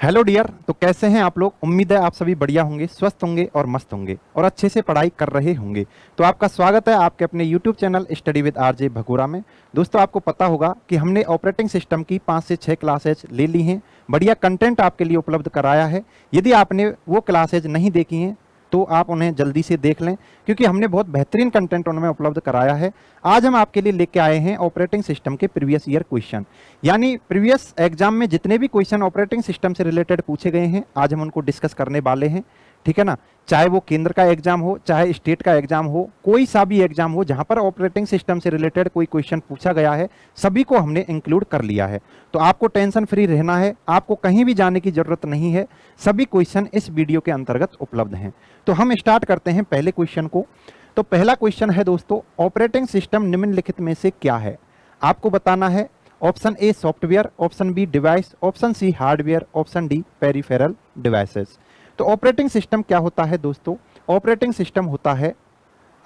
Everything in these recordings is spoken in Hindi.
Hello dear. तो कैसे हैं आप लोग? उम्मीद है आप सभी बढ़िया होंगे, स्वस्थ होंगे और मस्त होंगे और अच्छे से पढ़ाई कर रहे होंगे। तो आपका स्वागत है आपके अपने YouTube channel study with RJ Bhagora में। दोस्तों, आपको पता होगा कि हमने ऑपरेटिंग सिस्टम की 5 से 6 क्लासेज ले ली हैं। बढ़िया कंटेंट आपके लिए उपलब्ध कराया है। यदि आपने वो क्लासेज नहीं देखी हैं तो आप उन्हें जल्दी से देख लें, क्योंकि हमने बहुत बेहतरीन कंटेंट उनमें उपलब्ध कराया है। आज हम आपके लिए लेके आए हैं ऑपरेटिंग सिस्टम के प्रीवियस ईयर क्वेश्चन, यानी प्रीवियस एग्जाम में जितने भी क्वेश्चन ऑपरेटिंग सिस्टम से रिलेटेड पूछे गए हैं आज हम उनको डिस्कस करने वाले हैं। ठीक है ना? चाहे वो केंद्र का एग्जाम हो, चाहे स्टेट का एग्जाम हो, कोई सा भी एग्जाम हो जहां पर ऑपरेटिंग सिस्टम से रिलेटेड कोई क्वेश्चन पूछा गया है, सभी को हमने इंक्लूड कर लिया है। तो आपको टेंशन फ्री रहना है, आपको कहीं भी जाने की जरूरत नहीं है। सभी क्वेश्चन इस वीडियो के अंतर्गत उपलब्ध हैं। तो हम स्टार्ट करते हैं पहले क्वेश्चन को। तो पहला क्वेश्चन है दोस्तों, ऑपरेटिंग सिस्टम निम्नलिखित में से क्या है? आपको बताना है option A software, option B device, option C hardware, option D peripheral devices. तो ऑपरेटिंग सिस्टम क्या होता है दोस्तों? ऑपरेटिंग सिस्टम होता है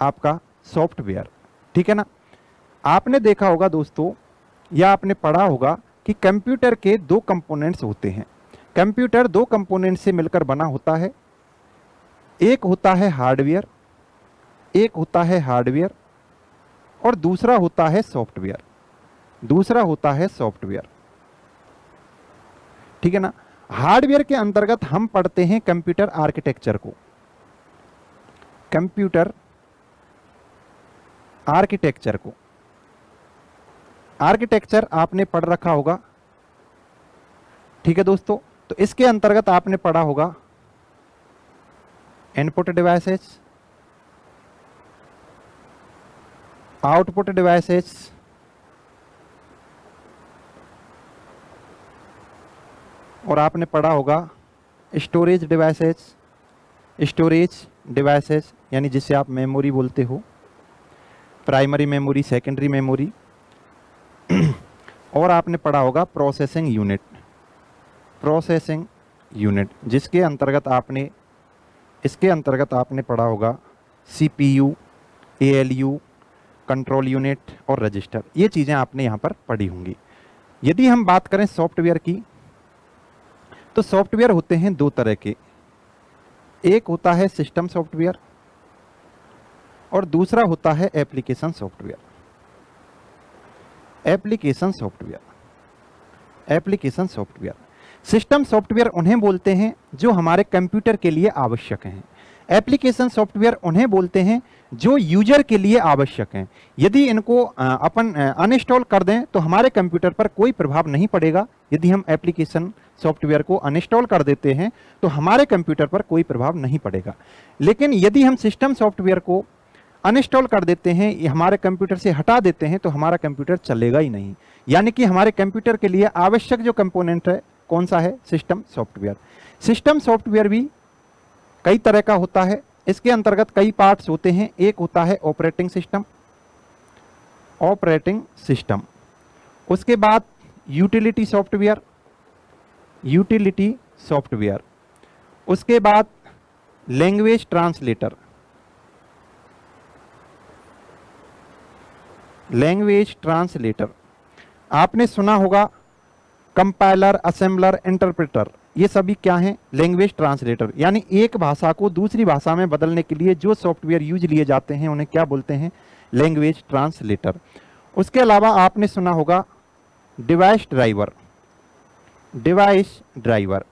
आपका सॉफ्टवेयर। ठीक है ना? आपने देखा होगा दोस्तों, या आपने पढ़ा होगा कि कंप्यूटर के दो कंपोनेंट्स होते हैं। कंप्यूटर दो कंपोनेंट से मिलकर बना होता है। एक होता है हार्डवेयर, एक होता है हार्डवेयर और दूसरा होता है सॉफ्टवेयर। दूसरा होता है सॉफ्टवेयर। ठीक है ना? हार्डवेयर के अंतर्गत हम पढ़ते हैं कंप्यूटर आर्किटेक्चर को। कंप्यूटर आर्किटेक्चर को, आर्किटेक्चर आपने पढ़ रखा होगा। ठीक है दोस्तों? तो इसके अंतर्गत आपने पढ़ा होगा इनपुट डिवाइसेस, आउटपुट डिवाइसेस, और आपने पढ़ा होगा स्टोरेज डिवाइसेस। स्टोरेज डिवाइसेस यानी जिसे आप मेमोरी बोलते हो, प्राइमरी मेमोरी, सेकेंडरी मेमोरी। और आपने पढ़ा होगा प्रोसेसिंग यूनिट। प्रोसेसिंग यूनिट जिसके अंतर्गत आपने, इसके अंतर्गत आपने पढ़ा होगा सीपीयू, एएलयू, कंट्रोल यूनिट और रजिस्टर। ये चीज़ें आपने यहाँ पर पढ़ी होंगी। यदि हम बात करें सॉफ्टवेयर की, तो सॉफ्टवेयर होते हैं दो तरह के। एक होता है सिस्टम सॉफ्टवेयर और दूसरा होता है application software. Application software, application software. System software उन्हें बोलते हैं जो हमारे कंप्यूटर के लिए आवश्यक हैं। एप्लीकेशन सॉफ्टवेयर उन्हें बोलते हैं जो यूजर के लिए आवश्यक हैं। यदि इनको अपन अनइंस्टॉल कर दें तो हमारे कंप्यूटर पर कोई प्रभाव नहीं पड़ेगा। यदि हम एप्लीकेशन सॉफ्टवेयर को अनइंस्टॉल कर देते हैं तो हमारे कंप्यूटर पर कोई प्रभाव नहीं पड़ेगा। लेकिन यदि हम सिस्टम सॉफ्टवेयर को अनइंस्टॉल कर देते हैं, ये हमारे कंप्यूटर से हटा देते हैं, तो हमारा कंप्यूटर चलेगा ही नहीं। यानी कि हमारे कंप्यूटर के लिए आवश्यक जो कंपोनेंट है कौन सा है? System software. सिस्टम सॉफ्टवेयर भी कई तरह का होता है। इसके अंतर्गत कई पार्ट्स होते हैं। एक होता है ऑपरेटिंग सिस्टम, ऑपरेटिंग सिस्टम। उसके बाद यूटिलिटी सॉफ्टवेयर, यूटिलिटी सॉफ्टवेयर। उसके बाद लैंग्वेज ट्रांसलेटर, लैंग्वेज ट्रांसलेटर। आपने सुना होगा कंपाइलर, असेंबलर, इंटरप्रेटर। ये सभी क्या हैं? Language translator. यानी एक भाषा को दूसरी भाषा में बदलने के लिए जो सॉफ्टवेयर यूज लिए जाते हैं उन्हें क्या बोलते हैं? Language translator. उसके अलावा आपने सुना होगा डिवाइस ड्राइवर, डिवाइस ड्राइवर।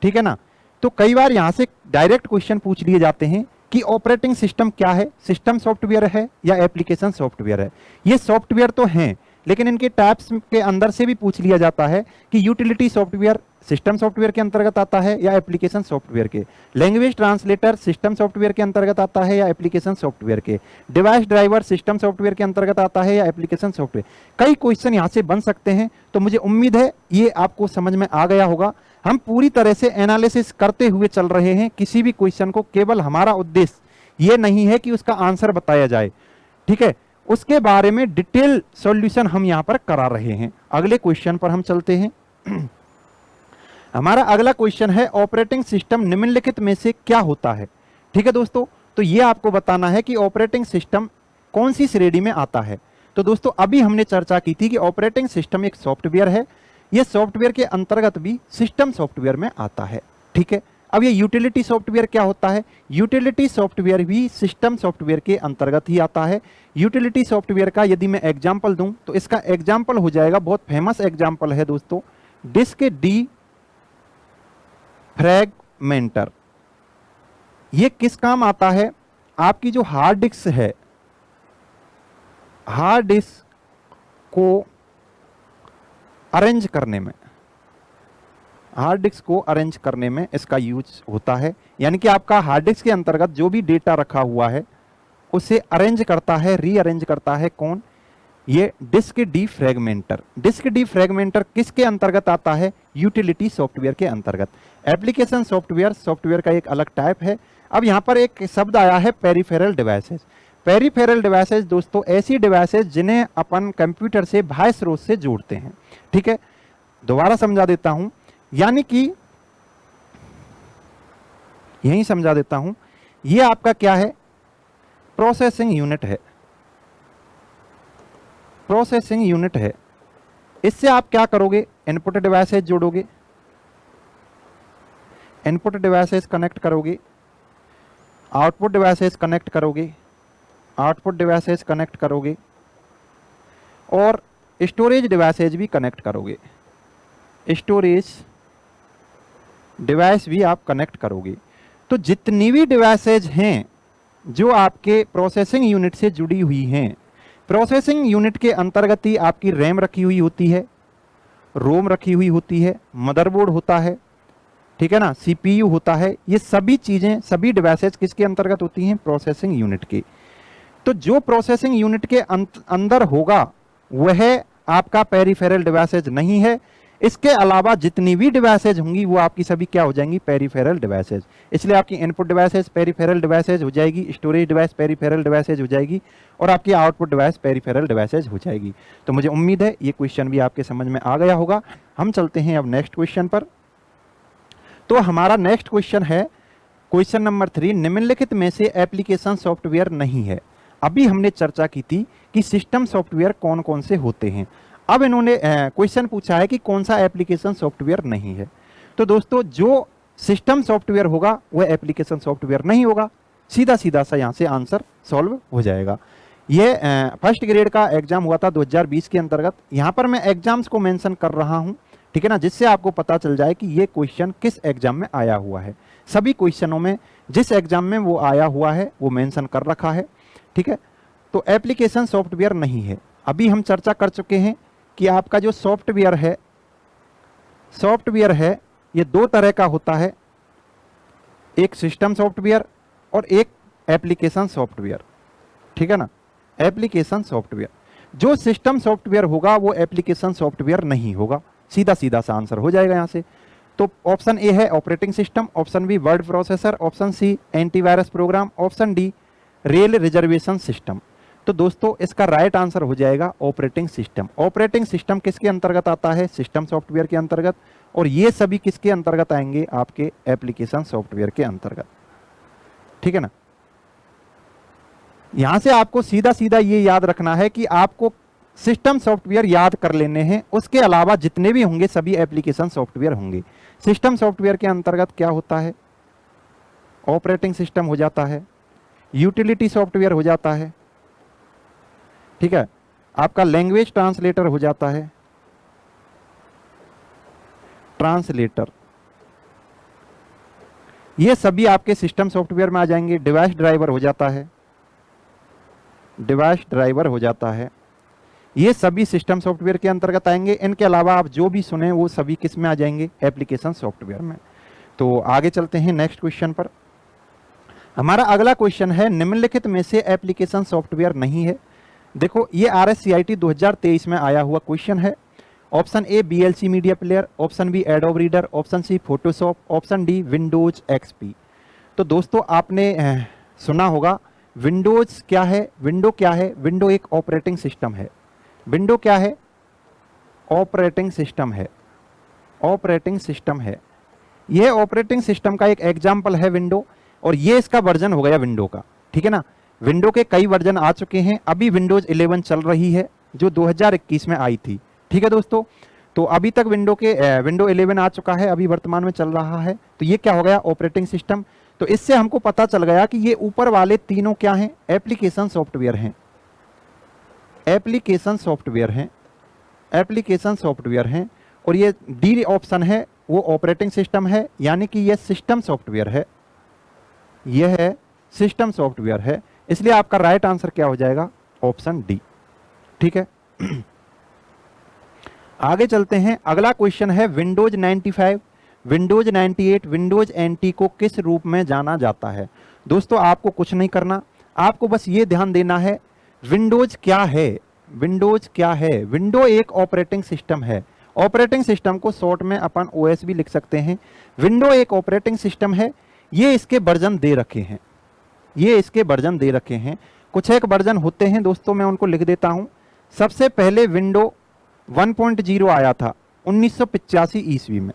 ठीक है ना? तो कई बार यहां से डायरेक्ट क्वेश्चन पूछ लिए जाते हैं कि ऑपरेटिंग सिस्टम क्या है? सिस्टम सॉफ्टवेयर है या एप्लीकेशन सॉफ्टवेयर है? ये सॉफ्टवेयर तो हैं, लेकिन इनके टाइप्स के अंदर से भी पूछ लिया जाता है कि यूटिलिटी सॉफ्टवेयर सिस्टम सॉफ्टवेयर के अंतर्गत आता है या एप्लीकेशन सॉफ्टवेयर के। लैंग्वेज ट्रांसलेटर सिस्टम सॉफ्टवेयर के अंतर्गत आता है या एप्लीकेशन सॉफ्टवेयर के। डिवाइस ड्राइवर सिस्टम सॉफ्टवेयर के अंतर्गत आता है या एप्लीकेशन सॉफ्टवेयर। कई क्वेश्चन यहाँ से बन सकते हैं। तो मुझे उम्मीद है ये आपको समझ में आ गया होगा। हम पूरी तरह से एनालिसिस करते हुए चल रहे हैं किसी भी क्वेश्चन को। केवल हमारा उद्देश्य ये नहीं है कि उसका आंसर बताया जाए, ठीक है, उसके बारे में डिटेल सॉल्यूशन हम यहां पर करा रहे हैं। अगले क्वेश्चन पर हम चलते हैं। हमारा अगला क्वेश्चन है ऑपरेटिंग सिस्टम निम्नलिखित में से क्या होता है? ठीक है दोस्तों, तो ये आपको बताना है कि ऑपरेटिंग सिस्टम कौन सी श्रेणी में आता है। तो दोस्तों अभी हमने चर्चा की थी कि ऑपरेटिंग सिस्टम एक सॉफ्टवेयर है। ये सॉफ्टवेयर के अंतर्गत भी सिस्टम सॉफ्टवेयर में आता है। ठीक है, अब ये यूटिलिटी सॉफ्टवेयर क्या होता है? यूटिलिटी सॉफ्टवेयर भी सिस्टम सॉफ्टवेयर के अंतर्गत ही आता है। यूटिलिटी सॉफ्टवेयर का यदि मैं एग्जांपल दूं तो इसका एग्जांपल हो जाएगा, बहुत फेमस एग्जांपल है दोस्तों, डिस्क डी फ्रैगमेंटर। ये किस काम आता है? आपकी जो हार्ड डिस्क है, हार्ड डिस्क को अरेंज करने में, हार्ड डिस्क को अरेंज करने में इसका यूज होता है। यानी कि आपका हार्ड डिस्क के अंतर्गत जो भी डेटा रखा हुआ है उसे अरेंज करता है, रीअरेंज करता है कौन? ये डिस्क डीफ्रैगमेंटर। डिस्क डीफ्रैगमेंटर किसके अंतर्गत आता है? यूटिलिटी सॉफ्टवेयर के अंतर्गत। एप्लीकेशन सॉफ्टवेयर, सॉफ्टवेयर का एक अलग टाइप है। अब यहां पर एक शब्द आया है पेरिफेरल डिवाइसेस। पेरिफेरल डिवाइसेस दोस्तों ऐसी डिवाइसेस जिन्हें अपन कंप्यूटर से बाह्य स्रोत से जोड़ते हैं। ठीक है, दोबारा समझा देता हूं, यानी कि यही समझा देता हूं, ये आपका क्या है? प्रोसेसिंग यूनिट है। प्रोसेसिंग यूनिट है। इससे आप क्या करोगे? इनपुट डिवाइसेस जोड़ोगे, इनपुट डिवाइसेस कनेक्ट करोगे, आउटपुट डिवाइसेस कनेक्ट करोगे, आउटपुट डिवाइसेस कनेक्ट करोगे और स्टोरेज डिवाइसेस भी कनेक्ट करोगे। स्टोरेज डिवाइस भी आप कनेक्ट करोगे। तो जितनी भी डिवाइसेज हैं जो आपके प्रोसेसिंग यूनिट से जुड़ी हुई हैं, प्रोसेसिंग यूनिट के अंतर्गत ही आपकी रैम रखी हुई होती है, रोम रखी हुई होती है, मदरबोर्ड होता है, ठीक है ना, सीपीयू होता है। ये सभी चीजें, सभी डिवाइसेज किसके अंतर्गत होती हैं? प्रोसेसिंग यूनिट के। तो जो प्रोसेसिंग यूनिट के अंदर होगा वह आपका पेरिफेरल डिवाइसेज नहीं है। इसके अलावा जितनी भी डिवाइसेज होंगी वो आपकी सभी क्या हो जाएंगी? Peripheral devices. इसलिए आपकी इनपुट डिवाइसेज पेरिफेरल डिवाइसेज हो जाएगी, स्टोरेज डिवाइस पेरिफेरल डिवाइसेज हो जाएगी और आपकी आउटपुट डिवाइस पेरिफेरल डिवाइसेज हो जाएगी। तो मुझे उम्मीद है ये क्वेश्चन भी आपके समझ में आ गया होगा। हम चलते हैं अब नेक्स्ट क्वेश्चन पर। तो हमारा नेक्स्ट क्वेश्चन है क्वेश्चन नंबर 3, निम्नलिखित में से एप्लीकेशन सॉफ्टवेयर नहीं है। अभी हमने चर्चा की थी कि सिस्टम सॉफ्टवेयर कौन कौन से होते हैं। अब इन्होंने क्वेश्चन पूछा है कि कौन सा एप्लीकेशन सॉफ्टवेयर नहीं है। तो दोस्तों जो सिस्टम सॉफ्टवेयर होगा वह एप्लीकेशन सॉफ्टवेयर नहीं होगा। सीधा सीधा सा यहाँ से आंसर सॉल्व हो जाएगा। ये फर्स्ट ग्रेड का एग्जाम हुआ था 2020 के अंतर्गत। यहाँ पर मैं एग्जाम्स को मेंशन कर रहा हूँ, ठीक है ना, जिससे आपको पता चल जाए कि ये क्वेश्चन किस एग्जाम में आया हुआ है। सभी क्वेश्चनों में जिस एग्जाम में वो आया हुआ है वो मेंशन कर रखा है, ठीक है। तो एप्लीकेशन सॉफ्टवेयर नहीं है। अभी हम चर्चा कर चुके हैं कि आपका जो सॉफ्टवेयर है ये दो तरह का होता है, एक सिस्टम सॉफ्टवेयर और एक एप्लीकेशन सॉफ्टवेयर, ठीक है ना। एप्लीकेशन सॉफ्टवेयर, जो सिस्टम सॉफ्टवेयर होगा वो एप्लीकेशन सॉफ्टवेयर नहीं होगा। सीधा सीधा सा आंसर हो जाएगा यहाँ से। तो ऑप्शन ए है operating system, option B word processor, option C antivirus program, option D rail reservation system. तो दोस्तों इसका राइट आंसर हो जाएगा ऑपरेटिंग सिस्टम। ऑपरेटिंग सिस्टम किसके अंतर्गत आता है? सिस्टम सॉफ्टवेयर के अंतर्गत। और ये सभी किसके अंतर्गत आएंगे? आपके एप्लीकेशन सॉफ्टवेयर के अंतर्गत, ठीक है ना। यहां से आपको सीधा सीधा ये याद रखना है कि आपको सिस्टम सॉफ्टवेयर याद कर लेने हैं, उसके अलावा जितने भी होंगे सभी एप्लीकेशन सॉफ्टवेयर होंगे। सिस्टम सॉफ्टवेयर के अंतर्गत क्या होता है? ऑपरेटिंग सिस्टम हो जाता है, यूटिलिटी सॉफ्टवेयर हो जाता है, ठीक है, आपका लैंग्वेज ट्रांसलेटर हो जाता है, ट्रांसलेटर, ये सभी आपके सिस्टम सॉफ्टवेयर में आ जाएंगे। डिवाइस ड्राइवर हो जाता है, डिवाइस ड्राइवर हो जाता है, ये सभी सिस्टम सॉफ्टवेयर के अंतर्गत आएंगे। इनके अलावा आप जो भी सुने वो सभी किस में आ जाएंगे? एप्लीकेशन सॉफ्टवेयर में। तो आगे चलते हैं नेक्स्ट क्वेश्चन पर। हमारा अगला क्वेश्चन है निम्नलिखित में से एप्लीकेशन सॉफ्टवेयर नहीं है। देखो ये RSCIT 2023 में आया हुआ क्वेश्चन है। Option A BLC media player, option B Adobe Reader, option C Photoshop, option D Windows XP। तो दोस्तों आपने सुना होगा विंडोज क्या है? विंडो क्या है? विंडो एक ऑपरेटिंग सिस्टम है। विंडो क्या है? ऑपरेटिंग सिस्टम है। ऑपरेटिंग सिस्टम है। यह ऑपरेटिंग सिस्टम का एक एग्जाम्पल है विंडो, और ये इसका वर्जन हो गया विंडो का, ठीक है ना। विंडो के कई वर्जन आ चुके हैं, अभी विंडोज 11 चल रही है जो 2021 में आई थी, ठीक है दोस्तों। तो अभी तक विंडो 11 आ चुका है, अभी वर्तमान में चल रहा है। तो ये क्या हो गया, ऑपरेटिंग सिस्टम। तो इससे हमको पता चल गया कि ये ऊपर वाले तीनों क्या हैं, एप्लीकेशन सॉफ्टवेयर हैं, एप्लीकेशन सॉफ्टवेयर हैं, एप्लीकेशन सॉफ्टवेयर हैं। और ये डी ऑप्शन है वो ऑपरेटिंग सिस्टम है, यानी कि ये सिस्टम सॉफ्टवेयर है, यह है सिस्टम सॉफ्टवेयर है। इसलिए आपका राइट आंसर क्या हो जाएगा, ऑप्शन डी। ठीक है, आगे चलते हैं। अगला क्वेश्चन है विंडोज 95, विंडोज 98, विंडोज एनटी को किस रूप में जाना जाता है। दोस्तों आपको कुछ नहीं करना, आपको बस ये ध्यान देना है विंडोज क्या है, विंडोज क्या है। विंडो एक ऑपरेटिंग सिस्टम है, ऑपरेटिंग सिस्टम को शॉर्ट में अपन ओएस भी लिख सकते हैं। विंडो एक ऑपरेटिंग सिस्टम है, ये इसके वर्जन दे रखे हैं, ये इसके वर्जन दे रखे हैं। कुछ एक वर्जन होते हैं दोस्तों, मैं उनको लिख देता हूं। सबसे पहले विंडो 1.0 आया था 1985 ईस्वी में।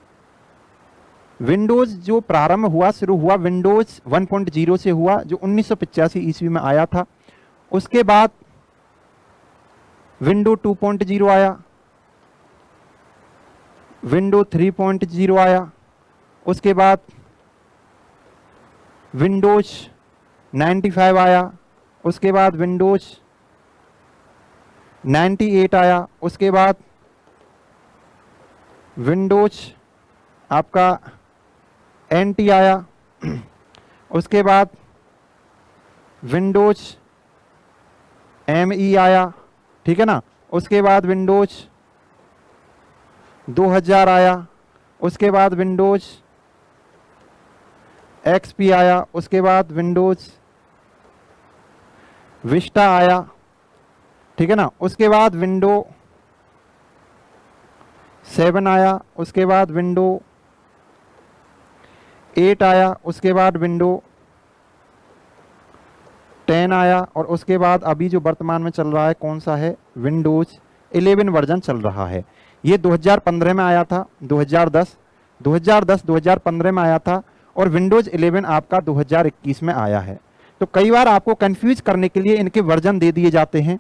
विंडोज जो प्रारंभ हुआ, शुरू हुआ विंडोज 1.0 से हुआ, जो 1985 ईस्वी में आया था। उसके बाद विंडो 2.0 आया, विंडो 3.0 आया, उसके बाद विंडोज 95 आया, उसके बाद विंडोज 98 आया, उसके बाद विंडोज आपका एनटी आया, उसके बाद विंडोज एमई आया, ठीक है ना। उसके बाद विंडोज 2000 आया, उसके बाद विंडोज एक्सपी आया, उसके बाद विंडोज विस्टा आया, ठीक है ना। उसके बाद विंडो 7 आया, उसके बाद विंडो 8 आया, उसके बाद विंडो 10 आया, और उसके बाद अभी जो वर्तमान में चल रहा है कौन सा है, विंडोज 11 वर्जन चल रहा है। ये 2015 में आया था, 2015 में आया था, और विंडोज 11 आपका 2021 में आया है। तो कई बार आपको कंफ्यूज करने के लिए इनके वर्जन दे दिए जाते हैं,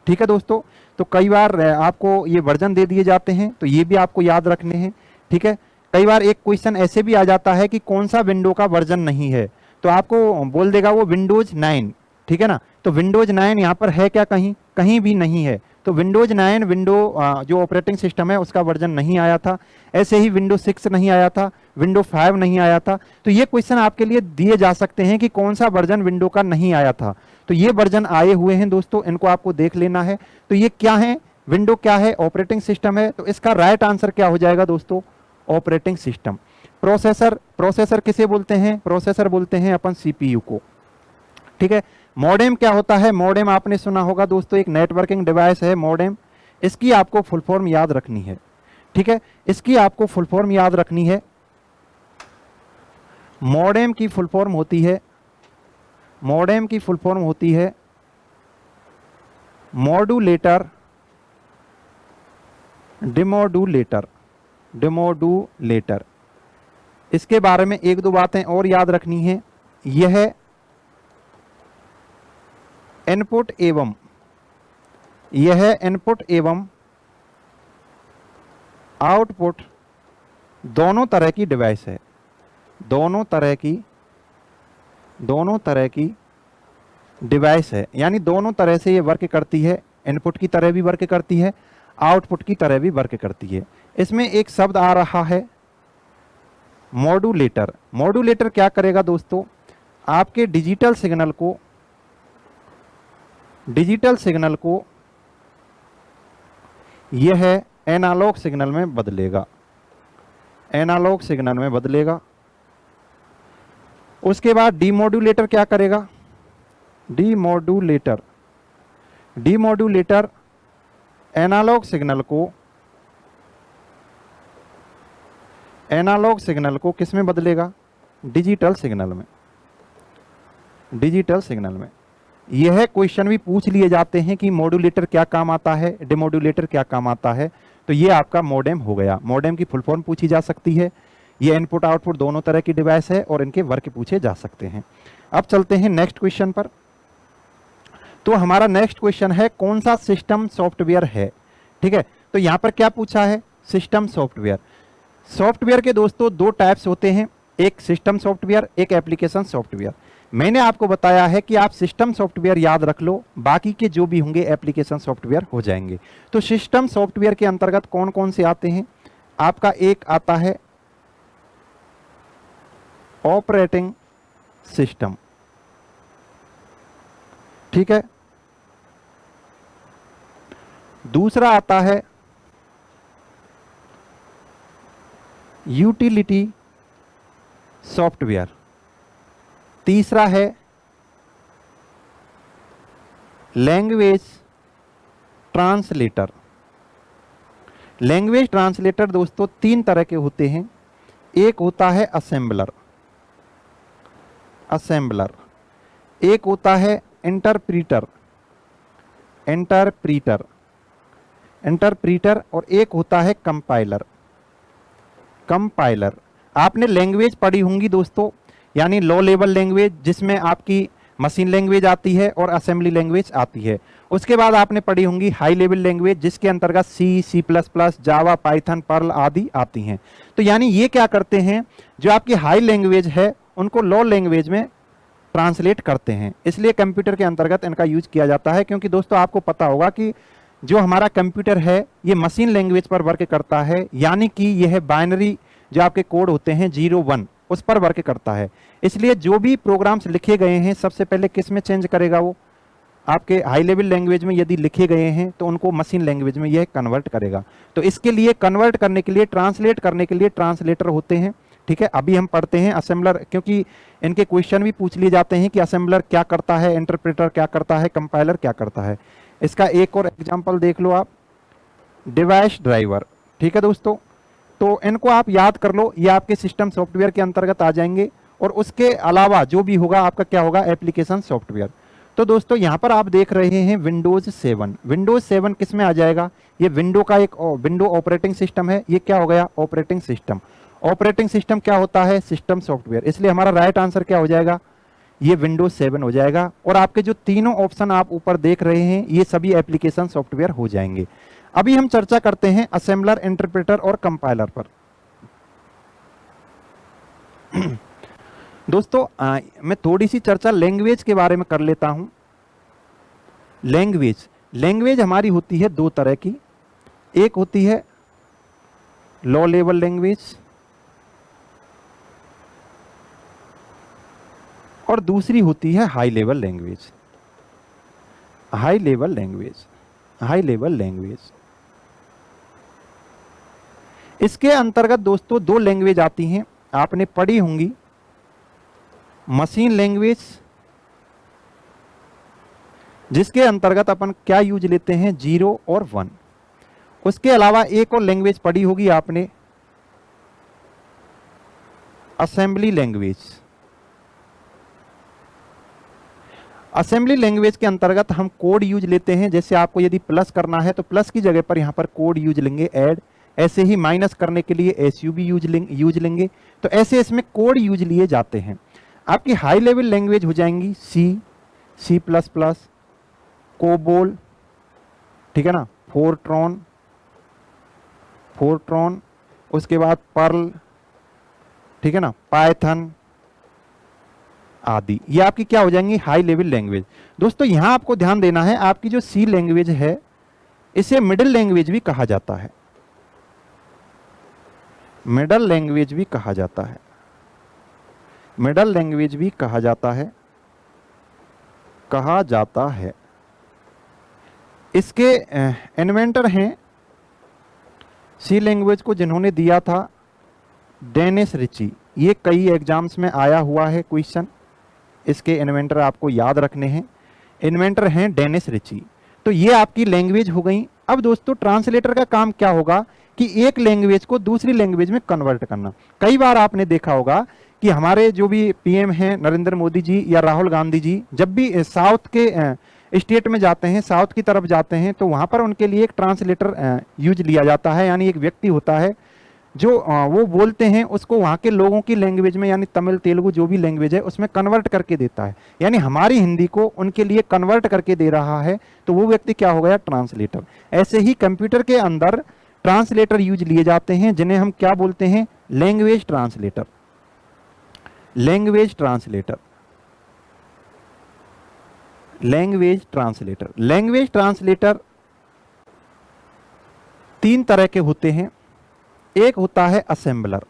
ठीक है दोस्तों। तो कई बार आपको ये वर्जन दे दिए जाते हैं, तो ये भी आपको याद रखने हैं, ठीक है। कई बार एक क्वेश्चन ऐसे भी आ जाता है कि कौन सा विंडो का वर्जन नहीं है, तो आपको बोल देगा वो विंडोज 9, ठीक है ना। तो विंडोज 9 यहाँ पर है क्या, कहीं कहीं भी नहीं है। तो विंडोज 9 विंडो जो ऑपरेटिंग सिस्टम है उसका वर्जन नहीं आया था। ऐसे ही विंडो 6 नहीं आया था, विंडो 5 नहीं आया था। तो ये क्वेश्चन आपके लिए दिए जा सकते हैं कि कौन सा वर्जन विंडो का नहीं आया था। तो ये वर्जन आए हुए हैं दोस्तों, इनको आपको देख लेना है। तो ये क्या है, विंडो क्या है, ऑपरेटिंग सिस्टम है। तो इसका राइट आंसर क्या हो जाएगा दोस्तों, ऑपरेटिंग सिस्टम। प्रोसेसर, प्रोसेसर किसे बोलते हैं, प्रोसेसर बोलते हैं अपन सीपीयू को, ठीक है। मॉडेम क्या होता है, मॉडेम आपने सुना होगा दोस्तों, एक नेटवर्किंग डिवाइस है मॉडेम। इसकी आपको फुल फॉर्म याद रखनी है, ठीक है। इसकी आपको फुल फॉर्म याद रखनी है। मॉडेम की फुल फॉर्म होती है, मॉडेम की फुल फॉर्म होती है मॉड्यूलेटर डिमोडुलेटर, डिमोडुलेटर। इसके बारे में एक दो बातें और याद रखनी है। यह इनपुट एवं, यह इनपुट एवं आउटपुट दोनों तरह की डिवाइस है, दोनों तरह की डिवाइस है। यानी दोनों तरह से ये वर्क करती है, इनपुट की तरह भी वर्क करती है, आउटपुट की तरह भी वर्क करती है। इसमें एक शब्द आ रहा है मॉड्यूलेटर। मॉड्यूलेटर क्या करेगा दोस्तों, आपके डिजिटल सिग्नल को यह एनालॉग सिग्नल में बदलेगा, एनालॉग सिग्नल में बदलेगा। उसके बाद डीमॉड्यूलेटर क्या करेगा, डीमॉड्यूलेटर एनालॉग सिग्नल को किस में बदलेगा, डिजिटल सिग्नल में, डिजिटल सिग्नल में। यह क्वेश्चन भी पूछ लिए जाते हैं कि मॉड्यूलेटर क्या काम आता है, डिमॉड्यूलेटर क्या काम आता है। तो ये आपका मॉडेम हो गया। मॉडेम की फुल फॉर्म पूछी जा सकती है। ये इनपुट आउटपुट दोनों तरह की डिवाइस है और इनके वर्क पूछे जा सकते हैं। अब चलते हैं नेक्स्ट क्वेश्चन पर। तो हमारा नेक्स्ट क्वेश्चन है कौन सा सिस्टम सॉफ्टवेयर है, ठीक है। तो यहां पर क्या पूछा है, सिस्टम सॉफ्टवेयर। सॉफ्टवेयर के दोस्तों दो टाइप्स होते हैं, एक सिस्टम सॉफ्टवेयर, एक एप्लीकेशन सॉफ्टवेयर। मैंने आपको बताया है कि आप सिस्टम सॉफ्टवेयर याद रख लो, बाकी के जो भी होंगे एप्लीकेशन सॉफ्टवेयर हो जाएंगे। तो सिस्टम सॉफ्टवेयर के अंतर्गत कौन कौन से आते हैं? आपका एक आता है ऑपरेटिंग सिस्टम, ठीक है। दूसरा आता है यूटिलिटी सॉफ्टवेयर। तीसरा है लैंग्वेज ट्रांसलेटर। लैंग्वेज ट्रांसलेटर दोस्तों तीन तरह के होते हैं। एक होता है असेंबलर, एक होता है इंटरप्रीटर, और एक होता है कंपाइलर। आपने लैंग्वेज पढ़ी होंगी दोस्तों, यानी लो लेवल लैंग्वेज जिसमें आपकी मशीन लैंग्वेज आती है और असेंबली लैंग्वेज आती है। उसके बाद आपने पढ़ी होंगी हाई लेवल लैंग्वेज जिसके अंतर्गत सी प्लस प्लस, जावा, पाइथन, पर्ल आदि आती हैं। तो यानी ये क्या करते हैं, जो आपकी हाई लैंग्वेज है उनको लो लैंग्वेज में ट्रांसलेट करते हैं। इसलिए कंप्यूटर के अंतर्गत इनका यूज किया जाता है, क्योंकि दोस्तों आपको पता होगा कि जो हमारा कंप्यूटर है ये मशीन लैंग्वेज पर वर्क करता है, यानी कि यह बाइनरी जो आपके कोड होते हैं 0 1 उस पर वर्क करता है। इसलिए जो भी प्रोग्राम्स लिखे गए हैं सबसे पहले किस में चेंज करेगा, वो आपके हाई लेवल लैंग्वेज में यदि लिखे गए हैं तो उनको मशीन लैंग्वेज में यह कन्वर्ट करेगा। तो इसके लिए कन्वर्ट करने के लिए, ट्रांसलेट करने के लिए ट्रांसलेटर होते हैं, ठीक है। अभी हम पढ़ते हैं असेंबलर, क्योंकि इनके क्वेश्चन भी पूछ लिए जाते हैं कि असेंबलर क्या करता है, इंटरप्रेटर क्या करता है, कंपाइलर क्या करता है। इसका एक और एग्जांपल देख लो आप, डिवाइस ड्राइवर, ठीक है दोस्तों। तो इनको आप याद कर लो, ये आपके सिस्टम सॉफ्टवेयर के अंतर्गत आ जाएंगे। और उसके अलावा जो भी होगा आपका क्या होगा, एप्लीकेशन सॉफ्टवेयर। तो दोस्तों यहाँ पर आप देख रहे हैं विंडोज 7। विंडोज 7 किस में आ जाएगा, ये विंडो का एक विंडो ऑपरेटिंग सिस्टम है। ये क्या हो गया, ऑपरेटिंग सिस्टम। ऑपरेटिंग सिस्टम क्या होता है, सिस्टम सॉफ्टवेयर। इसलिए हमारा राइट आंसर क्या हो जाएगा, ये विंडोज 7 हो जाएगा। और आपके जो तीनों ऑप्शन आप ऊपर देख रहे हैं ये सभी एप्लीकेशन सॉफ्टवेयर हो जाएंगे। अभी हम चर्चा करते हैं असेंबलर, इंटरप्रेटर और कंपाइलर पर। दोस्तों मैं थोड़ी सी चर्चा लैंग्वेज के बारे में कर लेता हूं। लैंग्वेज हमारी होती है दो तरह की, एक होती है लो लेवल लैंग्वेज और दूसरी होती है high level language. High level language इसके अंतर्गत दोस्तों दो लैंग्वेज आती हैं, आपने पढ़ी होंगी, मशीन लैंग्वेज जिसके अंतर्गत अपन क्या यूज लेते हैं, 0 और 1। उसके अलावा एक और लैंग्वेज पढ़ी होगी आपने, असेंबली लैंग्वेज। असेंबली लैंग्वेज के अंतर्गत हम कोड यूज लेते हैं। जैसे आपको यदि प्लस करना है तो प्लस की जगह पर यहां पर कोड यूज लेंगे, ऐड। ऐसे ही माइनस करने के लिए एसयूबी यूज लेंगे। तो ऐसे इसमें कोड यूज लिए जाते हैं। आपकी हाई लेवल लैंग्वेज हो जाएंगी सी प्लस प्लस, कोबोल, ठीक है ना, फोरट्रॉन, उसके बाद पर्ल, ठीक है ना, पाइथन आदि। ये आपकी क्या हो जाएंगी, हाई लेवल लैंग्वेज। दोस्तों यहां आपको ध्यान देना है, आपकी जो सी लैंग्वेज है इसे मिडिल लैंग्वेज भी कहा जाता है। मिडल लैंग्वेज भी कहा जाता है, मिडल लैंग्वेज भी कहा जाता है। इसके इन्वेंटर हैं सी लैंग्वेज को जिन्होंने दिया था, डेनिस रिची। ये कई एग्जाम्स में आया हुआ है क्वेश्चन, इसके इन्वेंटर आपको याद रखने हैं। इन्वेंटर हैं डेनिस रिची। तो ये आपकी लैंग्वेज हो गई। अब दोस्तों ट्रांसलेटर का काम क्या होगा कि एक लैंग्वेज को दूसरी लैंग्वेज में कन्वर्ट करना। कई बार आपने देखा होगा कि हमारे जो भी पीएम हैं नरेंद्र मोदी जी या राहुल गांधी जी, जब भी साउथ के स्टेट में जाते हैं, साउथ की तरफ जाते हैं, तो वहां पर उनके लिए एक ट्रांसलेटर यूज लिया जाता है। यानी एक व्यक्ति होता है जो वो बोलते हैं उसको वहाँ के लोगों की लैंग्वेज में, यानी तमिल, तेलुगु जो भी लैंग्वेज है उसमें कन्वर्ट करके देता है। यानी हमारी हिंदी को उनके लिए कन्वर्ट करके दे रहा है, तो वो व्यक्ति क्या हो गया, ट्रांसलेटर। ऐसे ही कंप्यूटर के अंदर ट्रांसलेटर यूज लिए जाते हैं, जिन्हें हम क्या बोलते हैं, language translator. Language translator, language translator. Language translator तीन तरह के होते हैं। एक होता है असेंबलर।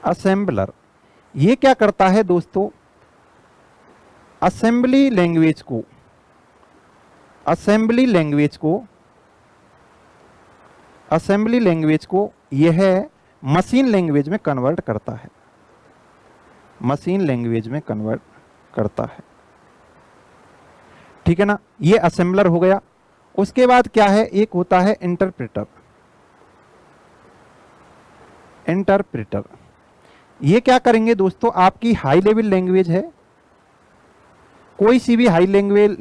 असेंबलर ये क्या करता है दोस्तों, असेंबली लैंग्वेज को, असेंबली लैंग्वेज को, असेंबली लैंग्वेज को यह मशीन लैंग्वेज में कन्वर्ट करता है, मशीन लैंग्वेज में कन्वर्ट करता है। ठीक है ना, ये असेंबलर हो गया। उसके बाद क्या है, एक होता है इंटरप्रेटर। इंटरप्रेटर ये क्या करेंगे दोस्तों, आपकी हाई लेवल लैंग्वेज है, कोई सी भी high language,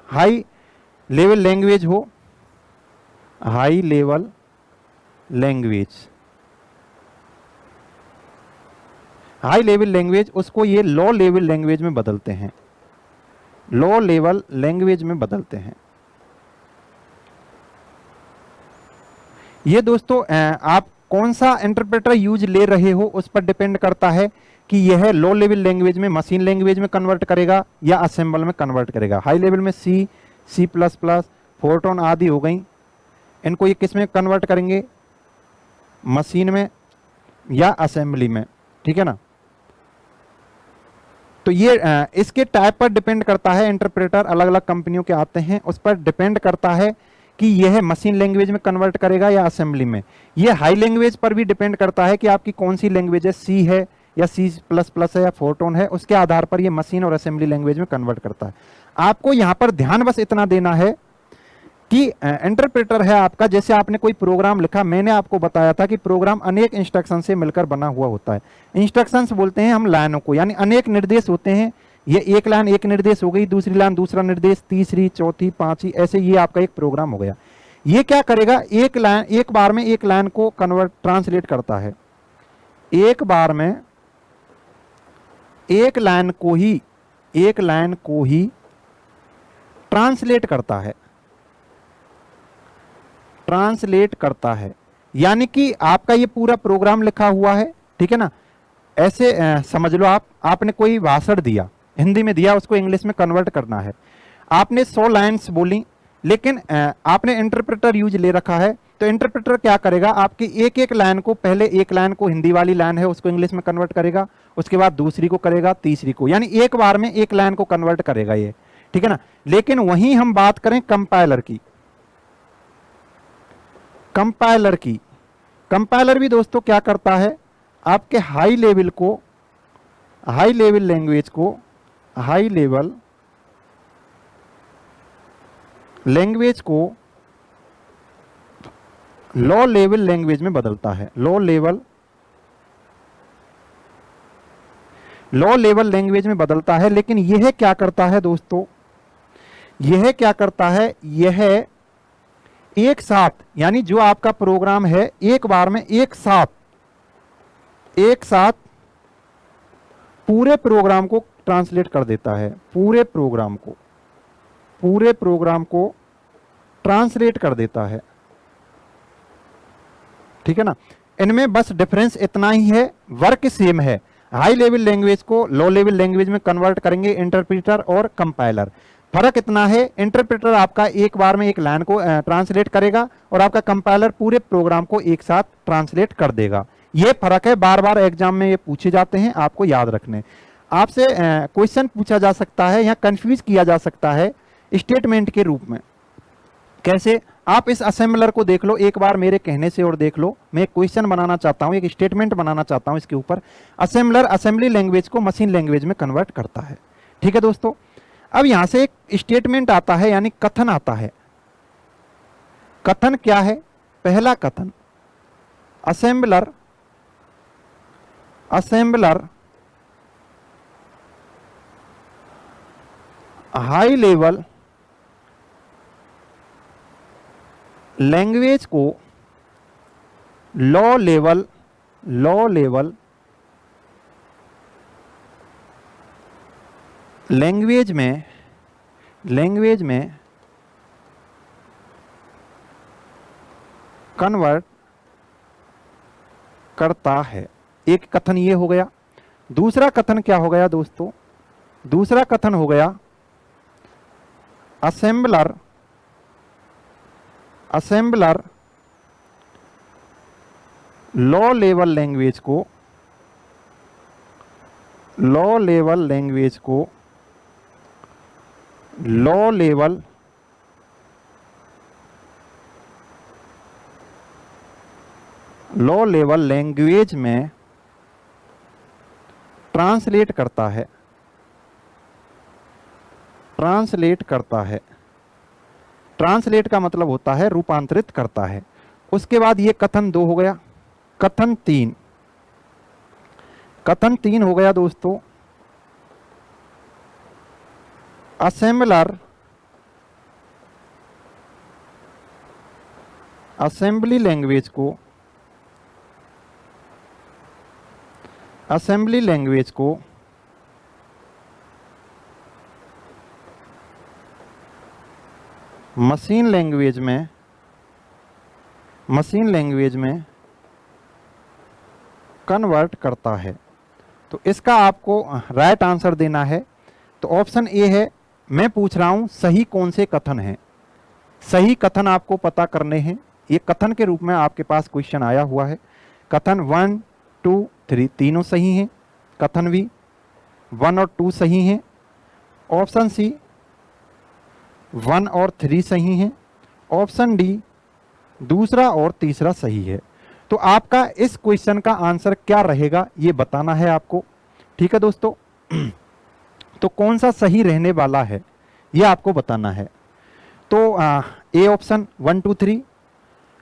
high level language हो, high level language, high level language, उसको ये लो लेवल लैंग्वेज में बदलते हैं, लो लेवल लैंग्वेज में बदलते हैं। ये दोस्तों आप कौन सा इंटरप्रेटर यूज ले रहे हो उस पर डिपेंड करता है कि यह लो लेवल लैंग्वेज में, मशीन लैंग्वेज में कन्वर्ट करेगा या असेंबल में कन्वर्ट करेगा। हाई लेवल में सी, सी प्लस प्लस, फोर्ट्रॉन आदि हो गई, इनको ये किस में कन्वर्ट करेंगे, मशीन में या असेंबली में। ठीक है ना, तो ये इसके टाइप पर डिपेंड करता है। इंटरप्रेटर अलग अलग कंपनियों के आते हैं, उस पर डिपेंड करता है कि यह मशीन लैंग्वेज में कन्वर्ट करेगा या असेंबली में। ये हाई लैंग्वेज पर भी डिपेंड करता है कि आपकी कौन सी लैंग्वेज है, सी है या सी प्लस प्लस है या फोर्ट्रॉन है, उसके आधार पर ये मशीन और असेंबली लैंग्वेज में कन्वर्ट करता है। आपको यहां पर ध्यान बस इतना देना है कि इंटरप्रेटर है आपका, जैसे आपने कोई प्रोग्राम लिखा, मैंने आपको बताया था कि प्रोग्राम अनेक इंस्ट्रक्शन से मिलकर बना हुआ होता है। इंस्ट्रक्शंस बोलते हैं हम लाइनों को, यानी अनेक निर्देश होते हैं। ये एक लाइन एक निर्देश हो गई, दूसरी लाइन दूसरा निर्देश, तीसरी, चौथी, पांचवी, ऐसे ये आपका एक प्रोग्राम हो गया। ये क्या करेगा, एक लाइन, एक बार में एक लाइन को कन्वर्ट, ट्रांसलेट करता है। एक बार में एक लाइन को ही, एक लाइन को ही ट्रांसलेट करता है, ट्रांसलेट करता है। यानी कि आपका ये पूरा प्रोग्राम लिखा हुआ है, ठीक है ना, ऐसे समझ लो आपने कोई भाषण दिया, हिंदी में दिया, उसको इंग्लिश में कन्वर्ट करना है। आपने 100 लाइन्स बोली, लेकिन आपने इंटरप्रेटर यूज ले रखा है, तो इंटरप्रेटर क्या करेगा, आपकी एक एक लाइन को, पहले एक लाइन को, हिंदी वाली लाइन है उसको इंग्लिश में कन्वर्ट करेगा, उसके बाद दूसरी को करेगा, तीसरी को, यानी एक बार में एक लाइन को कन्वर्ट करेगा ये। ठीक है ना, लेकिन वहीं हम बात करें कंपाइलर की, कंपाइलर की, कंपाइलर भी दोस्तों क्या करता है, आपके हाई लेवल को, हाई लेवल लैंग्वेज को, हाई लेवल लैंग्वेज को लो लेवल लैंग्वेज में बदलता है, लो लेवल, लो लेवल लैंग्वेज में बदलता है। लेकिन यह क्या करता है दोस्तों, यह क्या करता है, यह एक साथ, यानी जो आपका प्रोग्राम है एक बार में एक साथ, एक साथ पूरे प्रोग्राम को ट्रांसलेट कर देता है, पूरे प्रोग्राम को, पूरे प्रोग्राम को ट्रांसलेट कर देता है। ठीक है ना, इनमें बस डिफरेंस इतना ही है, वर्क सेम है। हाई लेवल लैंग्वेज को लो लेवल लैंग्वेज में कन्वर्ट करेंगे इंटरप्रेटर और कंपाइलर। फर्क इतना है, इंटरप्रेटर आपका एक बार में एक लाइन को ट्रांसलेट करेगा और आपका कंपाइलर पूरे प्रोग्राम को एक साथ ट्रांसलेट कर देगा। ये फर्क है, बार बार एग्जाम में ये पूछे जाते हैं, आपको याद रखने। आपसे क्वेश्चन पूछा जा सकता है या कंफ्यूज किया जा सकता है स्टेटमेंट के रूप में। कैसे, आप इस असेंबलर को देख लो एक बार मेरे कहने से और देख लो, मैं क्वेश्चन बनाना चाहता हूं, एक स्टेटमेंट बनाना चाहता हूं इसके ऊपर। असेंबलर असेंबली लैंग्वेज को मशीन लैंग्वेज में कन्वर्ट करता है। ठीक है दोस्तों, अब यहां से एक स्टेटमेंट आता है, यानी कथन आता है। कथन क्या है, पहला कथन, assembler, assembler high level language को low level, low level language में, लैंग्वेज में कन्वर्ट करता है। एक कथन ये हो गया। दूसरा कथन क्या हो गया दोस्तों? दूसरा कथन हो गया असेंबलर लो लेवल लैंग्वेज को लो लेवल लैंग्वेज में ट्रांसलेट करता है। ट्रांसलेट का मतलब होता है रूपांतरित करता है। उसके बाद ये कथन 2 हो गया। कथन 3 हो गया दोस्तों असेंबली लैंग्वेज को मशीन लैंग्वेज में कन्वर्ट करता है। तो इसका आपको राइट आंसर देना है। तो ऑप्शन ए है। मैं पूछ रहा हूं सही कौन से कथन हैं। सही कथन आपको पता करने हैं। ये कथन के रूप में आपके पास क्वेश्चन आया हुआ है। कथन 1, 2, 3 तीनों सही हैं। कथन भी 1 और 2 सही हैं। ऑप्शन सी 1 और 3 सही हैं। ऑप्शन डी दूसरा और तीसरा सही है। तो आपका इस क्वेश्चन का आंसर क्या रहेगा ये बताना है आपको। ठीक है दोस्तों। तो कौन सा सही रहने वाला है ये आपको बताना है। तो A option 1, 2, 3,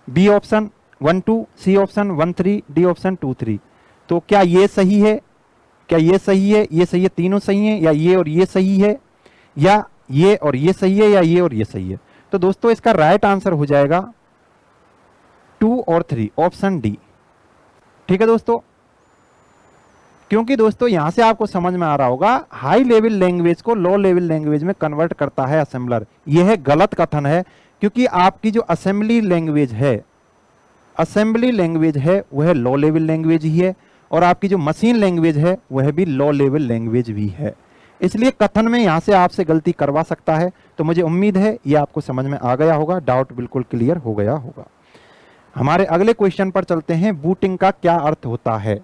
B option 1, 2, C option 1, 3, D option 2, 3। तो क्या ये सही है? क्या ये सही है? ये सही है, तीनों सही हैं, या ये और ये सही है, या ये और ये सही है, या ये और ये सही है? तो दोस्तों इसका राइट आंसर हो जाएगा 2 और 3 ऑप्शन डी। ठीक है दोस्तों। क्योंकि दोस्तों यहां से आपको समझ में आ रहा होगा हाई लेवल लैंग्वेज को लो लेवल लैंग्वेज में कन्वर्ट करता है असेंबलर। यह गलत कथन है क्योंकि आपकी जो असेंबली लैंग्वेज है वह लो लेवल लैंग्वेज ही है, और आपकी जो मशीन लैंग्वेज है वह भी लो लेवल लैंग्वेज भी है। इसलिए कथन में यहां से आपसे गलती करवा सकता है। तो मुझे उम्मीद है ये आपको समझ में आ गया होगा, डाउट बिल्कुल क्लियर हो गया होगा। हमारे अगले क्वेश्चन पर चलते हैं। बूटिंग का क्या अर्थ होता है?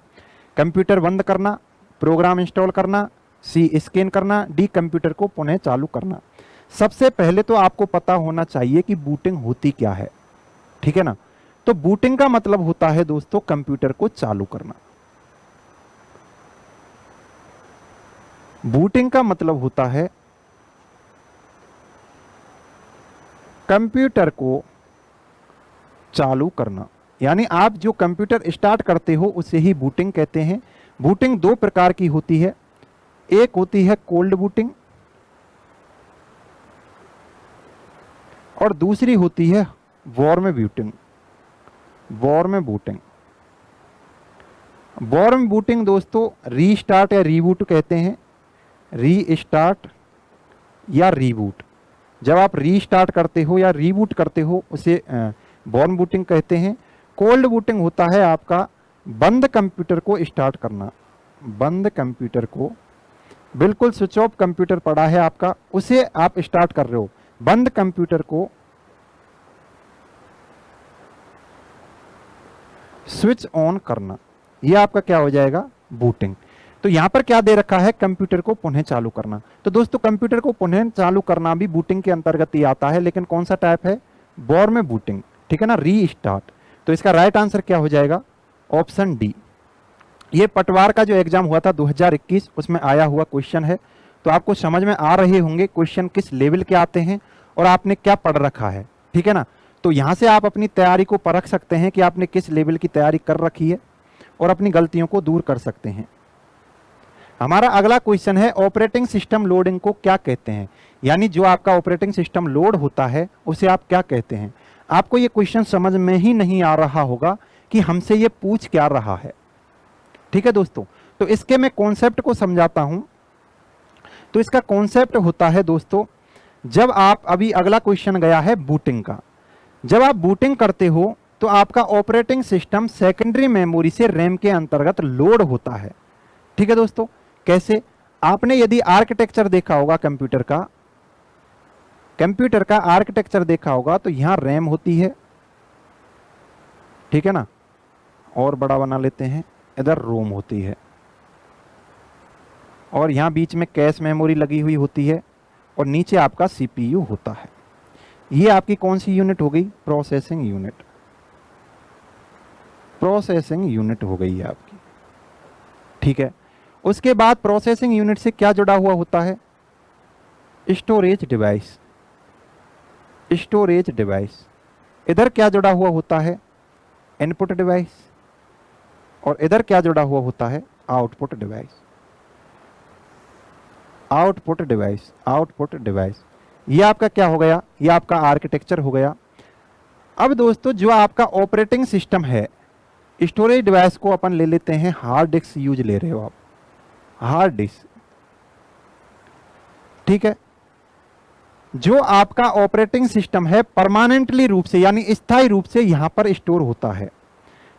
कंप्यूटर बंद करना, प्रोग्राम इंस्टॉल करना, सी स्कैन करना, डी कंप्यूटर को पुनः चालू करना। सबसे पहले तो आपको पता होना चाहिए कि बूटिंग होती क्या है। ठीक है ना। तो बूटिंग का मतलब होता है दोस्तों कंप्यूटर को चालू करना। बूटिंग का मतलब होता है कंप्यूटर को चालू करना। यानी आप जो कंप्यूटर स्टार्ट करते हो उसे ही बूटिंग कहते हैं। बूटिंग 2 प्रकार की होती है। एक होती है कोल्ड बूटिंग और दूसरी होती है वार्म बूटिंग। वार्म बूटिंग दोस्तों रीस्टार्ट या रीबूट कहते हैं। रीस्टार्ट या रीबूट, जब आप रीस्टार्ट करते हो या रीबूट करते हो उसे वार्म बूटिंग कहते हैं। कोल्ड बूटिंग होता है आपका बंद कंप्यूटर को स्टार्ट करना। बंद कंप्यूटर को, बिल्कुल स्विच ऑफ कंप्यूटर पड़ा है आपका, उसे आप स्टार्ट कर रहे हो। बंद कंप्यूटर को स्विच ऑन करना, यह आपका क्या हो जाएगा? बूटिंग। तो यहां पर क्या दे रखा है? कंप्यूटर को पुनः चालू करना। तो दोस्तों कंप्यूटर को पुनः चालू करना भी बूटिंग के अंतर्गत ही आता है, लेकिन कौन सा टाइप है? Warm booting. ठीक है ना, रीस्टार्ट। तो इसका राइट आंसर क्या हो जाएगा? Option D. ये पटवार का जो एग्जाम हुआ था 2021 उसमें आया हुआ क्वेश्चन है। तो आपको समझ में आ रहे होंगे क्वेश्चन किस लेवल के आते हैं और आपने क्या पढ़ रखा है। ठीक है ना। तो यहां से आप अपनी तैयारी को परख सकते हैं कि आपने किस लेवल की तैयारी कर रखी है और अपनी गलतियों को दूर कर सकते हैं। हमारा अगला क्वेश्चन है ऑपरेटिंग सिस्टम लोडिंग को क्या कहते हैं? यानी जो आपका ऑपरेटिंग सिस्टम लोड होता है उसे आप क्या कहते हैं? आपको ये क्वेश्चन समझ में ही नहीं आ रहा होगा कि हमसे ये पूछ क्या रहा है। ठीक है दोस्तों। तो इसके मैं कॉन्सेप्ट को समझाता हूं। तो इसका कॉन्सेप्ट होता है दोस्तों, जब आप, अभी अगला क्वेश्चन गया है बूटिंग का। जब आप बूटिंग करते हो तो आपका ऑपरेटिंग सिस्टम सेकेंडरी मेमोरी से रैम के अंतर्गत लोड होता है। ठीक है दोस्तों, कैसे? आपने यदि आर्किटेक्चर देखा होगा कंप्यूटर का आर्किटेक्चर देखा होगा तो यहां रैम होती है, ठीक है ना, और बड़ा बना लेते हैं, इधर रोम होती है, और यहां बीच में कैश मेमोरी लगी हुई होती है, और नीचे आपका सीपीयू होता है। ये आपकी कौन सी यूनिट हो गई? Processing unit. प्रोसेसिंग यूनिट हो गई है आपकी, ठीक है। उसके बाद प्रोसेसिंग यूनिट से क्या जुड़ा हुआ होता है? Storage device. Storage device. इधर क्या जुड़ा हुआ होता है? Input device. और इधर क्या जुड़ा हुआ होता है? Output device. Output device, output device. ये आपका क्या हो गया? ये आपका आर्किटेक्चर हो गया। अब दोस्तों जो आपका ऑपरेटिंग सिस्टम है, स्टोरेज डिवाइस को अपन ले लेते हैं, हार्ड डिस्क यूज ले रहे हो आप, हार्ड डिस्क, ठीक है। जो आपका ऑपरेटिंग सिस्टम है परमानेंटली रूप से यानी स्थायी रूप से यहां पर स्टोर होता है,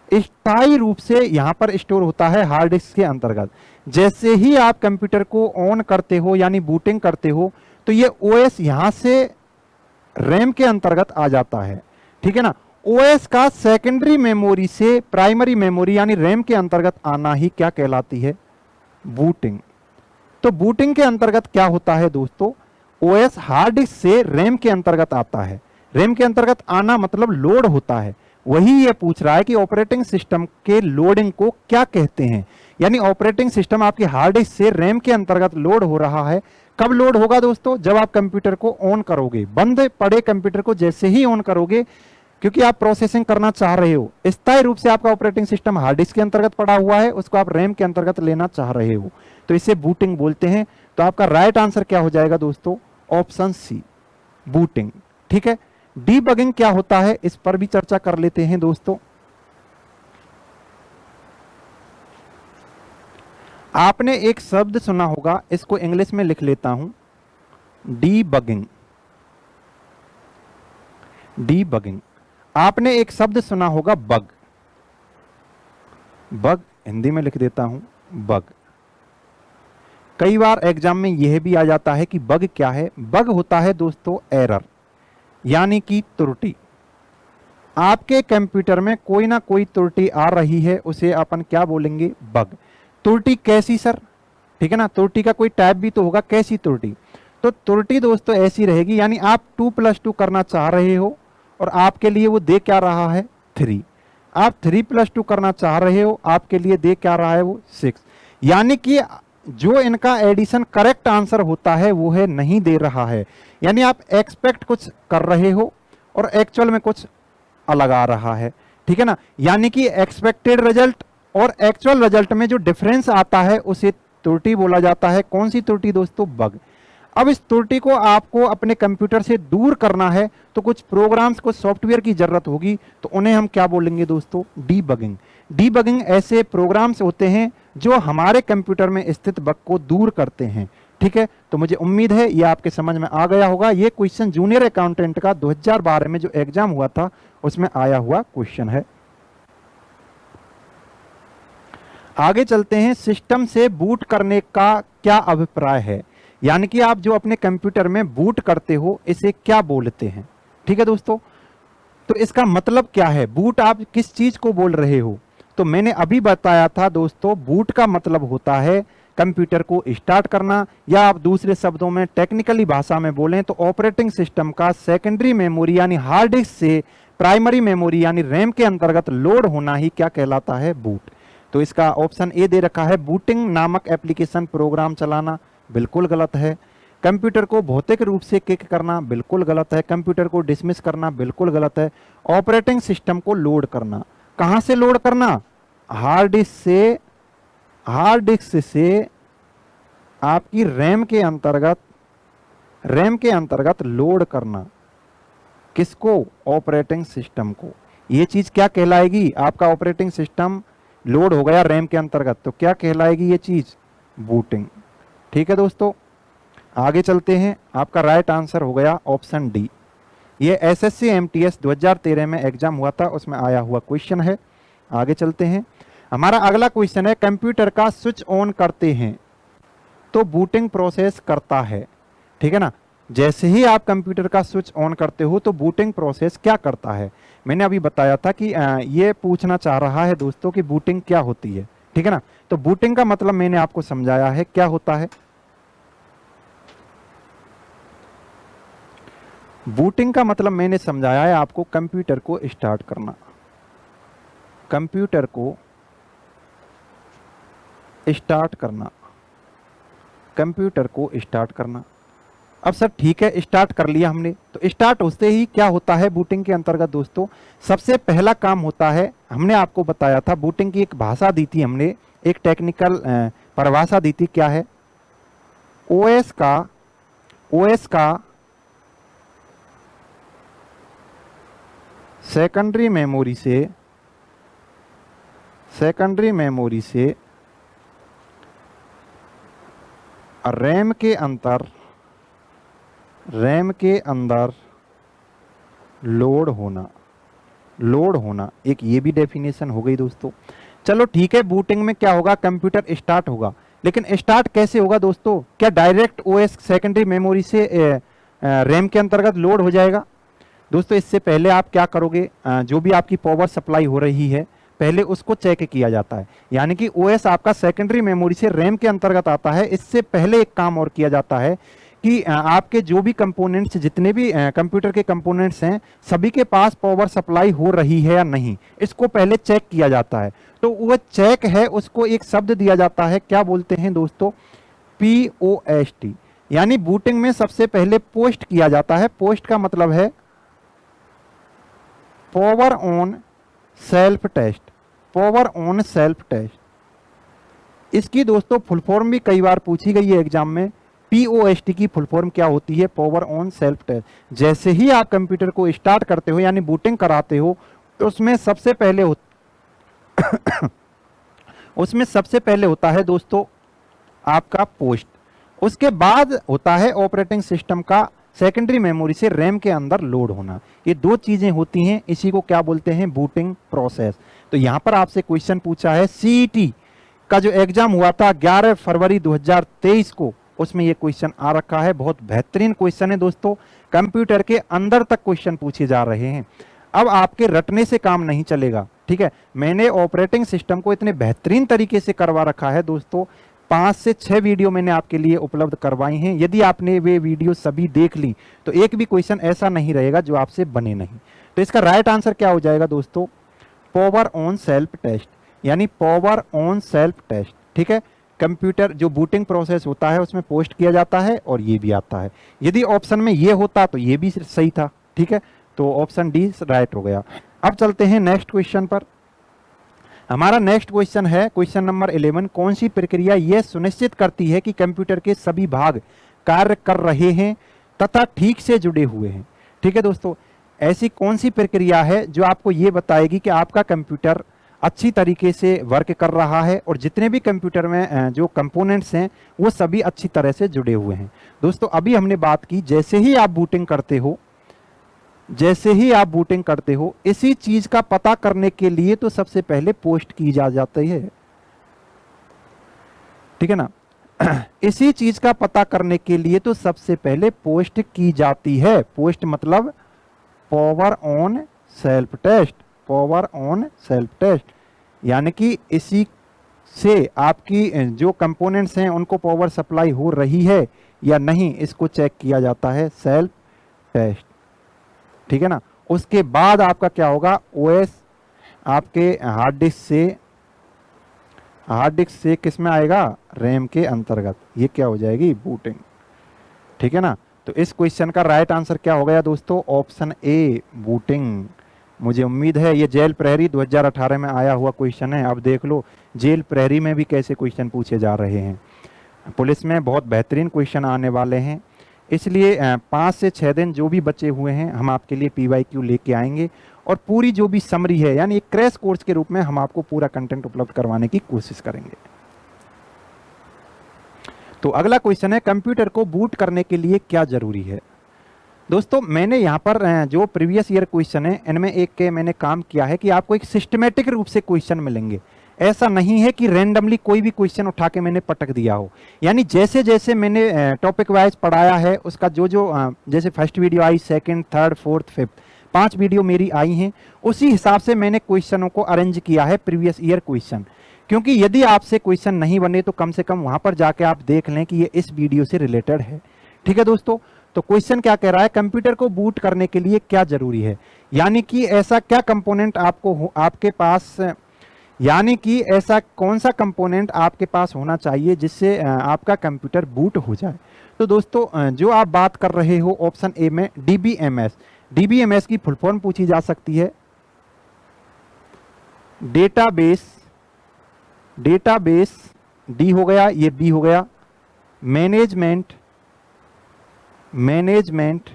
स्थायी रूप से यहां पर स्टोर होता है हार्ड डिस्क के अंतर्गत। जैसे ही आप कंप्यूटर को ऑन करते हो यानी बूटिंग करते हो तो ये ओएस यहां से रैम के अंतर्गत आ जाता है, ठीक है ना। ओएस का सेकेंडरी मेमोरी से प्राइमरी मेमोरी यानी रैम के अंतर्गत आना ही क्या कहलाती है? बूटिंग। तो बूटिंग के अंतर्गत क्या होता है दोस्तों? ओएस हार्ड डिस्क से रैम के अंतर्गत आता है। रैम के अंतर्गत आना मतलब लोड होता है। वही ये पूछ रहा है कि ऑपरेटिंग सिस्टम के लोडिंग को क्या कहते हैं, यानी ऑपरेटिंग सिस्टम आपके हार्ड डिस्क से रैम के अंतर्गत लोड हो रहा है। कब लोड होगा दोस्तों? जब आप कंप्यूटर को ऑन करोगे। बंद पड़े कंप्यूटर को जैसे ही ऑन करोगे, क्योंकि आप प्रोसेसिंग करना चाह रहे हो, स्थायी रूप से आपका ऑपरेटिंग सिस्टम हार्ड डिस्क के अंतर्गत पड़ा हुआ है, उसको आप रैम के अंतर्गत लेना चाह रहे हो, तो इसे बूटिंग बोलते हैं। तो आपका राइट आंसर क्या हो जाएगा दोस्तों? ऑप्शन सी, बूटिंग, ठीक है। डीबगिंग क्या होता है इस पर भी चर्चा कर लेते हैं दोस्तों। आपने एक शब्द सुना होगा, इसको इंग्लिश में लिख लेता हूं, डीबगिंग। डीबगिंग। आपने एक शब्द सुना होगा बग। बग हिंदी में लिख देता हूं, बग। कई बार एग्जाम में यह भी आ जाता है कि बग क्या है? बग होता है दोस्तों एरर, यानी कि त्रुटि। आपके कंप्यूटर में कोई ना कोई त्रुटि आ रही है, उसे अपन क्या बोलेंगे? बग। त्रुटि कैसी सर? ठीक है ना, त्रुटि का कोई टाइप भी तो होगा, कैसी त्रुटि? तो त्रुटि दोस्तों ऐसी रहेगी, यानी आप 2+2 करना चाह रहे हो और आपके लिए वो दे क्या रहा है? 3। आप 3+2 करना चाह रहे हो, आपके लिए दे क्या रहा है? वो 6। यानी कि जो इनका एडिशन करेक्ट आंसर होता है वो है नहीं दे रहा है। यानी आप एक्सपेक्ट कुछ कर रहे हो और एक्चुअल में कुछ अलग आ रहा है, ठीक है ना। यानी कि एक्सपेक्टेड रिजल्ट और एक्चुअल रिजल्ट में जो डिफरेंस आता है उसे त्रुटि बोला जाता है। कौन सी त्रुटि दोस्तों? बग। अब इस त्रुटि को आपको अपने कंप्यूटर से दूर करना है तो कुछ प्रोग्राम्स, कुछ सॉफ्टवेयर की जरूरत होगी, तो उन्हें हम क्या बोलेंगे दोस्तों? डीबगिंग। डीबगिंग ऐसे प्रोग्राम्स होते हैं जो हमारे कंप्यूटर में स्थित बग को दूर करते हैं, ठीक है। तो मुझे उम्मीद है ये आपके समझ में आ गया होगा। ये क्वेश्चन जूनियर अकाउंटेंट का 2012 में जो एग्जाम हुआ था उसमें आया हुआ क्वेश्चन है। आगे चलते हैं, सिस्टम से बूट करने का क्या अभिप्राय है, यानी कि आप जो अपने कंप्यूटर में बूट करते हो इसे क्या बोलते हैं, ठीक है दोस्तों। तो इसका मतलब क्या है? बूट आप किस चीज को बोल रहे हो? तो मैंने अभी बताया था दोस्तों, बूट का मतलब होता है कंप्यूटर को स्टार्ट करना, या आप दूसरे शब्दों में टेक्निकली भाषा में बोलें तो ऑपरेटिंग सिस्टम का सेकेंडरी मेमोरी यानी हार्ड डिस्क से प्राइमरी मेमोरी यानी रैम के अंतर्गत लोड होना ही क्या कहलाता है? बूट। तो इसका ऑप्शन ए दे रखा है, बूटिंग नामक एप्लीकेशन प्रोग्राम चलाना, बिल्कुल गलत है। कंप्यूटर को भौतिक रूप से किक करना, बिल्कुल गलत है। कंप्यूटर को डिसमिस करना, बिल्कुल गलत है। ऑपरेटिंग सिस्टम को लोड करना, कहां से लोड करना? हार्ड डिस्क से। हार्ड डिस्क से आपकी रैम के अंतर्गत लोड करना, किसको? ऑपरेटिंग सिस्टम को। यह चीज क्या कहलाएगी? आपका ऑपरेटिंग सिस्टम लोड हो गया रैम के अंतर्गत, तो क्या कहलाएगी ये चीज? बूटिंग, ठीक है दोस्तों। आगे चलते हैं, आपका राइट आंसर हो गया ऑप्शन डी, ये एसएससी एमटीएस 2013 में एग्जाम हुआ था, उसमें आया हुआ क्वेश्चन है। आगे चलते हैं। हमारा अगला क्वेश्चन है, कंप्यूटर का स्विच ऑन करते हैं तो बूटिंग प्रोसेस करता है। ठीक है ना, जैसे ही आप कंप्यूटर का स्विच ऑन करते हो तो बूटिंग प्रोसेस क्या करता है। मैंने अभी बताया था कि ये पूछना चाह रहा है दोस्तों कि बूटिंग क्या होती है। ठीक है ना, तो बूटिंग का मतलब मैंने आपको समझाया है क्या होता है। बूटिंग का मतलब मैंने समझाया है आपको, कंप्यूटर को स्टार्ट करना, कंप्यूटर को स्टार्ट करना, कंप्यूटर को स्टार्ट करना। अब सर ठीक है, स्टार्ट कर लिया हमने, तो स्टार्ट होते ही क्या होता है बूटिंग के अंतर्गत दोस्तों, सबसे पहला काम होता है, हमने आपको बताया था बूटिंग की एक भाषा दी थी हमने, एक टेक्निकल परिभाषा दी थी, क्या है, ओएस का सेकेंडरी मेमोरी से रैम के अंदर लोड होना, एक ये भी डेफिनेशन हो गई दोस्तों। चलो ठीक है, बूटिंग में क्या होगा, कंप्यूटर स्टार्ट होगा, लेकिन स्टार्ट कैसे होगा दोस्तों, क्या डायरेक्ट ओएस सेकेंडरी मेमोरी से रैम के अंतर्गत लोड हो जाएगा। दोस्तों इससे पहले आप क्या करोगे, जो भी आपकी पावर सप्लाई हो रही है पहले उसको चेक किया जाता है, यानी कि ओएस आपका सेकेंडरी मेमोरी से रैम के अंतर्गत आता है। इससे पहले एक काम और किया जाता है कि आपके जो भी कंपोनेंट्स, जितने भी कंप्यूटर के कंपोनेंट्स हैं, सभी के पास पावर सप्लाई हो रही है या नहीं, इसको पहले चेक किया जाता है। तो वो चेक है, उसको एक शब्द दिया जाता है, क्या बोलते हैं दोस्तों, POST, यानी बूटिंग में सबसे पहले पोस्ट किया जाता है। पोस्ट का मतलब है power on self test, power on self test. इसकी दोस्तों फुल फॉर्म भी कई बार पूछी गई है एग्जाम में, POST की फुल फॉर्म क्या होती है, पावर ऑन सेल्फ टेस्ट। जैसे ही आप कंप्यूटर को स्टार्ट करते हो यानी बूटिंग कराते हो तो उसमें सबसे पहले होता है दोस्तों आपका पोस्ट, उसके बाद होता है ऑपरेटिंग सिस्टम का सेकेंडरी मेमोरी से रैम के अंदर लोड होना। ये दो चीजें होती हैं, इसी को क्या बोलते हैं, बूटिंग प्रोसेस। तो यहां पर आपसे क्वेश्चन पूछा है, CET का जो एग्जाम हुआ था 11 फरवरी 2023 को, उसमें ये क्वेश्चन आ रखा है। बहुत बेहतरीन क्वेश्चन है दोस्तों, कंप्यूटर के अंदर तक क्वेश्चन पूछे जा रहे हैं। अब आपके रटने से काम नहीं चलेगा, ठीक है। मैंने ऑपरेटिंग सिस्टम को इतने बेहतरीन तरीके से करवा रखा है दोस्तों, 5 से 6 वीडियो मैंने आपके लिए उपलब्ध करवाई हैं। यदि आपने वे वीडियो सभी देख ली तो एक भी क्वेश्चन ऐसा नहीं रहेगा जो आपसे बने नहीं। तो इसका राइट आंसर क्या हो जाएगा दोस्तों, पावर ऑन सेल्फ टेस्ट, यानी पावर ऑन सेल्फ टेस्ट। ठीक है, कंप्यूटर जो बूटिंग प्रोसेस होता है उसमें पोस्ट किया जाता है और ये भी आता है। यदि ऑप्शन में ये होता तो ये भी सही था, ठीक है, तो ऑप्शन डी राइट हो गया। अब चलते हैं नेक्स्ट क्वेश्चन पर। हमारा नेक्स्ट क्वेश्चन है क्वेश्चन नंबर 11, कौन सी प्रक्रिया यह सुनिश्चित करती है कि कंप्यूटर के सभी भाग कार्य कर रहे हैं तथा ठीक से जुड़े हुए हैं। ठीक है दोस्तों, ऐसी कौन सी प्रक्रिया है जो आपको ये बताएगी कि आपका कंप्यूटर अच्छी तरीके से वर्क कर रहा है और जितने भी कंप्यूटर में जो कंपोनेंट्स हैं वो सभी अच्छी तरह से जुड़े हुए हैं। दोस्तों अभी हमने बात की, जैसे ही आप बूटिंग करते हो इसी चीज का पता करने के लिए तो सबसे पहले पोस्ट की जाती है, ठीक है ना। इसी चीज का पता करने के लिए तो सबसे पहले पोस्ट की जाती है। पोस्ट मतलब power on self test, power on self test, यानी कि इसी से आपकी जो कंपोनेंट्स हैं उनको पावर सप्लाई हो रही है या नहीं, इसको चेक किया जाता है सेल्फ टेस्ट, ठीक है ना। उसके बाद आपका क्या होगा, ओएस आपके हार्ड डिस्क से किस में आएगा, रैम के अंतर्गत, ये क्या हो जाएगी, बूटिंग, ठीक है ना। तो इस क्वेश्चन का राइट आंसर क्या हो गया दोस्तों, ऑप्शन ए बूटिंग। मुझे उम्मीद है ये जेल प्रहरी 2018 में आया हुआ क्वेश्चन है। अब देख लो जेल प्रहरी में भी कैसे क्वेश्चन पूछे जा रहे हैं, पुलिस में बहुत बेहतरीन क्वेश्चन आने वाले हैं। इसलिए 5 से 6 दिन जो भी बचे हुए हैं हम आपके लिए PYQ लेके आएंगे और पूरी जो भी समरी है यानी एक क्रैश कोर्स के रूप में हम आपको पूरा कंटेंट उपलब्ध करवाने की कोशिश करेंगे। तो अगला क्वेश्चन है, कंप्यूटर को बूट करने के लिए क्या जरूरी है। दोस्तों मैंने यहाँ पर जो प्रीवियस ईयर क्वेश्चन है इनमें एक के मैंने काम किया है कि आपको एक सिस्टमेटिक रूप से क्वेश्चन मिलेंगे। ऐसा नहीं है कि रैंडमली कोई भी क्वेश्चन उठा के मैंने पटक दिया हो। यानी जैसे जैसे मैंने टॉपिक वाइज पढ़ाया है उसका जो जैसे फर्स्ट वीडियो आई, second, third, fourth, fifth, 5 video मेरी आई हैं, उसी हिसाब से मैंने क्वेश्चनों को अरेंज किया है प्रीवियस ईयर क्वेश्चन। क्योंकि यदि आपसे क्वेश्चन नहीं बने तो कम से कम वहां पर जाके आप देख लें कि ये इस वीडियो से रिलेटेड है। ठीक है दोस्तों, तो क्वेश्चन क्या कह रहा है, कंप्यूटर को बूट करने के लिए क्या जरूरी है, यानी कि ऐसा क्या कंपोनेंट आपके पास, यानी कि ऐसा कौन सा कंपोनेंट आपके पास होना चाहिए जिससे आपका कंप्यूटर बूट हो जाए। तो दोस्तों जो आप बात कर रहे हो ऑप्शन ए में डीबीएमएस, डीबीएमएस की फुल फॉर्म पूछी जा सकती है डेटाबेस, डेटाबेस डी हो गया, ये बी हो गया, management, management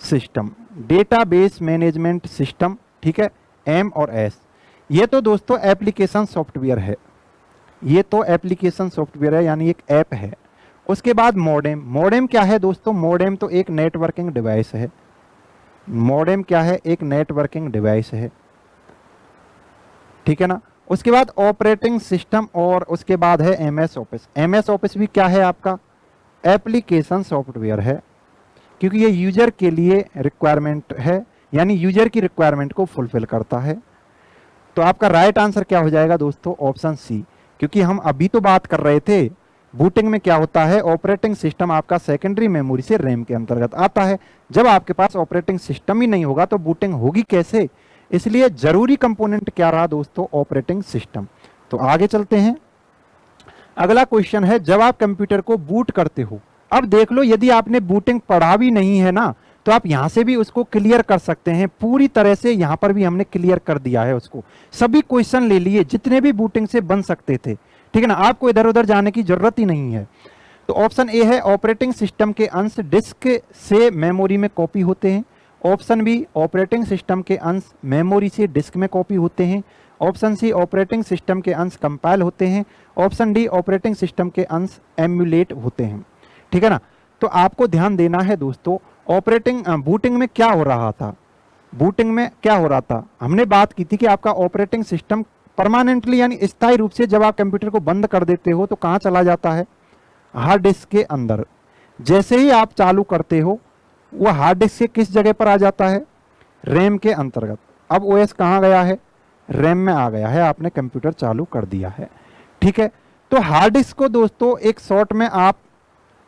system, database management system. ठीक है, एम और एस। ये तो दोस्तों एप्लीकेशन सॉफ्टवेयर है, ये तो एप्लीकेशन सॉफ्टवेयर है यानी एक ऐप है। उसके बाद मॉडेम, मॉडेम क्या है दोस्तों, मॉडेम तो एक नेटवर्किंग डिवाइस है। मॉडेम क्या है, एक नेटवर्किंग डिवाइस है। ठीक है ना। उसके बाद ऑपरेटिंग सिस्टम और उसके बाद है एमएस ऑफिस। एमएस ऑफिस भी क्या है आपका, एप्लीकेशन सॉफ्टवेयर है, क्योंकि ये यूजर के लिए रिक्वायरमेंट है, यानी यूजर की रिक्वायरमेंट को फुलफिल करता है। तो आपका राइट आंसर क्या हो जाएगा दोस्तों, ऑप्शन सी। क्योंकि हम अभी तो बात कर रहे थे बूटिंग में क्या होता है, ऑपरेटिंग सिस्टम आपका सेकेंडरी मेमोरी से रैम के अंतर्गत आता है। जब आपके पास ऑपरेटिंग सिस्टम ही नहीं होगा तो बूटिंग होगी कैसे, इसलिए जरूरी कंपोनेंट क्या रहा दोस्तों, ऑपरेटिंग सिस्टम। तो आगे चलते हैं। अगला क्वेश्चन है, जब आप कंप्यूटर को बूट करते हो, अब देख लो यदि आपने बूटिंग पढ़ा भी नहीं है ना तो आप यहां से भी उसको क्लियर कर सकते हैं पूरी तरह से। यहां पर भी हमने क्लियर कर दिया है उसको, सभी क्वेश्चन ले लिए जितने भी बूटिंग से बन सकते थे। ठीक है ना, आपको इधर उधर जाने की जरूरत ही नहीं है। तो ऑप्शन ए है ऑपरेटिंग सिस्टम के अंश डिस्क से मेमोरी में कॉपी होते हैं। ऑप्शन बी ऑपरेटिंग सिस्टम के अंश मेमोरी से डिस्क में कॉपी होते हैं। ऑप्शन सी ऑपरेटिंग सिस्टम के अंश कंपाइल होते हैं। ऑप्शन डी ऑपरेटिंग सिस्टम के अंश एम्यूलेट होते हैं। ठीक है ना। तो आपको ध्यान देना है दोस्तों, ऑपरेटिंग बूटिंग में क्या हो रहा था, बूटिंग में क्या हो रहा था, हमने बात की थी कि आपका ऑपरेटिंग सिस्टम परमानेंटली यानी स्थायी रूप से जब आप कंप्यूटर को बंद कर देते हो तो कहां चला जाता है, हार्ड डिस्क के अंदर। जैसे ही आप चालू करते हो वो हार्ड डिस्क से किस जगह पर आ जाता है, रैम के अंतर्गत। अब ओएस कहां गया है, रैम में आ गया है, आपने कंप्यूटर चालू कर दिया है। ठीक है, तो हार्ड डिस्क को दोस्तों एक शॉर्ट में आप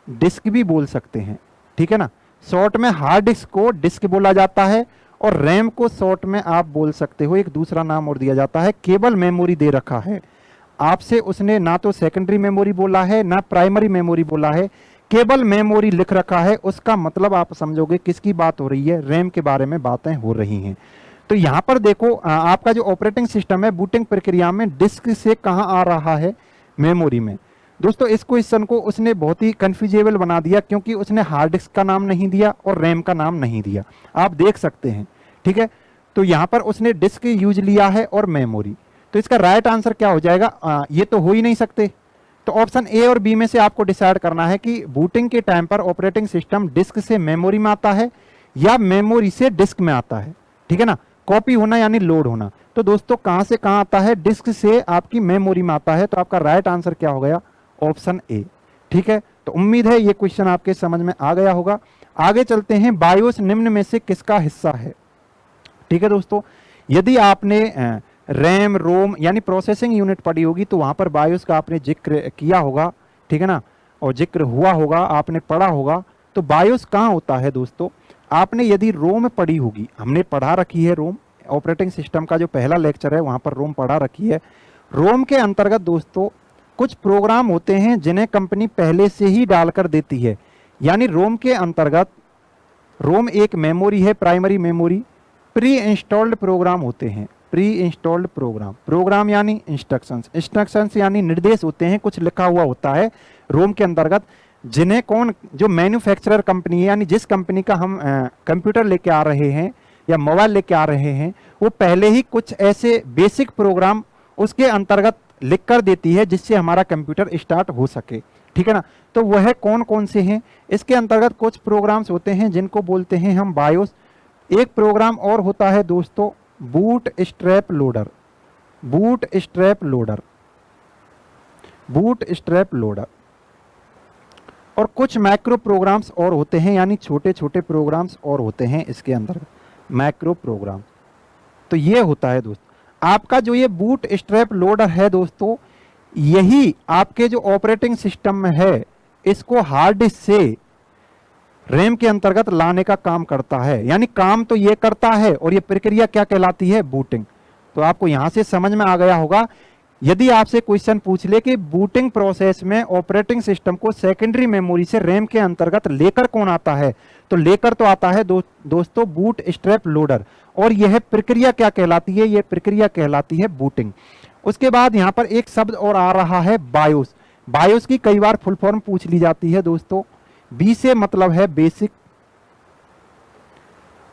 डिस्क भी बोल सकते हैं। ठीक है ना, शॉर्ट में हार्ड डिस्क को डिस्क बोला जाता है और रैम को शॉर्ट में आप बोल सकते हो एक दूसरा नाम और दिया जाता है, केबल मेमोरी दे रखा है आपसे। उसने ना तो सेकेंडरी मेमोरी बोला है ना प्राइमरी मेमोरी बोला है, केबल मेमोरी लिख रखा है। उसका मतलब आप समझोगे किसकी बात हो रही है, रैम के बारे में बातें हो रही हैं। तो यहां पर देखो आपका जो ऑपरेटिंग सिस्टम है बूटिंग प्रक्रिया में डिस्क से कहां आ रहा है, मेमोरी में। दोस्तों इस क्वेश्चन को उसने बहुत ही कंफ्यूजेबल बना दिया क्योंकि उसने हार्ड डिस्क का नाम नहीं दिया और रैम का नाम नहीं दिया, आप देख सकते हैं। ठीक है, तो यहां पर उसने डिस्क यूज लिया है और मेमोरी। तो इसका राइट आंसर क्या हो जाएगा, ये तो हो ही नहीं सकते। तो ऑप्शन ए और बी में से आपको डिसाइड करना है कि बूटिंग के टाइम पर ऑपरेटिंग सिस्टम डिस्क से मेमोरी में आता है या मेमोरी से डिस्क में आता है। ठीक है ना, कॉपी होना यानी लोड होना। तो दोस्तों कहां से कहां आता है, डिस्क से आपकी मेमोरी में आता है। तो आपका राइट आंसर क्या हो गया, ऑप्शन ए। ठीक है, तो उम्मीद है ये क्वेश्चन आपके समझ में आ गया होगा। आगे चलते हैं, बायोस निम्न में से किसका हिस्सा है। ठीक है दोस्तों, यदि आपने रैम रोम यानी प्रोसेसिंग यूनिट पढ़ी होगी तो वहां पर बायोस का आपने जिक्र किया होगा। ठीक है ना, और जिक्र हुआ होगा, आपने पढ़ा होगा। तो बायोस कहाँ होता है दोस्तों, आपने यदि रोम पढ़ी होगी, हमने पढ़ा रखी है रोम, ऑपरेटिंग सिस्टम का जो पहला लेक्चर है वहां पर रोम पढ़ा रखी है। रोम के अंतर्गत दोस्तों कुछ प्रोग्राम होते हैं जिन्हें कंपनी पहले से ही डालकर देती है। यानी रोम के अंतर्गत, रोम एक मेमोरी है, primary memory. Pre installed program होते हैं, प्री इंस्टॉल्ड प्रोग्राम, प्रोग्राम यानी इंस्ट्रक्शंस, इंस्ट्रक्शंस यानी निर्देश होते हैं, कुछ लिखा हुआ होता है रोम के अंतर्गत, जिन्हें कौन, जो मैन्युफैक्चरर कंपनी है यानी जिस कंपनी का हम कंप्यूटर लेके आ रहे हैं या मोबाइल लेके आ रहे हैं, वो पहले ही कुछ ऐसे बेसिक प्रोग्राम उसके अंतर्गत लिख कर देती है जिससे हमारा कंप्यूटर स्टार्ट हो सके। ठीक है ना। तो वह कौन कौन से हैं, इसके अंतर्गत कुछ प्रोग्राम्स होते हैं जिनको बोलते हैं हम बायोस। एक प्रोग्राम और होता है दोस्तों boot strap loader, boot strap loader, boot strap loader. और कुछ मैक्रो प्रोग्राम्स और होते हैं, यानी छोटे छोटे प्रोग्राम्स और होते हैं इसके अंदर, मैक्रो प्रोग्राम। तो ये होता है दोस्तों आपका जो ये बूट स्ट्रैप लोडर है दोस्तों, यही आपके जो ऑपरेटिंग सिस्टम में है इसको हार्ड डिस्क से रैम के अंतर्गत लाने का काम करता है। यानी काम तो ये करता है और ये प्रक्रिया क्या कहलाती है, बूटिंग। तो आपको यहां से समझ में आ गया होगा। यदि आपसे क्वेश्चन पूछ ले कि बूटिंग प्रोसेस में ऑपरेटिंग सिस्टम को सेकेंडरी मेमोरी से रैम के अंतर्गत लेकर कौन आता है, तो लेकर तो आता है दोस्तों बूट स्ट्रैप लोडर। और यह प्रक्रिया क्या कहलाती है, यह प्रक्रिया कहलाती है बूटिंग। उसके बाद यहां पर एक शब्द और आ रहा है बायोस। बायोस की कई बार फुल फॉर्म पूछ ली जाती है दोस्तों। बी से मतलब है बेसिक,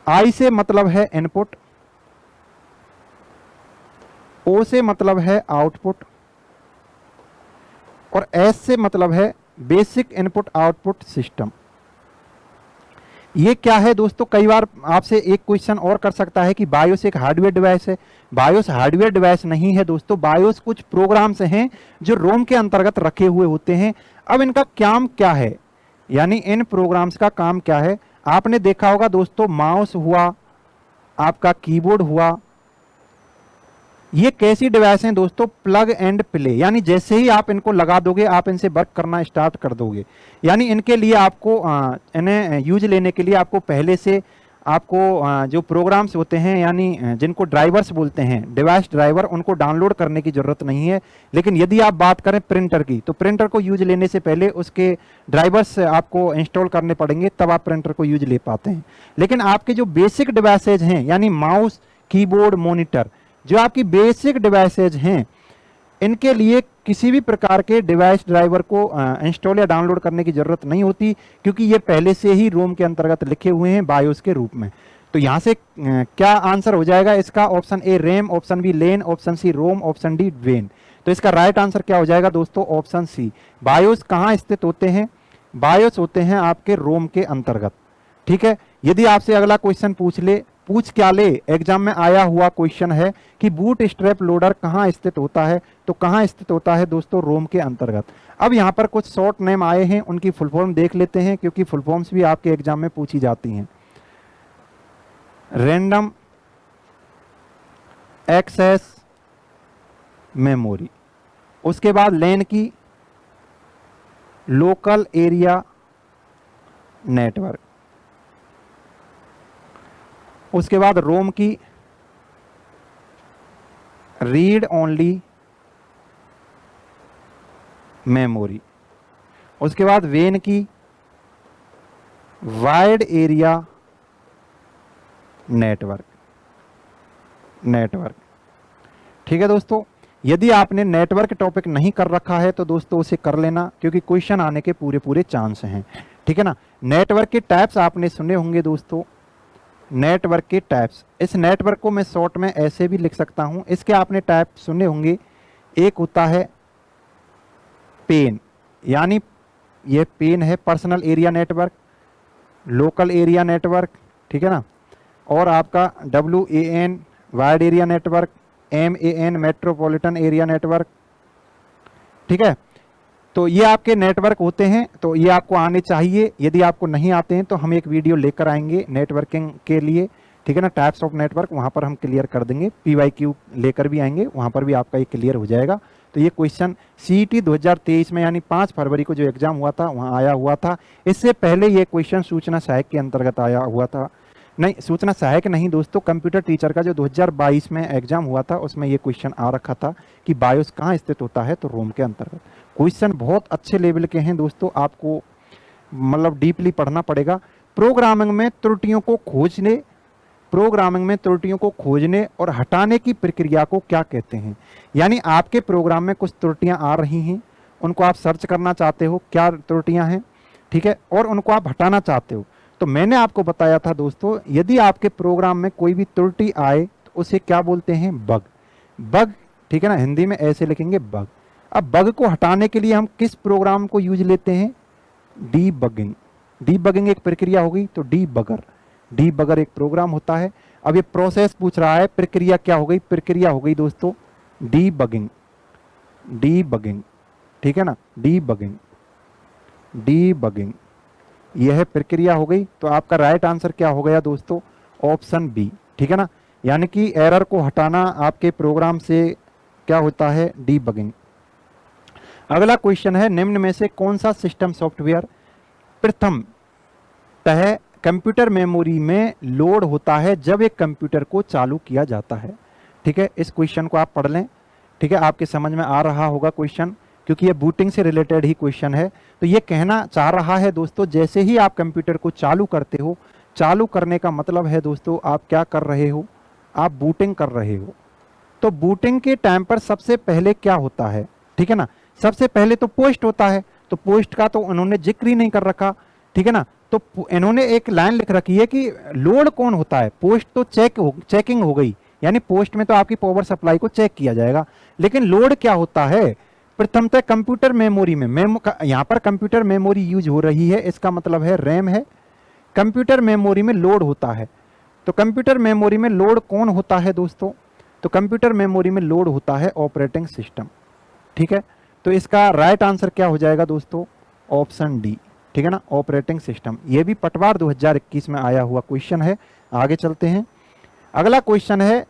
आई से मतलब है इनपुट, ओ से मतलब है आउटपुट, और एस से मतलब है बेसिक इनपुट आउटपुट सिस्टम। ये क्या है दोस्तों, कई बार आपसे एक क्वेश्चन और कर सकता है कि बायोस एक हार्डवेयर डिवाइस है। बायोस हार्डवेयर डिवाइस नहीं है दोस्तों, बायोस कुछ प्रोग्राम्स हैं जो रोम के अंतर्गत रखे हुए होते हैं। अब इनका काम क्या है, यानी इन प्रोग्राम्स का काम क्या है। आपने देखा होगा दोस्तों माउस हुआ, आपका कीबोर्ड हुआ, ये कैसी डिवाइस हैं दोस्तों, प्लग एंड प्ले। यानी जैसे ही आप इनको लगा दोगे आप इनसे वर्क करना स्टार्ट कर दोगे। यानी इनके लिए आपको इन्हें यूज लेने के लिए आपको पहले से आपको जो प्रोग्राम्स होते हैं, यानी जिनको ड्राइवर्स बोलते हैं, डिवाइस ड्राइवर, उनको डाउनलोड करने की जरूरत नहीं है। लेकिन यदि आप बात करें प्रिंटर की, तो प्रिंटर को यूज लेने से पहले उसके ड्राइवर्स आपको इंस्टॉल करने पड़ेंगे, तब आप प्रिंटर को यूज ले पाते हैं। लेकिन आपके जो बेसिक डिवाइसेज हैं, यानी माउस, कीबोर्ड, मॉनिटर, जो आपकी बेसिक डिवाइसेज हैं, इनके लिए किसी भी प्रकार के डिवाइस ड्राइवर को इंस्टॉल या डाउनलोड करने की जरूरत नहीं होती, क्योंकि ये पहले से ही रोम के अंतर्गत लिखे हुए हैं बायोस के रूप में। तो यहां से क्या आंसर हो जाएगा इसका, option A RAM, option B LAN, option C ROM, option D वेन। तो इसका राइट आंसर क्या हो जाएगा दोस्तों, ऑप्शन सी। बायोस कहां स्थित होते हैं, बायोस होते हैं आपके रोम के अंतर्गत। ठीक है। यदि आपसे अगला क्वेश्चन पूछ क्या ले, एग्जाम में आया हुआ क्वेश्चन है कि बूट स्ट्रैप लोडर कहां स्थित होता है, तो कहां स्थित होता है दोस्तों, रोम के अंतर्गत। अब यहां पर कुछ शॉर्ट नेम आए हैं, उनकी फुल फॉर्म देख लेते हैं, क्योंकि फुल फॉर्म्स भी आपके एग्जाम में पूछी जाती हैं। रैंडम एक्सेस मेमोरी, उसके बाद लैन की लोकल एरिया नेटवर्क, उसके बाद रोम की रीड ओनली मेमोरी, उसके बाद वेन की वाइड एरिया नेटवर्क। ठीक है दोस्तों। यदि आपने नेटवर्क टॉपिक नहीं कर रखा है तो दोस्तों उसे कर लेना, क्योंकि क्वेश्चन आने के पूरे चांस हैं। ठीक है ना। नेटवर्क के टाइप्स आपने सुने होंगे दोस्तों, नेटवर्क के टाइप्स। इस नेटवर्क को मैं शॉर्ट में ऐसे भी लिख सकता हूं, इसके आपने टाइप सुने होंगे। एक होता है पेन, यानी ये पेन है personal area network, local area network, ठीक है ना। और आपका WAN wide area network, MAN metropolitan area network. ठीक है। तो ये आपके नेटवर्क होते हैं, तो ये आपको आने चाहिए। यदि आपको नहीं आते हैं तो हम एक वीडियो लेकर आएंगे नेटवर्किंग के लिए, ठीक है ना, टाइप्स ऑफ नेटवर्क, वहां पर हम क्लियर कर देंगे। PYQ लेकर भी आएंगे, वहां पर भी आपका ये क्लियर हो जाएगा। तो ये क्वेश्चन CET 2023 में, यानी 5 फरवरी को जो एग्जाम हुआ था वहां आया हुआ था। इससे पहले ये क्वेश्चन सूचना सहायक के अंतर्गत आया हुआ था, नहीं सूचना सहायक नहीं दोस्तों, कंप्यूटर टीचर का जो 2022 में एग्जाम हुआ था उसमें ये क्वेश्चन आ रखा था कि बायोस कहाँ स्थित होता है, तो रोम के अंतर्गत। क्वेश्चन बहुत अच्छे लेवल के हैं दोस्तों, आपको मतलब डीपली पढ़ना पड़ेगा। प्रोग्रामिंग में त्रुटियों को खोजने और हटाने की प्रक्रिया को क्या कहते हैं। यानी आपके प्रोग्राम में कुछ त्रुटियां आ रही हैं, उनको आप सर्च करना चाहते हो क्या त्रुटियां हैं, ठीक है, और उनको आप हटाना चाहते हो। तो मैंने आपको बताया था दोस्तों, यदि आपके प्रोग्राम में कोई भी त्रुटि आए तो उसे क्या बोलते हैं, बग। ठीक है ना, हिंदी में ऐसे लिखेंगे बग। अब बग को हटाने के लिए हम किस प्रोग्राम को यूज लेते हैं? डीबगिंग। डीबगिंग एक प्रक्रिया हो गई, तो डीबगर एक प्रोग्राम होता है। अब ये प्रोसेस पूछ रहा है, प्रक्रिया क्या हो गई? प्रक्रिया हो गई दोस्तों डीबगिंग। डीबगिंग, ठीक है ना, डीबगिंग। डीबगिंग यह प्रक्रिया हो गई। तो आपका राइट आंसर क्या हो गया दोस्तों? ऑप्शन बी, ठीक है ना। यानी कि एरर को हटाना आपके प्रोग्राम से क्या होता है? डीबगिंग। अगला क्वेश्चन है, निम्न में से कौन सा सिस्टम सॉफ्टवेयर प्रथमतः कंप्यूटर मेमोरी में लोड होता है जब एक कंप्यूटर को चालू किया जाता है? ठीक है, इस क्वेश्चन को आप पढ़ लें, ठीक है, आपके समझ में आ रहा होगा क्वेश्चन, क्योंकि ये बूटिंग से रिलेटेड ही क्वेश्चन है। तो ये कहना चाह रहा है दोस्तों, जैसे ही आप कंप्यूटर को चालू करते हो, चालू करने का मतलब है दोस्तों आप क्या कर रहे हो? आप बूटिंग कर रहे हो। तो बूटिंग के टाइम पर सबसे पहले क्या होता है? ठीक है ना, सबसे पहले तो पोस्ट होता है। तो पोस्ट का तो उन्होंने जिक्र ही नहीं कर रखा, ठीक है ना। तो इन्होंने एक लाइन लिख रखी है कि लोड कौन होता है? पोस्ट तो चेकिंग हो गई, यानी पोस्ट में तो आपकी पावर सप्लाई को चेक किया जाएगा, लेकिन लोड क्या होता है? प्रथमतः कंप्यूटर मेमोरी में यहाँ पर कंप्यूटर मेमोरी यूज हो रही है, इसका मतलब है रैम है। कंप्यूटर मेमोरी में लोड होता है। तो कंप्यूटर मेमोरी में लोड कौन होता है दोस्तों? तो कंप्यूटर मेमोरी में लोड होता है ऑपरेटिंग सिस्टम, ठीक है। तो इसका राइट आंसर क्या हो जाएगा दोस्तों? ऑप्शन डी, ठीक है ना, ऑपरेटिंग सिस्टम। ये भी पटवार 2021 में आया हुआ क्वेश्चन है। आगे चलते हैं। अगला क्वेश्चन है,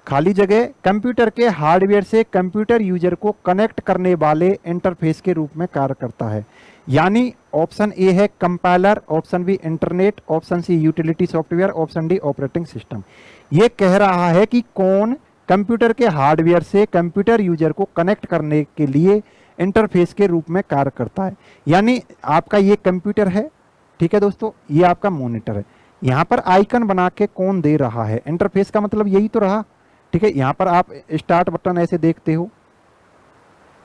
खाली जगह कंप्यूटर के हार्डवेयर से कंप्यूटर यूजर को कनेक्ट करने वाले इंटरफेस के रूप में कार्य करता है। यानी ऑप्शन ए है compiler, option B internet, option C utility software, option D operating system. ये कह रहा है कि कौन कंप्यूटर के हार्डवेयर से कंप्यूटर यूजर को कनेक्ट करने के लिए इंटरफेस के रूप में कार्य करता है। यानी आपका ये कंप्यूटर है, ठीक है दोस्तों, ये आपका मॉनिटर है। यहाँ पर आइकन बना के कौन दे रहा है? इंटरफेस का मतलब यही तो रहा, ठीक है। यहाँ पर आप स्टार्ट बटन ऐसे देखते हो,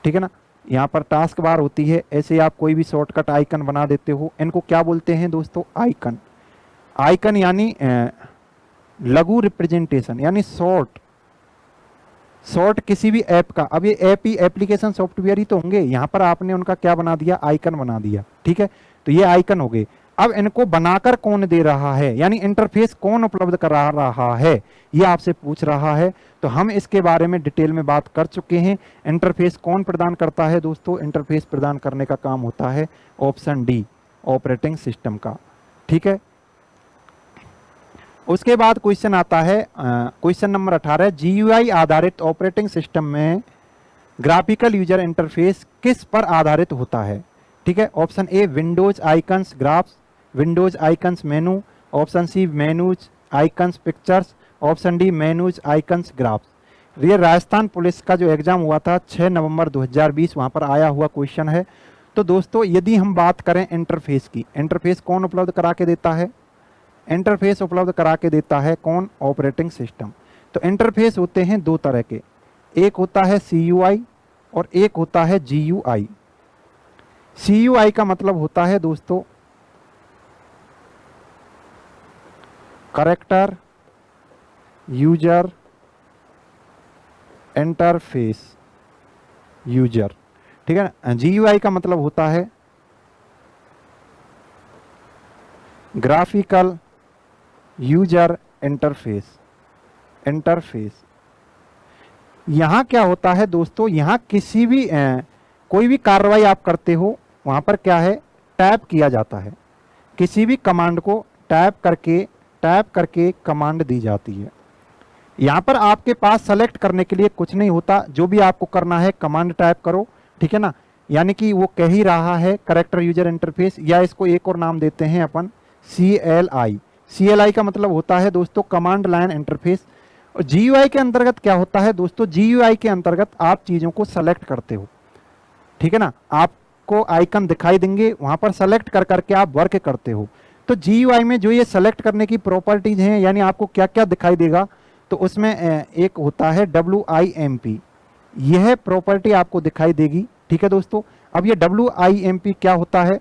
ठीक है ना, यहाँ पर टास्क बार होती है, ऐसे आप कोई भी शॉर्टकट आइकन बना देते हो। इनको क्या बोलते हैं दोस्तों? आइकन। आइकन यानी लघु रिप्रेजेंटेशन, यानी शॉर्ट किसी भी ऐप का। अब ये ऐप ही एप्लीकेशन सॉफ्टवेयर ही तो होंगे, यहाँ पर आपने उनका क्या बना दिया? आइकन बना दिया, ठीक है। तो ये आइकन हो गए। अब इनको बनाकर कौन दे रहा है, यानी इंटरफेस कौन उपलब्ध करा रहा है, ये आपसे पूछ रहा है। तो हम इसके बारे में डिटेल में बात कर चुके हैं। इंटरफेस कौन प्रदान करता है दोस्तों? इंटरफेस प्रदान करने का काम होता है ऑप्शन डी, ऑपरेटिंग सिस्टम का, ठीक है। उसके बाद क्वेश्चन आता है क्वेश्चन नंबर 18, जीयूआई आधारित ऑपरेटिंग सिस्टम में ग्राफिकल यूजर इंटरफेस किस पर आधारित होता है? ठीक है, option A windows icons graphs, windows icons menu, option C menus icons pictures, option D menus icons graphs. ये राजस्थान पुलिस का जो एग्जाम हुआ था 6 नवंबर 2020, वहां पर आया हुआ क्वेश्चन है। तो दोस्तों यदि हम बात करें इंटरफेस की, इंटरफेस कौन उपलब्ध करा के देता है? इंटरफेस उपलब्ध करा के देता है कौन? Operating system. तो इंटरफेस होते हैं दो तरह के, एक होता है CUI और एक होता है GUI। CUI का मतलब होता है दोस्तों कैरेक्टर यूजर इंटरफेस यूजर, ठीक है ना। GUI का मतलब होता है ग्राफिकल यूजर इंटरफेस। यहां क्या होता है दोस्तों? यहां किसी भी कोई भी कार्रवाई आप करते हो, वहां पर क्या है? टैप किया जाता है। किसी भी कमांड को टैप करके कमांड दी जाती है। यहां पर आपके पास सेलेक्ट करने के लिए कुछ नहीं होता, जो भी आपको करना है कमांड टाइप करो, ठीक है ना। यानी कि वो कह ही रहा है कैरेक्टर यूजर इंटरफेस, या इसको एक और नाम देते हैं अपन CLI का मतलब होता है दोस्तों कमांड लाइन इंटरफेस। और GUI के अंतर्गत क्या होता है दोस्तों? GUI के अंतर्गत आप चीजों को सेलेक्ट करते हो, ठीक है ना। आपको आइकन दिखाई देंगे, वहां पर सेलेक्ट कर करके आप वर्क करते हो। तो GUI में जो ये सेलेक्ट करने की प्रॉपर्टीज हैं, यानी आपको क्या क्या दिखाई देगा, तो उसमें एक होता है WIMP, यह प्रॉपर्टी आपको दिखाई देगी, ठीक है दोस्तों। अब ये WIMP क्या होता है?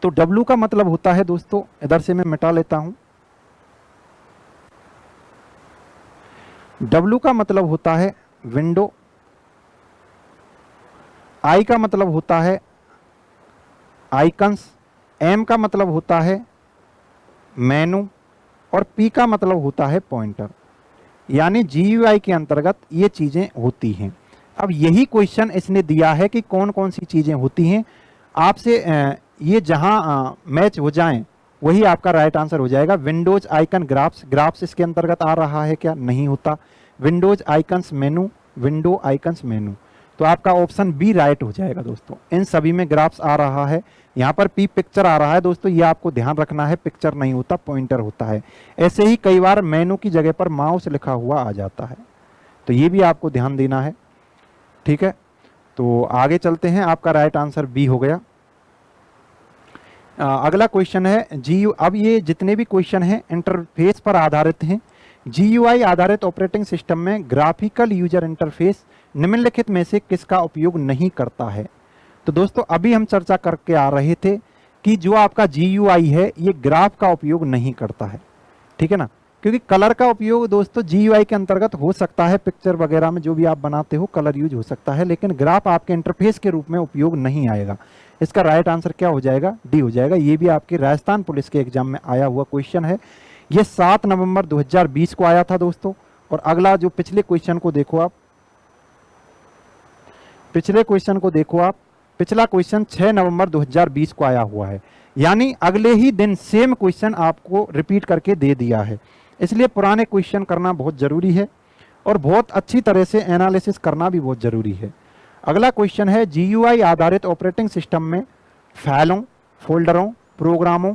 तो W का मतलब होता है दोस्तों, इधर से मैं मिटा लेता हूं, W का मतलब होता है विंडो, आई का मतलब होता है आइकन्स, एम का मतलब होता है मेनू और पी का मतलब होता है पॉइंटर। यानी GUI के अंतर्गत ये चीज़ें होती हैं। अब यही क्वेश्चन इसने दिया है कि कौन कौन सी चीज़ें होती हैं। आपसे ये जहां मैच हो जाएं वही आपका राइट आंसर हो जाएगा। विंडोज आइकन ग्राफ्स, ग्राफ्स इसके अंतर्गत आ रहा है क्या? नहीं होता। विंडोज आइकन्स मेनू, विंडो आइकन्स मेनू, तो आपका ऑप्शन बी राइट हो जाएगा दोस्तों। इन सभी में ग्राफ्स आ रहा है। यहाँ पर पी पिक्चर आ रहा है दोस्तों, ये आपको ध्यान रखना है, पिक्चर नहीं होता, पॉइंटर होता है। ऐसे ही कई बार मेनू की जगह पर माउस लिखा हुआ आ जाता है, तो ये भी आपको ध्यान देना है। ठीक है, तो आगे चलते हैं। आपका राइट आंसर बी हो गया। अगला क्वेश्चन है अब ये जितने भी क्वेश्चन हैं इंटरफेस पर आधारित हैं। GUI आधारित ऑपरेटिंग सिस्टम में ग्राफिकल यूजर इंटरफेस निम्नलिखित में से किसका उपयोग नहीं करता है? तो दोस्तों अभी हम चर्चा करके आ रहे थे कि जो आपका GUI है ये ग्राफ का उपयोग नहीं करता है। ठीक है ना, क्योंकि कलर का उपयोग दोस्तों GUI के अंतर्गत हो सकता है, पिक्चर वगैरह में जो भी आप बनाते हो कलर यूज हो सकता है, लेकिन ग्राफ आपके इंटरफेस के रूप में उपयोग नहीं आएगा। इसका राइट आंसर क्या हो जाएगा? डी हो जाएगा। ये भी आपके राजस्थान पुलिस के एग्जाम में आया हुआ क्वेश्चन है। ये 7 नवंबर 2020 को आया था दोस्तों। और अगला जो पिछले क्वेश्चन को देखो आप, पिछले क्वेश्चन को देखो आप, पिछला क्वेश्चन 6 नवंबर 2020 को आया हुआ है। यानी अगले ही दिन सेम क्वेश्चन आपको रिपीट करके दे दिया है। इसलिए पुराने क्वेश्चन करना बहुत जरूरी है और बहुत अच्छी तरह से एनालिसिस करना भी बहुत जरूरी है। अगला क्वेश्चन है GUI आधारित ऑपरेटिंग सिस्टम में फाइलों, फोल्डरों, प्रोग्रामों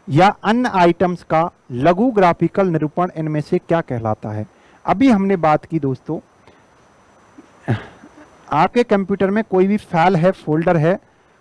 या अन्य आइटम्स का लघु ग्राफिकल निरूपण इनमें से क्या कहलाता है? अभी हमने बात की दोस्तों, आपके कंप्यूटर में कोई भी फाइल है, फोल्डर है,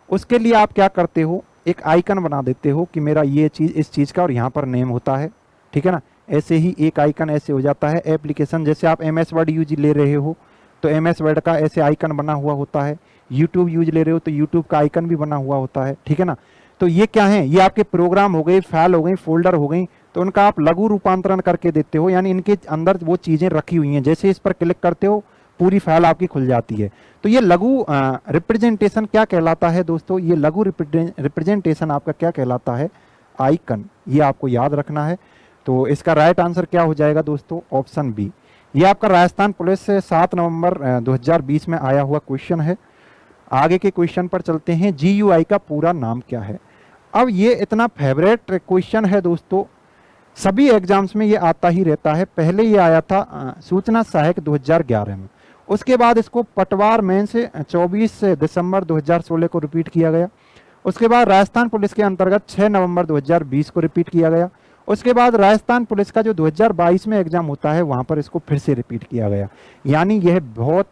उसके लिए आप क्या करते हो? एक आइकन बना देते हो कि मेरा ये चीज़ इस चीज़ का, और यहाँ पर नेम होता है। ठीक है ना, ऐसे ही एक आइकन ऐसे हो जाता है। एप्लीकेशन जैसे आप MS वर्ड यूज ले रहे हो तो MS वर्ड का ऐसे आइकन बना हुआ होता है। YouTube यूज ले रहे हो तो YouTube का आइकन भी बना हुआ होता है। ठीक है ना, तो ये क्या है? ये आपके प्रोग्राम हो गए, फाइल हो गई, फोल्डर हो गई, तो उनका आप लघु रूपांतरण करके देते हो। यानी इनके अंदर वो चीज़ें रखी हुई हैं, जैसे इस पर क्लिक करते हो पूरी फाइल आपकी खुल जाती है। तो ये लघु रिप्रेजेंटेशन क्या कहलाता है दोस्तों? ये लघु रिप्रेजेंटेशन आपका क्या कहलाता है? आइकन। ये आपको याद रखना है। तो इसका राइट आंसर क्या हो जाएगा दोस्तों? Option B. ये आपका राजस्थान पुलिस से 7 नवंबर 2020 में आया हुआ क्वेश्चन है। आगे के क्वेश्चन पर चलते हैं। GUI का पूरा नाम क्या है? अब ये इतना फेवरेट क्वेश्चन है दोस्तों, सभी एग्जाम्स में ये आता ही रहता है। पहले ये आया था सूचना सहायक 2011 में, उसके बाद इसको पटवार मेन से 24 दिसंबर 2016 को रिपीट किया गया। उसके बाद राजस्थान पुलिस के अंतर्गत 6 नवंबर 2020 को रिपीट किया गया। उसके बाद राजस्थान पुलिस का जो 2022 में एग्जाम होता है वहां पर इसको फिर से रिपीट किया गया। यानी यह बहुत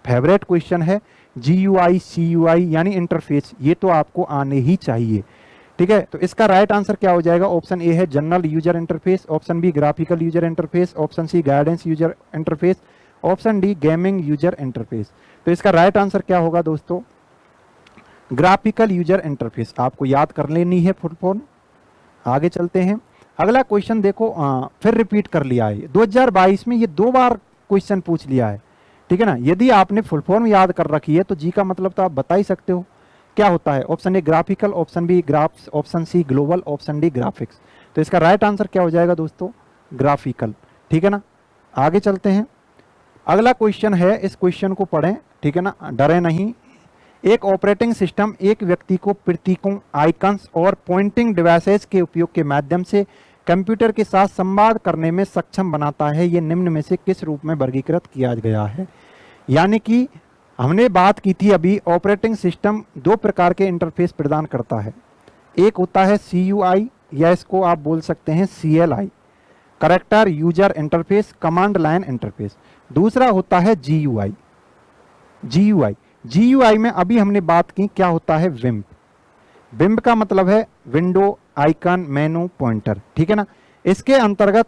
फेवरेट क्वेश्चन है। GUI CUI यानी इंटरफेस, ये तो आपको आने ही चाहिए। ठीक है, तो इसका राइट आंसर क्या हो जाएगा? ऑप्शन ए है general user interface, option B graphical user interface, option C guidance user interface, option D gaming user interface. तो इसका राइट आंसर क्या होगा दोस्तों? Graphical user interface. आपको याद कर लेनी है फुल फॉर्म। आगे चलते हैं। अगला क्वेश्चन देखो, फिर रिपीट कर लिया है 2022 में, ये 2 बार क्वेश्चन पूछ लिया है। ठीक है ना, यदि आपने फुल फॉर्म याद कर रखी है तो जी का मतलब तो आप बता ही सकते हो क्या होता है। Option A graphical, option B graphs, option C global, option D graphics. तो इसका राइट आंसर क्या हो जाएगा दोस्तों? ग्राफिकल। ठीक है ना, आगे चलते हैं। अगला क्वेश्चन है, इस क्वेश्चन को पढ़ें। ठीक है ना, डरे नहीं। एक ऑपरेटिंग सिस्टम एक व्यक्ति को प्रतीकों, आइकन्स और पॉइंटिंग डिवाइसेस के उपयोग के माध्यम से कंप्यूटर के साथ संवाद करने में सक्षम बनाता है। ये निम्न में से किस रूप में वर्गीकृत किया गया है? यानी कि हमने बात की थी अभी, ऑपरेटिंग सिस्टम 2 प्रकार के इंटरफेस प्रदान करता है। एक होता है CUI या इसको आप बोल सकते हैं CLI, character user interface, command line interface. दूसरा होता है GUI। GUI में अभी हमने बात की क्या होता है? विम्प। विम्प का मतलब है विंडो, आइकन, मेनू, पॉइंटर। ठीक है ना, इसके अंतर्गत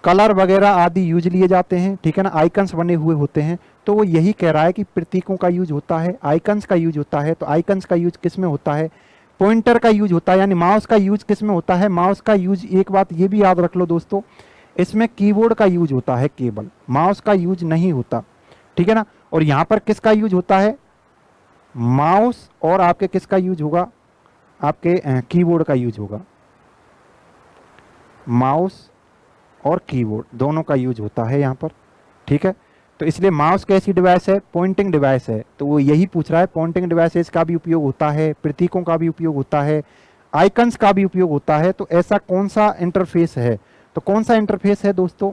कलर वगैरह आदि यूज लिए जाते हैं। ठीक है ना, आइकन्स बने हुए होते हैं। तो वो यही कह रहा है कि प्रतीकों का यूज होता है, आइकन्स का यूज होता है। तो आइकन्स का यूज किस में होता है? पॉइंटर का यूज होता है। यानी माउस का यूज किस में होता है? माउस का यूज, एक बात ये भी याद रख लो दोस्तों, इसमें कीबोर्ड का यूज होता है केवल, माउस का यूज नहीं होता। ठीक है ना, और यहाँ पर किसका यूज होता है? माउस और आपके किसका यूज होगा, आपके कीबोर्ड का यूज होगा। माउस और कीबोर्ड दोनों का यूज होता है यहाँ पर, ठीक है। तो इसलिए माउस कैसी डिवाइस है, पॉइंटिंग डिवाइस है, तो वो यही पूछ रहा है पॉइंटिंग डिवाइसेस का भी उपयोग होता है, प्रतीकों का भी उपयोग होता है, आइकन्स का भी उपयोग होता है। तो ऐसा कौन सा इंटरफेस है, तो कौन सा इंटरफेस है दोस्तों,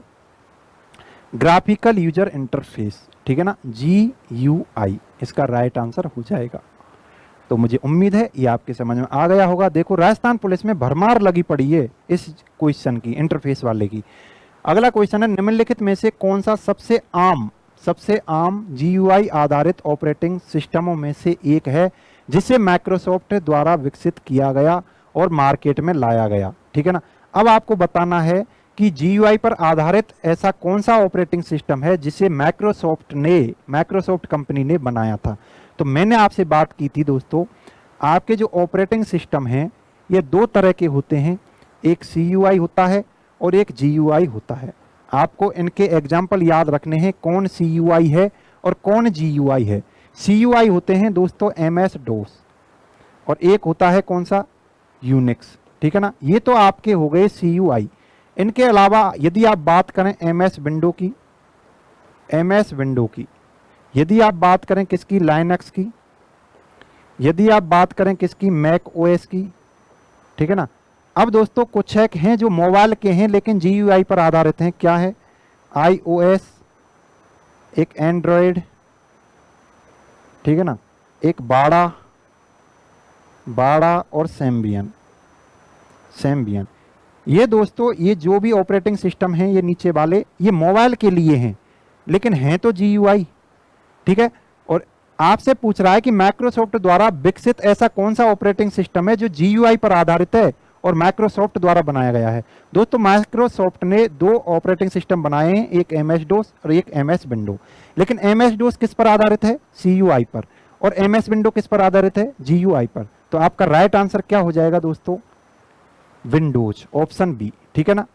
ग्राफिकल यूजर इंटरफेस, ठीक है ना, GUI इसका राइट आंसर हो जाएगा। तो मुझे उम्मीद है ये आपके समझ में आ गया होगा। देखो राजस्थान पुलिस में भरमार लगी पड़ी है इस क्वेश्चन की, इंटरफेस वाले की। अगला क्वेश्चन है, निम्नलिखित में से कौन सा सबसे आम GUI आधारित ऑपरेटिंग सिस्टमों में से एक है जिसे माइक्रोसॉफ्ट द्वारा विकसित किया गया और मार्केट में लाया गया, ठीक है ना। अब आपको बताना है कि GUI पर आधारित ऐसा कौन सा ऑपरेटिंग सिस्टम है जिसे माइक्रोसॉफ्ट कंपनी ने बनाया था। तो मैंने आपसे बात की थी दोस्तों, आपके जो ऑपरेटिंग सिस्टम हैं ये दो तरह के होते हैं, एक CUI होता है और एक GUI होता है। आपको इनके एग्जाम्पल याद रखने हैं, कौन CUI है और कौन GUI है। CUI होते हैं दोस्तों MS-DOS और एक होता है कौन सा, यूनिक्स, ठीक है ना। ये तो आपके हो गए CUI। इनके अलावा यदि आप बात करें MS विंडो की, यदि आप बात करें किसकी, लाइनक्स की, यदि आप बात करें किसकी, मैक OS की, ठीक है ना। अब दोस्तों कुछ एक हैं जो मोबाइल के हैं लेकिन GUI पर आधारित हैं, क्या है, iOS, एक एंड्रॉयड, ठीक है ना, एक बाड़ा और सैम्बियन। ये दोस्तों ये जो भी ऑपरेटिंग सिस्टम हैं ये नीचे वाले ये मोबाइल के लिए हैं लेकिन हैं तो GUI, ठीक है। और आपसे पूछ रहा है कि माइक्रोसॉफ्ट द्वारा विकसित ऐसा कौन सा ऑपरेटिंग सिस्टम है जो GUI पर आधारित है और माइक्रोसॉफ्ट द्वारा बनाया गया है। दोस्तों माइक्रोसॉफ्ट ने दो ऑपरेटिंग सिस्टम बनाए हैं, एक MS-DOS और एक MS विंडो। लेकिन MS-DOS किस पर आधारित है, CUI पर, और MS विंडो किस पर आधारित है, GUI पर। तो आपका राइट आंसर क्या हो जाएगा दोस्तों, विंडोज, ऑप्शन बी, ठीक है ना।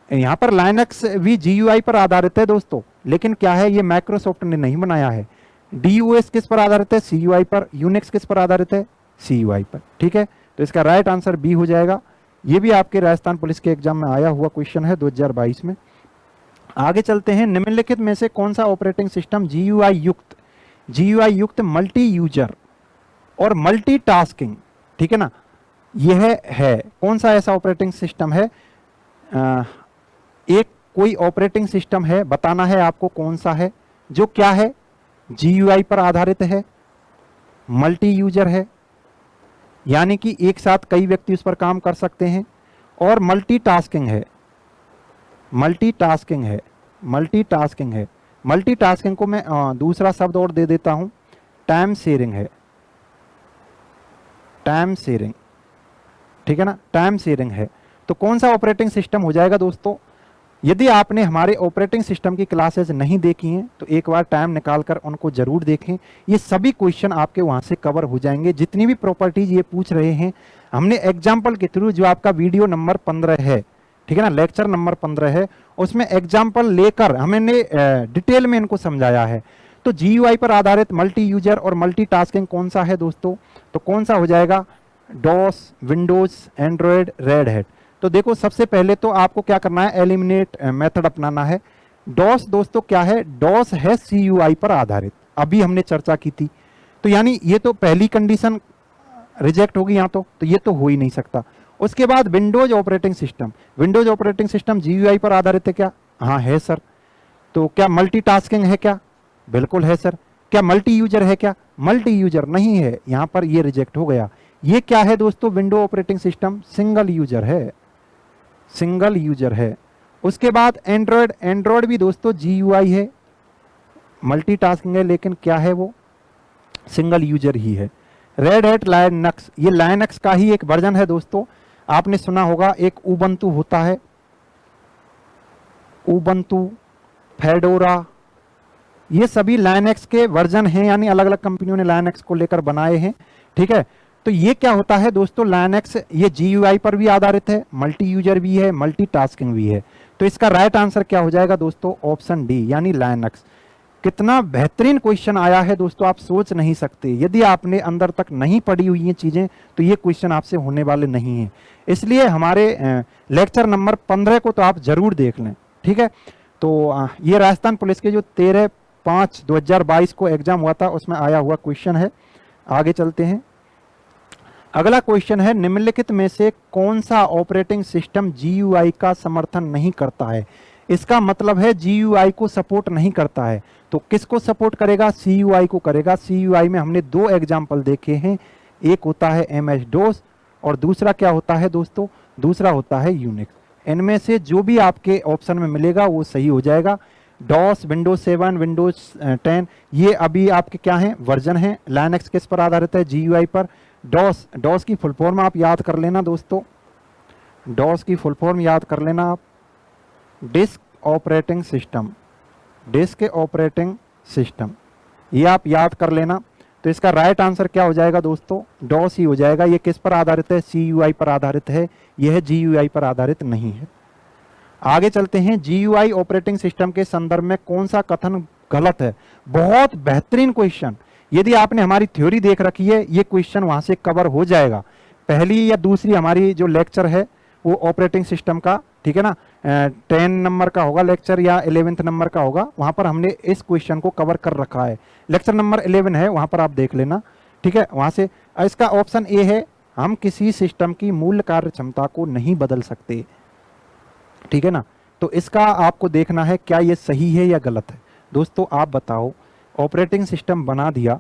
यहाँ पर लाइनक्स भी GUI पर आधारित है दोस्तों, लेकिन क्या है ये माइक्रोसॉफ्ट ने नहीं बनाया है। DOS किस पर आधारित है, CUI पर। यूनिक्स किस पर आधारित है, CUI पर, ठीक है। तो इसका राइट आंसर बी हो जाएगा। ये भी आपके राजस्थान पुलिस के एग्जाम में आया हुआ क्वेश्चन है 2022 में। आगे चलते हैं, निम्नलिखित में से कौन सा ऑपरेटिंग सिस्टम GUI युक्त मल्टी यूजर और मल्टीटास्किंग, ठीक है ना, यह है कौन सा ऐसा ऑपरेटिंग सिस्टम है। एक कोई ऑपरेटिंग सिस्टम है, बताना है आपको कौन सा है, जो क्या है, GUI पर आधारित है, मल्टी यूजर है, यानी कि एक साथ कई व्यक्ति उस पर काम कर सकते हैं, और मल्टीटास्किंग है। मल्टीटास्किंग को मैं दूसरा शब्द और दे देता हूं, टाइम शेयरिंग है, ठीक है ना, टाइम शेयरिंग है। तो कौन सा ऑपरेटिंग सिस्टम हो जाएगा दोस्तों। यदि आपने हमारे ऑपरेटिंग सिस्टम की क्लासेस नहीं देखी हैं तो एक बार टाइम निकालकर उनको जरूर देखें, ये सभी क्वेश्चन आपके वहां से कवर हो जाएंगे। जितनी भी प्रॉपर्टीज ये पूछ रहे हैं हमने एग्जाम्पल के थ्रू, जो आपका वीडियो नंबर 15 है, ठीक है ना, लेक्चर नंबर 15 है, उसमें एग्जाम्पल लेकर हमने डिटेल में इनको समझाया है। तो GUI पर आधारित मल्टी यूजर और मल्टीटास्किंग कौन सा है दोस्तों, तो कौन सा हो जाएगा, DOS, Windows, Android, red hat. तो देखो सबसे पहले तो आपको क्या करना है, एलिमिनेट मेथड अपनाना है। DOS दोस्तों क्या है, DOS है CUI पर आधारित, अभी हमने चर्चा की थी। तो यानी ये तो पहली कंडीशन रिजेक्ट होगी यहाँ, तो ये तो हो ही नहीं सकता। उसके बाद विंडोज ऑपरेटिंग सिस्टम GUI पर आधारित है क्या, हाँ है सर। तो क्या मल्टीटास्किंग है क्या, बिल्कुल है सर। क्या मल्टी यूजर है क्या, मल्टी यूजर नहीं है, यहाँ पर ये रिजेक्ट हो गया। ये क्या है दोस्तों, window operating system single user है। उसके बाद एंड्रॉयड भी दोस्तों GUI है, मल्टीटास्किंग है, लेकिन क्या है वो, सिंगल यूजर ही है। रेड हैट लाइनक्स, ये लाइनक्स का ही एक वर्जन है दोस्तों। आपने सुना होगा एक उबंतु होता है, उबंतु, फेडोरा, ये सभी लाइनक्स के वर्जन हैं, यानी अलग अलग कंपनियों ने लाइनक्स को लेकर बनाए हैं, ठीक है। तो ये क्या होता है दोस्तों, लाइनक्स ये GUI पर भी आधारित है, मल्टी यूजर भी है, मल्टीटास्किंग भी है। तो इसका राइट आंसर क्या हो जाएगा दोस्तों, ऑप्शन डी, यानी लाइनक्स। कितना बेहतरीन क्वेश्चन आया है दोस्तों, आप सोच नहीं सकते। यदि आपने अंदर तक नहीं पढ़ी हुई ये चीजें तो ये क्वेश्चन आपसे होने वाले नहीं है। इसलिए हमारे लेक्चर नंबर 15 को तो आप जरूर देख लें, ठीक है। तो ये राजस्थान पुलिस के जो 13/5/2022 को एग्जाम हुआ था उसमें आया हुआ क्वेश्चन है। आगे चलते हैं। अगला क्वेश्चन है, निम्नलिखित में से कौन सा ऑपरेटिंग सिस्टम GUI का समर्थन नहीं करता है। इसका मतलब है GUI को सपोर्ट नहीं करता है। तो किसको सपोर्ट करेगा? CUI को करेगा। CUI में हमने दो एग्जाम्पल देखे हैं, एक होता है MS DOS और दूसरा क्या होता है दोस्तों? दूसरा होता है यूनिक्स। इनमें से जो भी आपके ऑप्शन में मिलेगा वो सही हो जाएगा। डॉस, विंडोज 7, विंडोज 10 ये अभी आपके क्या हैं? वर्जन हैं। लाइनक्स किस पर आधारित है? GUI पर। डॉस की फुल फॉर्म आप याद कर लेना दोस्तों, डॉस की फुल फॉर्म याद कर लेना आप, disk operating system, disk operating system, ये आप याद कर लेना। तो इसका राइट आंसर क्या हो जाएगा दोस्तों? डॉस ही हो जाएगा। ये किस पर आधारित है? CUI पर आधारित है, यह GUI पर आधारित नहीं है। आगे चलते हैं। GUI ऑपरेटिंग सिस्टम के संदर्भ में कौन सा कथन गलत है? बहुत बेहतरीन क्वेश्चन। यदि आपने हमारी थ्योरी देख रखी है ये क्वेश्चन वहां से कवर हो जाएगा। पहली या दूसरी हमारी जो लेक्चर है वो ऑपरेटिंग सिस्टम का, ठीक है ना, 10 नंबर का होगा लेक्चर या 11th नंबर का होगा, वहां पर हमने इस क्वेश्चन को कवर कर रखा है। लेक्चर नंबर 11 है, वहां पर आप देख लेना, ठीक है। वहां से इसका ऑप्शन ए है, हम किसी सिस्टम की मूल कार्य क्षमता को नहीं बदल सकते, ठीक है ना। तो इसका आपको देखना है क्या ये सही है या गलत है। दोस्तों आप बताओ, ऑपरेटिंग सिस्टम बना दिया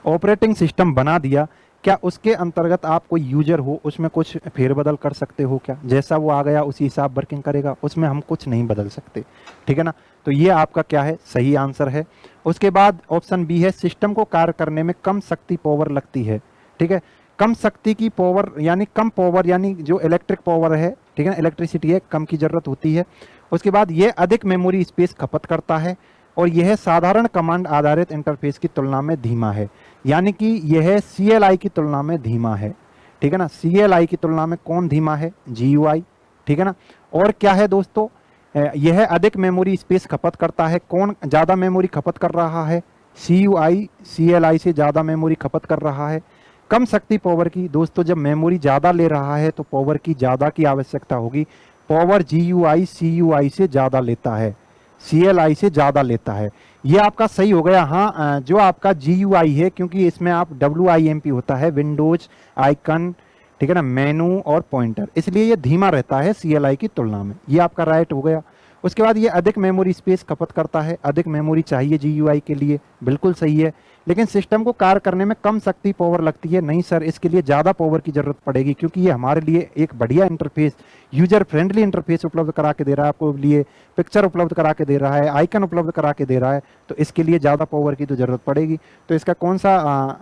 ऑपरेटिंग सिस्टम बना दिया, क्या उसके अंतर्गत आप कोई यूजर हो उसमें कुछ फेरबदल कर सकते हो क्या? जैसा वो आ गया उसी हिसाब वर्किंग करेगा, उसमें हम कुछ नहीं बदल सकते, ठीक है ना। तो ये आपका क्या है? सही आंसर है। उसके बाद ऑप्शन बी है, सिस्टम को कार्य करने में कम शक्ति पावर लगती है, ठीक है। कम शक्ति की पावर यानी कम पावर यानी जो इलेक्ट्रिक पावर है, ठीक है ना, इलेक्ट्रिसिटी है, कम की जरूरत होती है। उसके बाद ये अधिक मेमोरी स्पेस खपत करता है और यह साधारण कमांड आधारित इंटरफेस की तुलना में धीमा है, यानी कि यह CLI की तुलना में धीमा है, ठीक है ना। CLI की तुलना में कौन धीमा है? GUI, ठीक है ना। और क्या है दोस्तों? यह अधिक मेमोरी स्पेस खपत करता है। कौन ज्यादा मेमोरी खपत कर रहा है? CUI CLI से ज्यादा मेमोरी खपत कर रहा है। कम शक्ति पावर की, दोस्तों जब मेमोरी ज्यादा ले रहा है तो पावर की ज्यादा की आवश्यकता होगी। पावर GUI CUI से ज्यादा लेता है, CLI से ज्यादा लेता है। ये आपका सही हो गया। हाँ, जो आपका GUI है, क्योंकि इसमें आप WIMP होता है, विंडोज आइकन, ठीक है ना, मेनू और पॉइंटर, इसलिए ये धीमा रहता है CLI की तुलना में। ये आपका राइट हो गया। उसके बाद ये अधिक मेमोरी स्पेस खपत करता है, अधिक मेमोरी चाहिए GUI के लिए, बिल्कुल सही है। लेकिन सिस्टम को कार्य करने में कम शक्ति पावर लगती है, नहीं सर, इसके लिए ज़्यादा पावर की जरूरत पड़ेगी, क्योंकि ये हमारे लिए एक बढ़िया इंटरफेस, यूजर फ्रेंडली इंटरफेस उपलब्ध करा के दे रहा है, आपको लिए पिक्चर उपलब्ध करा के दे रहा है, आइकन उपलब्ध करा के दे रहा है, तो इसके लिए ज़्यादा पावर की तो जरूरत पड़ेगी। तो इसका कौन सा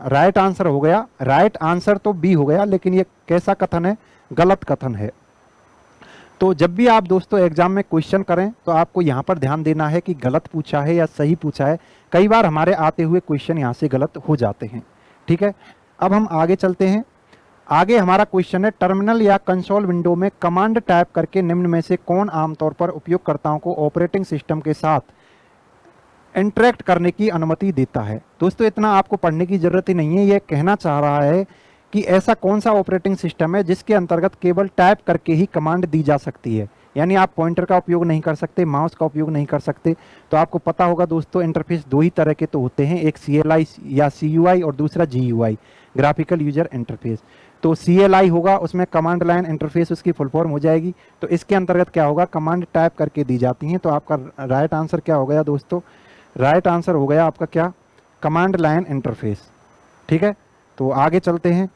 राइट आंसर हो गया? राइट आंसर तो बी हो गया, लेकिन ये कैसा कथन है? गलत कथन है। तो जब भी आप दोस्तों एग्जाम में क्वेश्चन करें तो आपको यहाँ पर ध्यान देना है कि गलत पूछा है या सही पूछा है। कई बार हमारे आते हुए क्वेश्चन यहाँ से गलत हो जाते हैं, ठीक है। अब हम आगे चलते हैं। आगे हमारा क्वेश्चन है, टर्मिनल या कंसोल विंडो में कमांड टाइप करके निम्न में से कौन आमतौर पर उपयोगकर्ताओं को ऑपरेटिंग सिस्टम के साथ इंटरेक्ट करने की अनुमति देता है? दोस्तों इतना आपको पढ़ने की जरूरत ही नहीं है। यह कहना चाह रहा है कि ऐसा कौन सा ऑपरेटिंग सिस्टम है जिसके अंतर्गत केवल टाइप करके ही कमांड दी जा सकती है, यानी आप पॉइंटर का उपयोग नहीं कर सकते, माउस का उपयोग नहीं कर सकते। तो आपको पता होगा दोस्तों, इंटरफेस दो ही तरह के तो होते हैं, एक CLI या CUI और दूसरा GUI, ग्राफिकल यूजर इंटरफेस। तो CLI होगा, उसमें कमांड लाइन इंटरफेस उसकी फुल फॉर्म हो जाएगी। तो इसके अंतर्गत क्या होगा? कमांड टाइप करके दी जाती हैं। तो आपका राइट आंसर क्या हो गया दोस्तों? राइट आंसर हो गया आपका क्या? कमांड लाइन इंटरफेस, ठीक है। तो आगे चलते हैं।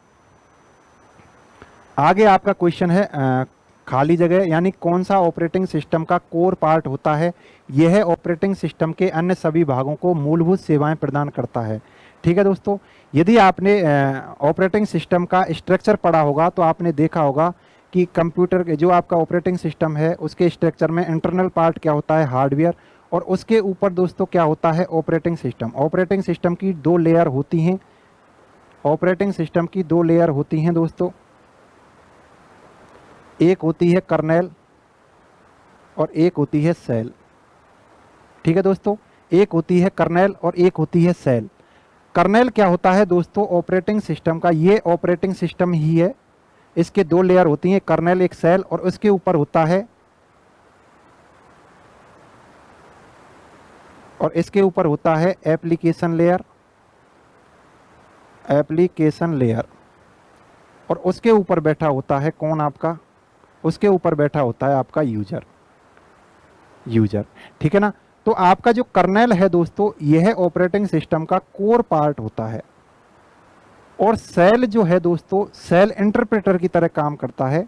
आगे आपका क्वेश्चन है खाली जगह, यानी कौन सा ऑपरेटिंग सिस्टम का कोर पार्ट होता है? यह ऑपरेटिंग सिस्टम के अन्य सभी भागों को मूलभूत सेवाएं प्रदान करता है, ठीक है दोस्तों। यदि आपने ऑपरेटिंग सिस्टम का स्ट्रक्चर पढ़ा होगा तो आपने देखा होगा कि कंप्यूटर के जो आपका ऑपरेटिंग सिस्टम है उसके स्ट्रक्चर में इंटरनल पार्ट क्या होता है? हार्डवेयर, और उसके ऊपर दोस्तों क्या होता है? Operating system. ऑपरेटिंग सिस्टम की दो लेयर होती हैं, ऑपरेटिंग सिस्टम की दो लेयर होती हैं दोस्तों। एक होती है कर्नेल और एक होती है सेल। ठीक है दोस्तों, एक होती है कर्नेल और एक होती है सेल। कर्नेल क्या होता है दोस्तों, ऑपरेटिंग सिस्टम का, ये ऑपरेटिंग सिस्टम ही है, इसके दो लेयर होती हैं, कर्नेल एक सेल, और उसके ऊपर होता है, और इसके ऊपर होता है एप्लीकेशन लेयर, एप्लीकेशन लेयर, और उसके ऊपर बैठा होता है कौन आपका, उसके ऊपर बैठा होता है आपका यूजर, यूजर। ठीक है ना। तो आपका जो कर्नेल है दोस्तों, यह ऑपरेटिंग सिस्टम का कोर पार्ट होता है, और सेल जो है दोस्तों, सेल इंटरप्रेटर की तरह काम करता है,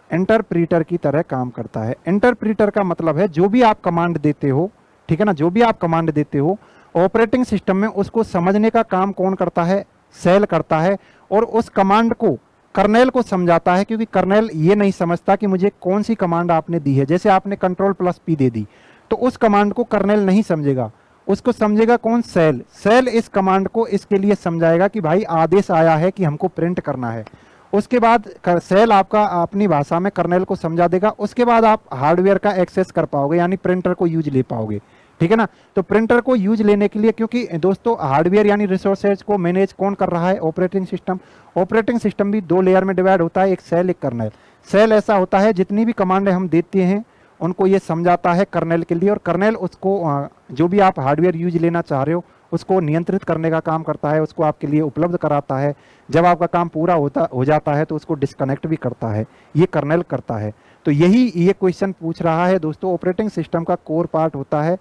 इंटरप्रीटर की तरह काम करता है। इंटरप्रीटर का मतलब है जो भी आप कमांड देते हो, ठीक है ना, जो भी आप कमांड देते हो ऑपरेटिंग सिस्टम में, उसको समझने का काम कौन करता है, सेल करता है, और उस कमांड को कर्नेल को समझाता है, क्योंकि कर्नेल ये नहीं समझता कि मुझे कौन सी कमांड आपने दी है। जैसे आपने Ctrl+P दे दी, तो उस कमांड को कर्नेल नहीं समझेगा, उसको समझेगा कौन, सेल। सेल इस कमांड को इसके लिए समझाएगा कि भाई आदेश आया है कि हमको प्रिंट करना है। उसके बाद सेल आपका अपनी भाषा में कर्नेल को समझा देगा, उसके बाद आप हार्डवेयर का एक्सेस कर पाओगे, यानी प्रिंटर को यूज ले पाओगे। ठीक है ना। तो प्रिंटर को यूज लेने के लिए, क्योंकि दोस्तों हार्डवेयर यानी रिसोर्सेज को मैनेज कौन कर रहा है, ऑपरेटिंग सिस्टम। ऑपरेटिंग सिस्टम भी दो लेयर में डिवाइड होता है, एक सेल एक कर्नेल। सेल ऐसा होता है जितनी भी कमांडें हम देते हैं उनको ये समझाता है कर्नेल के लिए, और कर्नेल उसको जो भी आप हार्डवेयर यूज लेना चाह रहे हो उसको नियंत्रित करने का काम करता है, उसको आपके लिए उपलब्ध कराता है। जब आपका काम पूरा हो जाता है तो उसको डिस्कनेक्ट भी करता है, ये कर्नेल करता है। तो यही ये क्वेश्चन पूछ रहा है दोस्तों, ऑपरेटिंग सिस्टम का कोर पार्ट होता है,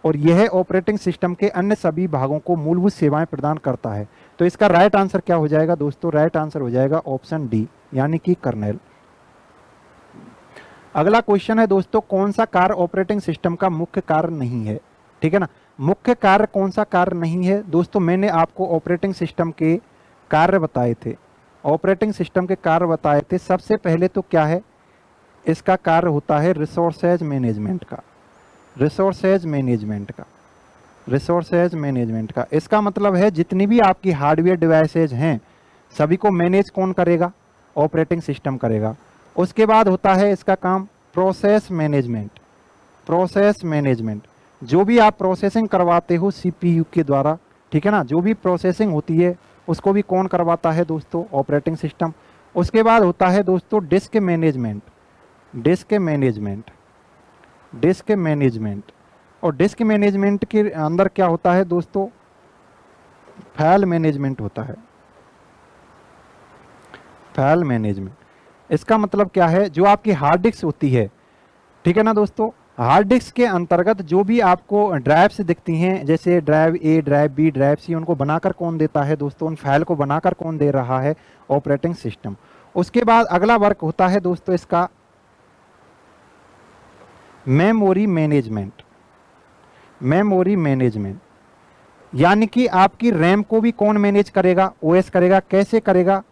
और यह ऑपरेटिंग सिस्टम के अन्य सभी भागों को मूलभूत सेवाएं प्रदान करता है। तो इसका राइट आंसर क्या हो जाएगा दोस्तों, राइट आंसर हो जाएगा ऑप्शन डी, यानी कि कर्नेल। अगला क्वेश्चन है दोस्तों, कौन सा कार्य ऑपरेटिंग सिस्टम का मुख्य कार्य नहीं है। ठीक है ना, मुख्य कार्य कौन सा कार्य नहीं है दोस्तों, मैंने आपको ऑपरेटिंग सिस्टम के कार्य बताए थे, ऑपरेटिंग सिस्टम के कार्य बताए थे। सबसे पहले तो क्या है, इसका कार्य होता है रिसोर्सेज मैनेजमेंट का, रिसोर्सेज मैनेजमेंट का, रिसोर्सेज मैनेजमेंट का। इसका मतलब है जितनी भी आपकी हार्डवेयर डिवाइसेज हैं सभी को मैनेज कौन करेगा, ऑपरेटिंग सिस्टम करेगा। उसके बाद होता है इसका काम प्रोसेस मैनेजमेंट, प्रोसेस मैनेजमेंट, जो भी आप प्रोसेसिंग करवाते हो सीपीयू के द्वारा, ठीक है ना, जो भी प्रोसेसिंग होती है उसको भी कौन करवाता है दोस्तों, ऑपरेटिंग सिस्टम। उसके बाद होता है दोस्तों disc management, disc management, disc management. और डिस्क मैनेजमेंट के अंदर क्या होता है दोस्तों, फाइल मैनेजमेंट होता है, फाइल मैनेजमेंट। इसका मतलब क्या है, जो आपकी हार्ड डिस्क होती है, ठीक है ना दोस्तों, हार्ड डिस्क के अंतर्गत जो भी आपको ड्राइव्स दिखती हैं, जैसे ड्राइव ए, ड्राइव बी, ड्राइव सी, उनको बनाकर कौन देता है दोस्तों, उन फाइल को बनाकर कौन दे रहा है, ऑपरेटिंग सिस्टम। उसके बाद अगला वर्क होता है दोस्तों इसका मेमोरी मैनेजमेंट, मेमोरी मैनेजमेंट, यानी कि आपकी रैम को भी कौन मैनेज करेगा, ओएस करेगा। कैसे करेगा,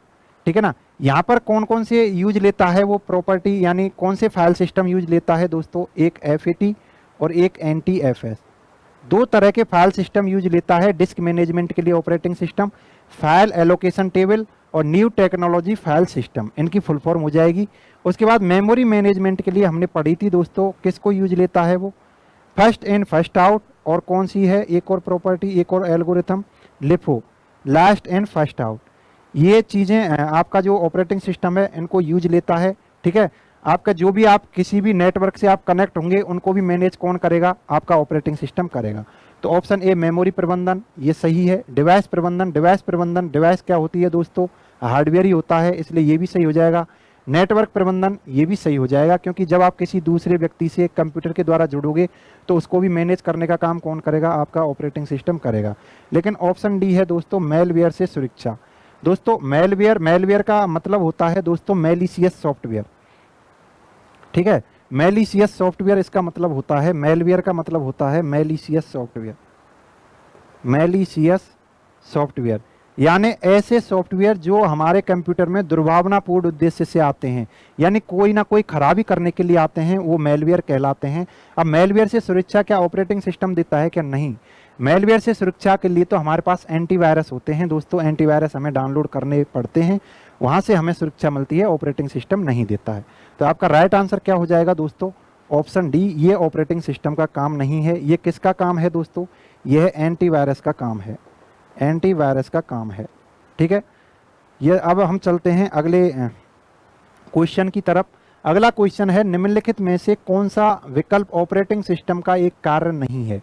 ठीक है ना, यहाँ पर कौन कौन से यूज लेता है वो प्रॉपर्टी, यानी कौन से फाइल सिस्टम यूज लेता है दोस्तों, एक FAT और एक NTFS, दो तरह के फाइल सिस्टम यूज लेता है डिस्क मैनेजमेंट के लिए operating system. File allocation table और न्यू टेक्नोलॉजी फाइल सिस्टम, इनकी फुल फॉर्म हो जाएगी। उसके बाद मेमोरी मैनेजमेंट के लिए हमने पढ़ी थी दोस्तों, किसको यूज लेता है वो, फर्स्ट इन फर्स्ट आउट, और कौन सी है एक और प्रॉपर्टी, एक और algorithm, LIFO, last in first out. ये चीज़ें आपका जो ऑपरेटिंग सिस्टम है इनको यूज लेता है। ठीक है, आपका जो भी आप किसी भी नेटवर्क से आप कनेक्ट होंगे उनको भी मैनेज कौन करेगा, आपका ऑपरेटिंग सिस्टम करेगा। तो ऑप्शन ए मेमोरी प्रबंधन ये सही है। डिवाइस प्रबंधन, डिवाइस प्रबंधन, डिवाइस क्या होती है दोस्तों, हार्डवेयर ही होता है, इसलिए ये भी सही हो जाएगा। नेटवर्क प्रबंधन ये भी सही हो जाएगा, क्योंकि जब आप किसी दूसरे व्यक्ति से कंप्यूटर के द्वारा जुड़ोगे तो उसको भी मैनेज करने का काम कौन करेगा, आपका ऑपरेटिंग सिस्टम करेगा। लेकिन ऑप्शन डी है दोस्तों मेलवेयर से सुरक्षा। दोस्तों मेलवेयर, मेलवेयर का मतलब होता है दोस्तों मैलिशियस सॉफ्टवेयर। ठीक है, मैलिशियस सॉफ्टवेयर इसका मतलब होता है, मेलवेयर का मतलब होता है मैलिशियस सॉफ्टवेयर, मैलिशियस सॉफ्टवेयर, यानी ऐसे सॉफ्टवेयर जो हमारे कंप्यूटर में दुर्भावनापूर्ण उद्देश्य से आते हैं, यानी कोई ना कोई खराबी करने के लिए आते हैं, वो मेलवेयर कहलाते हैं। अब मेलवेयर से सुरक्षा क्या ऑपरेटिंग सिस्टम देता है क्या, नहीं। मेलवेयर से सुरक्षा के लिए तो हमारे पास एंटीवायरस होते हैं दोस्तों, एंटीवायरस हमें डाउनलोड करने पड़ते हैं, वहाँ से हमें सुरक्षा मिलती है, ऑपरेटिंग सिस्टम नहीं देता है। तो आपका राइट आंसर क्या हो जाएगा दोस्तों, ऑप्शन डी, ये ऑपरेटिंग सिस्टम का काम नहीं है। ये किसका काम है दोस्तों? यह एंटीवायरस का काम है, एंटीवायरस का काम है। ठीक है, ये अब हम चलते हैं अगले क्वेश्चन की तरफ। अगला क्वेश्चन है, निम्नलिखित में से कौन सा विकल्प ऑपरेटिंग सिस्टम का एक कार्य नहीं है?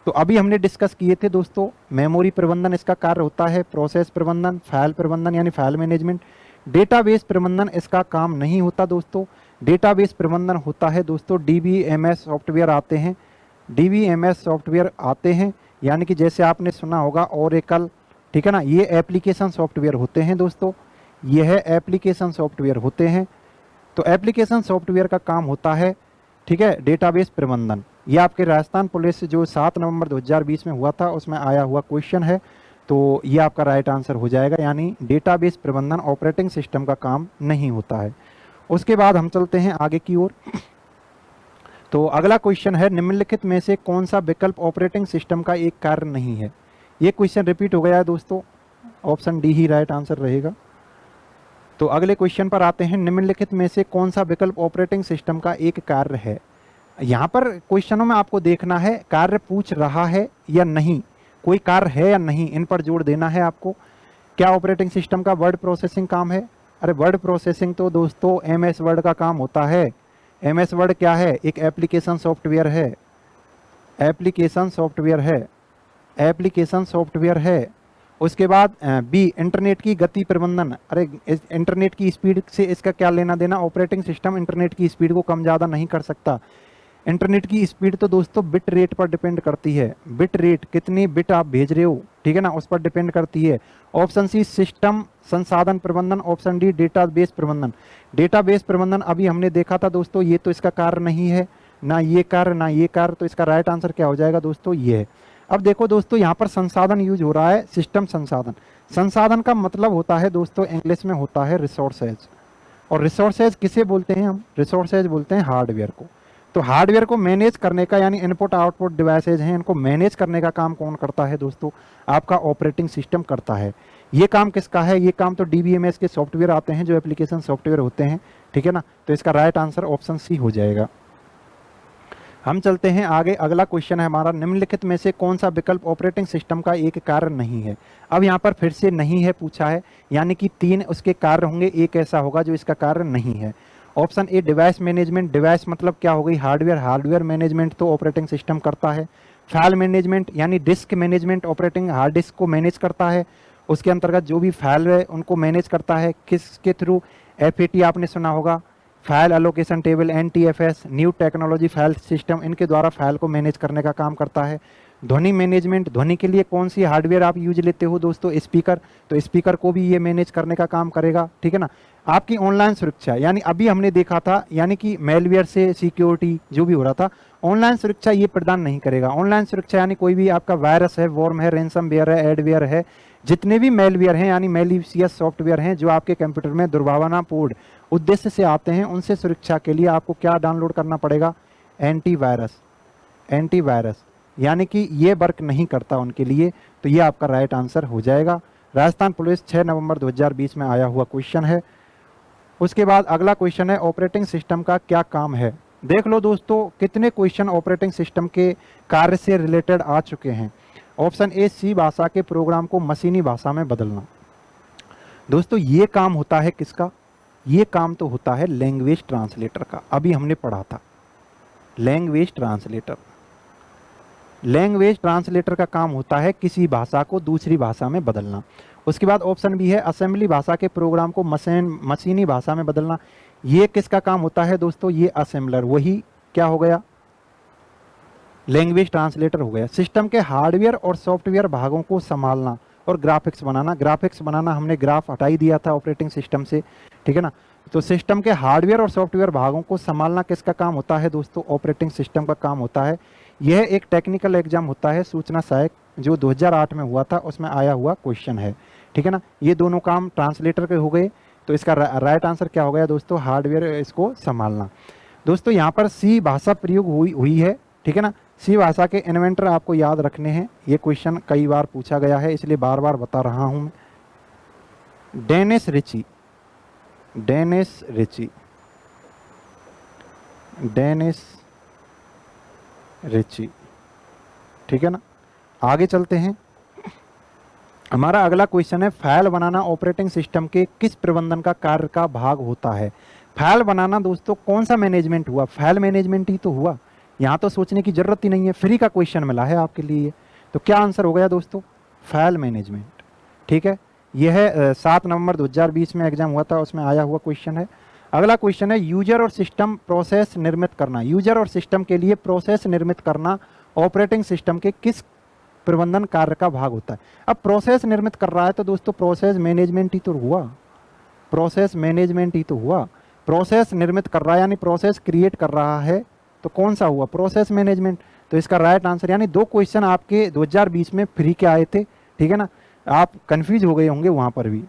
तो अभी हमने डिस्कस किए थे दोस्तों, मेमोरी प्रबंधन इसका कार्य होता है, प्रोसेस प्रबंधन, फाइल प्रबंधन यानी फाइल मैनेजमेंट, डेटाबेस प्रबंधन इसका काम नहीं होता दोस्तों। डेटाबेस प्रबंधन होता है दोस्तों, डीबीएमएस सॉफ्टवेयर आते हैं, डीबीएमएस सॉफ्टवेयर आते हैं, यानी कि जैसे आपने सुना होगा ओरेकल, ठीक है ना, ये एप्लीकेशन सॉफ्टवेयर होते हैं दोस्तों, यह एप्लीकेशन सॉफ्टवेयर होते हैं। तो एप्लीकेशन सॉफ्टवेयर का काम होता है, ठीक है, डेटाबेस प्रबंधन। ये आपके राजस्थान पुलिस से जो 7 नवंबर 2020 में हुआ था उसमें आया हुआ क्वेश्चन है, तो ये आपका राइट आंसर हो जाएगा, यानी डेटाबेस प्रबंधन ऑपरेटिंग सिस्टम का काम नहीं होता है। उसके बाद हम चलते हैं आगे की ओर। तो अगला क्वेश्चन है, निम्नलिखित में से कौन सा विकल्प ऑपरेटिंग सिस्टम का एक कार्य नहीं है? ये क्वेश्चन रिपीट हो गया है दोस्तों, ऑप्शन डी ही राइट आंसर रहेगा। तो अगले क्वेश्चन पर आते हैं, निम्नलिखित में से कौन सा विकल्प ऑपरेटिंग सिस्टम का एक कार्य है? यहाँ पर क्वेश्चनों में आपको देखना है कार्य पूछ रहा है या नहीं, कोई कार्य है या नहीं, इन पर जोर देना है आपको। क्या ऑपरेटिंग सिस्टम का वर्ड प्रोसेसिंग काम है? अरे वर्ड प्रोसेसिंग तो दोस्तों एमएस वर्ड का काम होता है। एमएस वर्ड क्या है? एक एप्लीकेशन सॉफ्टवेयर है, एप्लीकेशन सॉफ्टवेयर है, एप्लीकेशन सॉफ्टवेयर है। उसके बाद बी, इंटरनेट की गति प्रबंधन। अरे इंटरनेट की स्पीड से इसका क्या लेना देना? ऑपरेटिंग सिस्टम इंटरनेट की स्पीड को कम ज़्यादा नहीं कर सकता। इंटरनेट की स्पीड तो दोस्तों बिट रेट पर डिपेंड करती है, बिट रेट, कितनी बिट आप भेज रहे हो, ठीक है ना, उस पर डिपेंड करती है। ऑप्शन सी, सिस्टम संसाधन प्रबंधन। ऑप्शन डी, डेटाबेस प्रबंधन। डेटाबेस प्रबंधन अभी हमने देखा था दोस्तों, ये तो इसका कार्य नहीं है, ना ये कार्य ना ये कार्य, तो इसका राइट आंसर क्या हो जाएगा दोस्तों? ये है। अब देखो दोस्तों, यहाँ पर संसाधन यूज हो रहा है, सिस्टम संसाधन। संसाधन का मतलब होता है दोस्तों इंग्लिश में होता है रिसोर्सेज, और रिसोर्सेज किसे बोलते हैं हम? रिसोर्सेज बोलते हैं हार्डवेयर को। तो हार्डवेयर को मैनेज करने का, यानी इनपुट आउटपुट डिवाइसेज हैं, इनको मैनेज करने का काम कौन करता है दोस्तों? आपका ऑपरेटिंग सिस्टम करता है। ये काम किसका है? ये काम तो डीबीएमएस के सॉफ्टवेयर आते हैं, जो एप्लीकेशन सॉफ्टवेयर होते हैं, ठीक है ना। तो इसका राइट आंसर ऑप्शन सी हो जाएगा। हम चलते हैं आगे। अगला क्वेश्चन है हमारा, निम्नलिखित में से कौन सा विकल्प ऑपरेटिंग सिस्टम का एक कार्य नहीं है? अब यहाँ पर फिर से नहीं है पूछा है, यानी कि 3 उसके कार्य होंगे, एक ऐसा होगा जो इसका कार्य नहीं है। ऑप्शन ए, डिवाइस मैनेजमेंट। डिवाइस मतलब क्या हो गई? हार्डवेयर। हार्डवेयर मैनेजमेंट तो ऑपरेटिंग सिस्टम करता है। फाइल मैनेजमेंट यानी disc management, operating hard disk को मैनेज करता है, उसके अंतर्गत जो भी फाइल है उनको मैनेज करता है। किसके थ्रू? एफएटी आपने सुना होगा, file allocation table, NTFS, new technology file system, इनके द्वारा फाइल को मैनेज करने का काम करता है। ध्वनि मैनेजमेंट, ध्वनि के लिए कौन सी हार्डवेयर आप यूज लेते हो दोस्तों? स्पीकर, तो स्पीकर को भी ये मैनेज करने का काम करेगा, ठीक है ना। आपकी ऑनलाइन सुरक्षा, यानी अभी हमने देखा था, यानी कि मेलवेयर से सिक्योरिटी जो भी हो रहा था, ऑनलाइन सुरक्षा ये प्रदान नहीं करेगा। ऑनलाइन सुरक्षा यानी कोई भी आपका वायरस है, वॉर्म है, रैंसमवेयर है, एडवेयर है, जितने भी मेलवेयर हैं यानी मेलिशियस सॉफ्टवेयर हैं जो आपके कंप्यूटर में दुर्भावनापूर्ण उद्देश्य से आते हैं, उनसे सुरक्षा के लिए आपको क्या डाउनलोड करना पड़ेगा? एंटीवायरस। एंटीवायरस यानी कि ये वर्क नहीं करता उनके लिए, तो ये आपका राइट आंसर हो जाएगा। राजस्थान पुलिस 6 नवंबर 2020 में आया हुआ क्वेश्चन है। उसके बाद अगला क्वेश्चन है, ऑपरेटिंग सिस्टम का क्या काम है? देख लो दोस्तों, कितने क्वेश्चन ऑपरेटिंग सिस्टम के कार्य से रिलेटेड आ चुके हैं। ऑप्शन ए, सी भाषा के प्रोग्राम को मशीनी भाषा में बदलना। दोस्तों ये काम होता है किसका? ये काम तो होता है लैंग्वेज ट्रांसलेटर का, अभी हमने पढ़ा था लैंग्वेज ट्रांसलेटर। लैंग्वेज ट्रांसलेटर का काम होता है किसी भाषा को दूसरी भाषा में बदलना। उसके बाद ऑप्शन बी है, असेंबली भाषा के प्रोग्राम को मशीनी भाषा में बदलना। ये किसका काम होता है दोस्तों? ये असेंबलर, वही क्या हो गया? लैंग्वेज ट्रांसलेटर हो गया। सिस्टम के हार्डवेयर और सॉफ्टवेयर भागों को संभालना और ग्राफिक्स बनाना। ग्राफिक्स बनाना हमने ग्राफ हटा ही दिया था ऑपरेटिंग सिस्टम से, ठीक है ना। तो सिस्टम के हार्डवेयर और सॉफ्टवेयर भागों को संभालना किसका काम होता है दोस्तों? ऑपरेटिंग सिस्टम का काम होता है। यह एक टेक्निकल एग्जाम होता है, सूचना सहायक, जो 2008 में हुआ था, उसमें आया हुआ क्वेश्चन है, ठीक है ना। ये दोनों काम ट्रांसलेटर के हो गए, तो इसका राइट आंसर क्या हो गया दोस्तों? हार्डवेयर इसको संभालना। दोस्तों यहाँ पर सी भाषा प्रयोग हुई है, ठीक है ना। सी भाषा के इन्वेंटर आपको याद रखने हैं, ये क्वेश्चन कई बार पूछा गया है इसलिए बार बार बता रहा हूं। Dennis Ritchie, Dennis Ritchie, Dennis Ritchie. ठीक है ना, आगे चलते हैं। हमारा अगला क्वेश्चन है, फाइल बनाना ऑपरेटिंग सिस्टम के किस प्रबंधन का कार्य का भाग होता है? फाइल बनाना दोस्तों कौन सा मैनेजमेंट हुआ? फाइल मैनेजमेंट ही तो हुआ। यहाँ तो सोचने की जरूरत ही नहीं है, फ्री का क्वेश्चन मिला है आपके लिए। तो क्या आंसर हो गया दोस्तों? File management. ठीक है, यह है 7 नवंबर 2020 में एग्जाम हुआ था, उसमें आया हुआ क्वेश्चन है। अगला क्वेश्चन है, यूजर और सिस्टम प्रोसेस निर्मित करना। यूजर और सिस्टम के लिए प्रोसेस निर्मित करना ऑपरेटिंग सिस्टम के किस प्रबंधन कार्य का भाग होता है? अब प्रोसेस निर्मित कर रहा है तो दोस्तों प्रोसेस मैनेजमेंट ही तो हुआ। प्रोसेस मैनेजमेंट ही तो हुआ। प्रोसेस निर्मित कर रहा है यानी प्रोसेस क्रिएट कर रहा है, तो कौन सा हुआ? Process management. तो इसका राइट आंसर, यानी 2 क्वेश्चन आपके 2020 में फ्री के आए थे। ठीक है ना, आप कंफ्यूज हो गए होंगे वहां पर भी।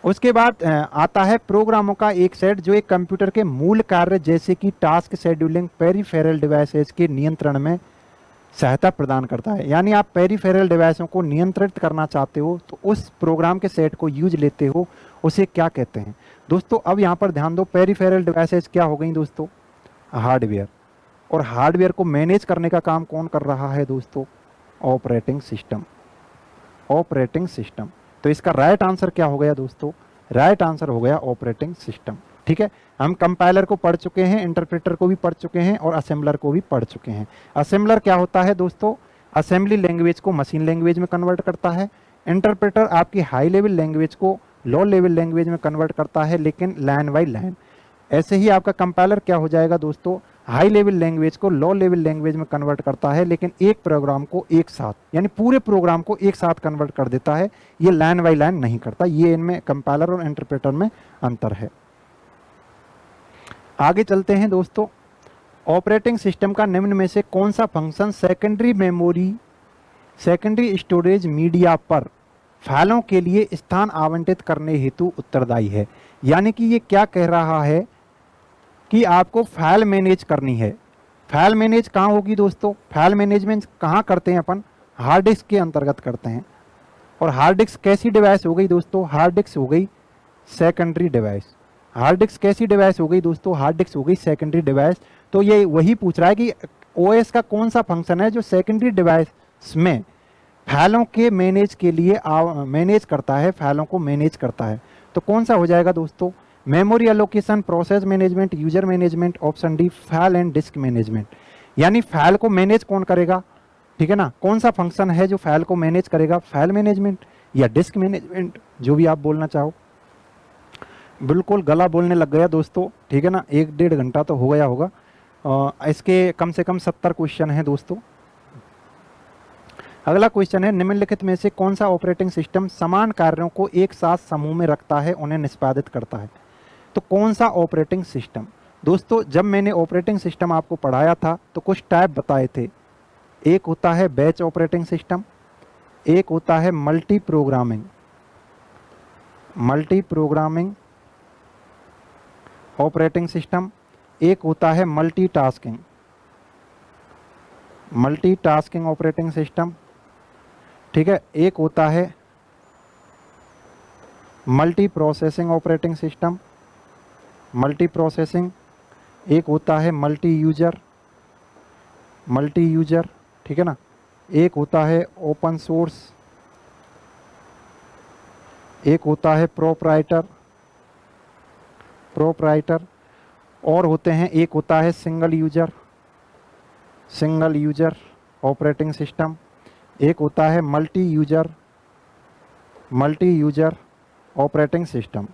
उसके बाद आता है प्रोग्रामों का एक सेट जो एक कंप्यूटर के मूल कार्य जैसे कि टास्क शेड्यूलिंग पेरिफेरल डिवाइसेस के नियंत्रण में सहायता प्रदान करता है। यानी आप पेरिफेरल डिवाइसों को नियंत्रित करना चाहते हो तो उस प्रोग्राम के सेट को यूज लेते हो, उसे क्या कहते हैं दोस्तों? अब यहाँ पर ध्यान दो, पेरिफेरल डिवाइसेस क्या हो गई दोस्तों? हार्डवेयर। और हार्डवेयर को मैनेज करने का काम कौन कर रहा है दोस्तों? Operating system. Operating system. तो इसका राइट आंसर क्या हो गया दोस्तों? राइट आंसर हो गया ऑपरेटिंग सिस्टम। ठीक है, हम कंपाइलर को पढ़ चुके हैं, इंटरप्रेटर को भी पढ़ चुके हैं और असेंबलर को भी पढ़ चुके हैं। असेंबलर क्या होता है दोस्तों? असेंबली लैंग्वेज को मशीन लैंग्वेज में कन्वर्ट करता है। इंटरप्रेटर आपकी हाई लेवल लैंग्वेज को लो लेवल लैंग्वेज में कन्वर्ट करता है, लेकिन लाइन बाई लाइन। ऐसे ही आपका कंपाइलर क्या हो जाएगा दोस्तों? हाई लेवल लैंग्वेज को लो लेवल लैंग्वेज में कन्वर्ट करता है, लेकिन एक प्रोग्राम को एक साथ, यानी पूरे प्रोग्राम को एक साथ कन्वर्ट कर देता है। ये लाइन बाई लाइन नहीं करता। ये इनमें कंपाइलर और इंटरप्रेटर में अंतर है। आगे चलते हैं दोस्तों। ऑपरेटिंग सिस्टम का निम्न में से कौन सा function secondary memory, secondary storage media पर फाइलों के लिए स्थान आवंटित करने हेतु उत्तरदायी है? यानी कि ये क्या कह रहा है कि आपको फाइल मैनेज करनी है। फाइल मैनेज कहाँ होगी दोस्तों? फाइल मैनेजमेंट कहाँ करते हैं अपन? हार्ड डिस्क के अंतर्गत करते हैं। और हार्ड डिस्क कैसी डिवाइस हो गई दोस्तों? हार्ड डिस्क हो गई सेकेंडरी डिवाइस। हार्ड डिस्क कैसी डिवाइस हो गई दोस्तों? हार्ड डिस्क हो गई सेकेंडरी डिवाइस। तो ये वही पूछ रहा है कि ओएस का कौन सा फंक्शन है जो सेकेंडरी डिवाइस में फाइलों के मैनेज के लिए मैनेज करता है, फाइलों को मैनेज करता है। तो कौन सा हो जाएगा दोस्तों? Memory allocation, process management, user management, option D file and disc management. यानी फाइल को मैनेज कौन करेगा? ठीक है ना, कौन सा फंक्शन है जो फाइल को मैनेज करेगा? फाइल मैनेजमेंट या डिस्क मैनेजमेंट, जो भी आप बोलना चाहो। बिल्कुल गला बोलने लग गया दोस्तों। ठीक है ना, 1-1.5 घंटा तो हो गया होगा। इसके कम से कम 70 क्वेश्चन हैं दोस्तों। अगला क्वेश्चन है, निम्नलिखित में से कौन सा ऑपरेटिंग सिस्टम समान कार्यों को एक साथ समूह में रखता है, उन्हें निष्पादित करता है? तो कौन सा ऑपरेटिंग सिस्टम दोस्तों? जब मैंने ऑपरेटिंग सिस्टम आपको पढ़ाया था तो कुछ टाइप बताए थे। एक होता है बैच ऑपरेटिंग सिस्टम, एक होता है मल्टी प्रोग्रामिंग ऑपरेटिंग सिस्टम, एक होता है मल्टीटास्किंग ऑपरेटिंग सिस्टम। ठीक है, एक होता है मल्टी प्रोसेसिंग ऑपरेटिंग सिस्टम, एक होता है मल्टी यूजर। ठीक है ना, एक होता है ओपन सोर्स, एक होता है प्रोप्राइटर, और होते हैं एक होता है सिंगल यूजर ऑपरेटिंग सिस्टम, एक होता है मल्टी यूजर ऑपरेटिंग सिस्टम।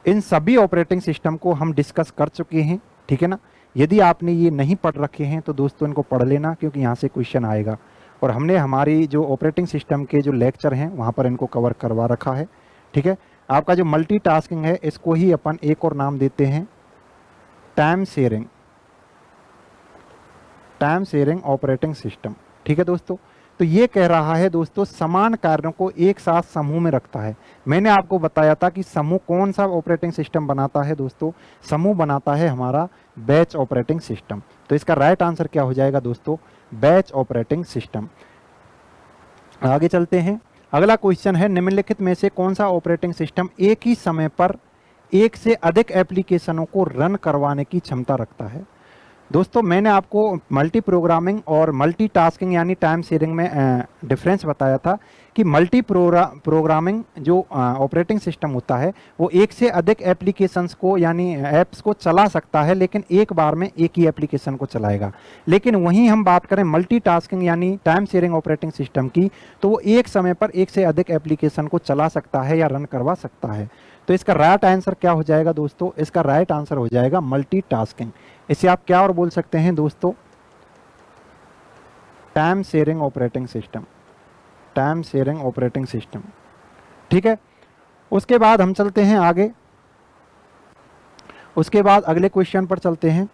इन सभी ऑपरेटिंग सिस्टम को हम डिस्कस कर चुके हैं। ठीक है ना, यदि आपने ये नहीं पढ़ रखे हैं तो दोस्तों इनको पढ़ लेना, क्योंकि यहाँ से क्वेश्चन आएगा। और हमने हमारी जो ऑपरेटिंग सिस्टम के जो लेक्चर हैं वहाँ पर इनको कवर करवा रखा है। ठीक है, आपका जो मल्टीटास्किंग है इसको ही अपन एक और नाम देते हैं टाइम शेयरिंग ऑपरेटिंग सिस्टम। ठीक है दोस्तों, तो ये कह रहा है दोस्तों समान कार्यों को एक साथ समूह में रखता है। मैंने आपको बताया था कि समूह कौन सा ऑपरेटिंग सिस्टम बनाता है दोस्तों? समूह बनाता है हमारा बैच ऑपरेटिंग सिस्टम। तो इसका राइट आंसर क्या हो जाएगा दोस्तों? Batch operating system. आगे चलते हैं। अगला क्वेश्चन है, निम्नलिखित में से कौन सा ऑपरेटिंग सिस्टम एक ही समय पर एक से अधिक एप्लीकेशनों को रन करवाने की क्षमता रखता है? दोस्तों मैंने आपको मल्टी प्रोग्रामिंग और मल्टीटास्किंग यानी टाइम शेयरिंग में डिफरेंस बताया था कि मल्टी प्रोग्रामिंग जो ऑपरेटिंग सिस्टम होता है वो एक से अधिक एप्लीकेशंस को यानी ऐप्स को चला सकता है, लेकिन एक बार में एक ही एप्लीकेशन को चलाएगा। लेकिन वहीं हम बात करें मल्टीटास्किंग यानी टाइम शेयरिंग ऑपरेटिंग सिस्टम की, तो वो एक समय पर एक से अधिक एप्लीकेशन को चला सकता है या रन करवा सकता है। तो इसका राइट आंसर क्या हो जाएगा दोस्तों? इसका राइट आंसर हो जाएगा मल्टीटास्किंग। इसे आप क्या और बोल सकते हैं दोस्तों? Time sharing operating system, time sharing operating system. ठीक है, उसके बाद हम चलते हैं आगे। उसके बाद अगले क्वेश्चन पर चलते हैं।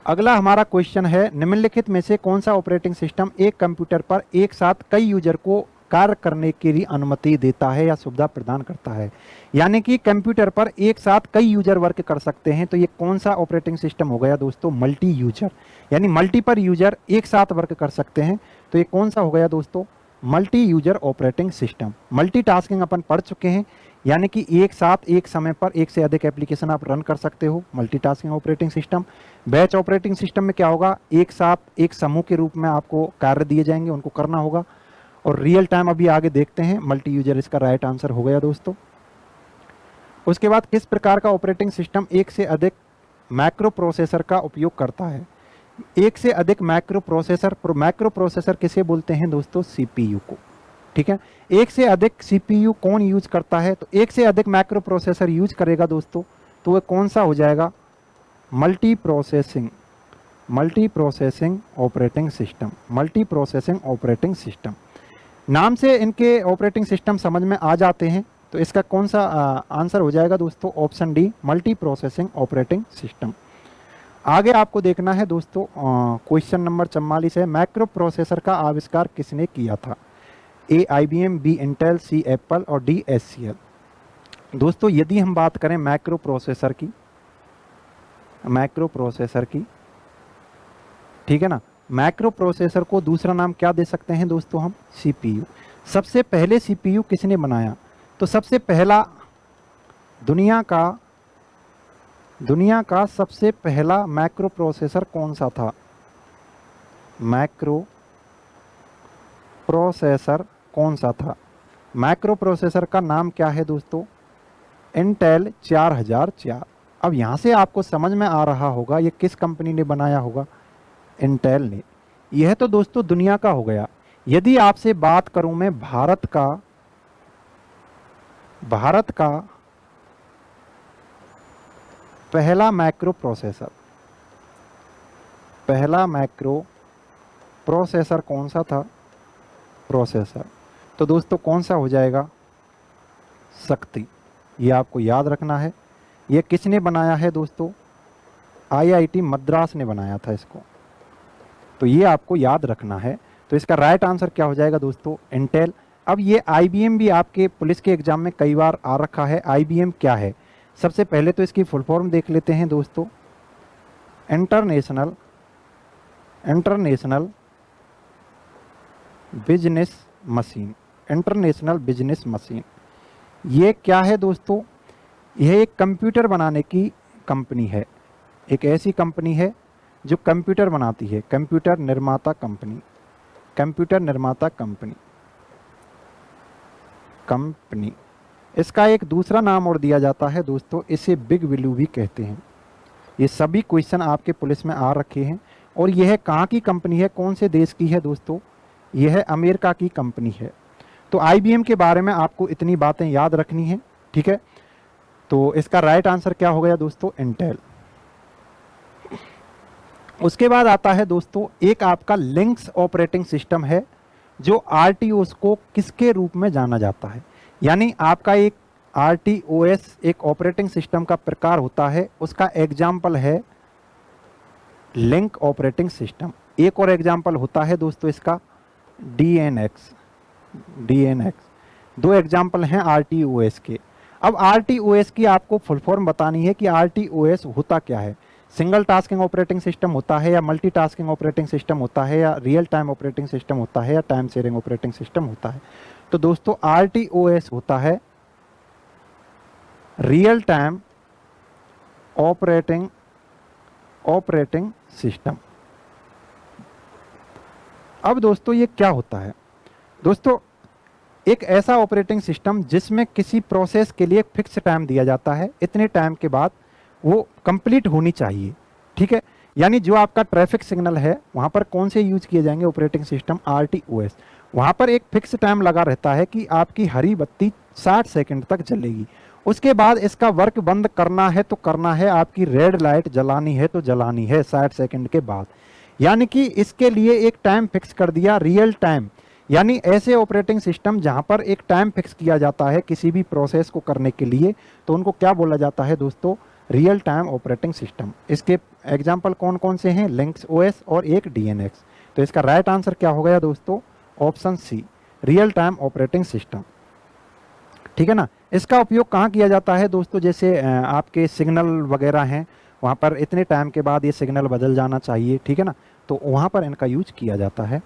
अगला हमारा क्वेश्चन है, निम्नलिखित में से कौन सा ऑपरेटिंग सिस्टम एक कंप्यूटर पर एक साथ कई यूजर को कार्य करने के लिए अनुमति देता है या सुविधा प्रदान करता है? यानी कि कंप्यूटर पर एक साथ कई यूजर वर्क कर सकते हैं, तो ये कौन सा ऑपरेटिंग सिस्टम हो गया दोस्तों? मल्टी यूजर, यानी मल्टीपल यूजर एक साथ वर्क कर सकते हैं, तो ये कौन सा हो गया दोस्तों? Multi user operating system. Multitasking अपन पढ़ चुके हैं, यानी कि एक साथ एक समय पर एक से अधिक एप्लीकेशन आप रन कर सकते हो, multitasking operating system. Batch operating system में क्या होगा? एक साथ एक समूह के रूप में आपको कार्य दिए जाएंगे, उनको करना होगा। और रियल टाइम अभी आगे देखते हैं। मल्टी यूजर इसका राइट आंसर हो गया दोस्तों। उसके बाद किस प्रकार का ऑपरेटिंग सिस्टम एक से अधिक मैक्रो प्रोसेसर का उपयोग करता है? एक से अधिक मैक्रो प्रोसेसर किसे बोलते हैं दोस्तों? सीपीयू को। ठीक है, एक से अधिक सीपीयू कौन यूज करता है? तो एक से अधिक मैक्रो प्रोसेसर यूज करेगा दोस्तों, तो वह कौन सा हो जाएगा? Multi processing operating system. Multi processing operating system नाम से इनके ऑपरेटिंग सिस्टम समझ में आ जाते हैं, तो इसका कौन सा आंसर हो जाएगा दोस्तों? Option D, multi processing operating system. आगे आपको देखना है दोस्तों, क्वेश्चन नंबर 44 है, मैक्रो प्रोसेसर का आविष्कार किसने किया था? ए IBM, बी इंटेल, सी एप्पल और डी HCL। दोस्तों यदि हम बात करें मैक्रो प्रोसेसर की, ठीक है ना, मैक्रो प्रोसेसर को दूसरा नाम क्या दे सकते हैं दोस्तों हम? CPU। सबसे पहले CPU किसने बनाया? तो सबसे पहला दुनिया का सबसे पहला मैक्रो प्रोसेसर कौन सा था? मैक्रो प्रोसेसर कौन सा था? मैक्रो प्रोसेसर का नाम क्या है दोस्तों? इंटेल 4004। अब यहाँ से आपको समझ में आ रहा होगा ये किस कंपनी ने बनाया होगा? इंटेल ने। यह तो दोस्तों दुनिया का हो गया। यदि आपसे बात करूं मैं भारत का पहला मैक्रो प्रोसेसर कौन सा था? तो दोस्तों कौन सा हो जाएगा? शक्ति। ये आपको याद रखना है। ये किसने बनाया है दोस्तों? IIT मद्रास ने बनाया था इसको, तो ये आपको याद रखना है। तो इसका राइट आंसर क्या हो जाएगा दोस्तों? इंटेल। अब ये IBM भी आपके पुलिस के एग्जाम में कई बार आ रखा है। IBM क्या है? सबसे पहले तो इसकी फुल फॉर्म देख लेते हैं दोस्तों। International business machine. ये क्या है दोस्तों? यह एक कंप्यूटर बनाने की कंपनी है। एक ऐसी कंपनी है जो कंप्यूटर बनाती है, कंप्यूटर निर्माता कंपनी। इसका एक दूसरा नाम और दिया जाता है दोस्तों, इसे बिग ब्लू भी कहते हैं। ये सभी क्वेश्चन आपके पुलिस में आ रखे हैं। और यह कहाँ की कंपनी है, कौन से देश की है दोस्तों? यह अमेरिका की कंपनी है। तो IBM के बारे में आपको इतनी बातें याद रखनी है। ठीक है, तो इसका राइट आंसर क्या हो गया दोस्तों? इंटेल। उसके बाद आता है दोस्तों एक आपका लिनक्स ऑपरेटिंग सिस्टम है, जो RTOS को किसके रूप में जाना जाता है? यानी आपका एक RTOS एक ऑपरेटिंग सिस्टम का प्रकार होता है, उसका एग्जाम्पल है लिंक ऑपरेटिंग सिस्टम। एक और एग्जाम्पल होता है दोस्तों इसका DNX। दो एग्जाम्पल हैं RTOS के। अब RTOS की आपको फुल फॉर्म बतानी है कि RTOS होता क्या है। सिंगल टास्किंग ऑपरेटिंग सिस्टम होता है, या मल्टीटास्किंग ऑपरेटिंग सिस्टम होता है, या रियल टाइम ऑपरेटिंग सिस्टम होता है, या टाइम शेयरिंग ऑपरेटिंग सिस्टम होता है? तो दोस्तों RTOS होता है real time operating operating system. अब दोस्तों ये क्या होता है? दोस्तों एक ऐसा ऑपरेटिंग सिस्टम जिसमें किसी प्रोसेस के लिए फिक्स टाइम दिया जाता है, इतने टाइम के बाद वो कंप्लीट होनी चाहिए, ठीक है। यानी जो आपका ट्रैफिक सिग्नल है वहाँ पर कौन से यूज किए जाएंगे? Operating system RTOS। वहाँ पर एक फिक्स टाइम लगा रहता है कि आपकी हरी बत्ती 60 सेकंड तक जलेगी, उसके बाद इसका वर्क बंद करना है तो करना है, आपकी रेड लाइट जलानी है तो जलानी है 60 सेकंड के बाद। यानी कि इसके लिए एक टाइम फिक्स कर दिया, रियल टाइम। यानी ऐसे ऑपरेटिंग सिस्टम जहां पर एक टाइम फिक्स किया जाता है किसी भी प्रोसेस को करने के लिए, तो उनको क्या बोला जाता है दोस्तों? Real time operating system. इसके एग्जाम्पल कौन कौन से हैं? लिनक्स OS और एक DNX। तो इसका राइट आंसर क्या हो गया दोस्तों? Option C, real time operating system, ठीक है ना। इसका उपयोग कहाँ किया जाता है दोस्तों? जैसे आपके सिग्नल वगैरह हैं, वहाँ पर इतने टाइम के बाद ये सिग्नल बदल जाना चाहिए, ठीक है ना, तो वहाँ पर इनका यूज किया जाता है।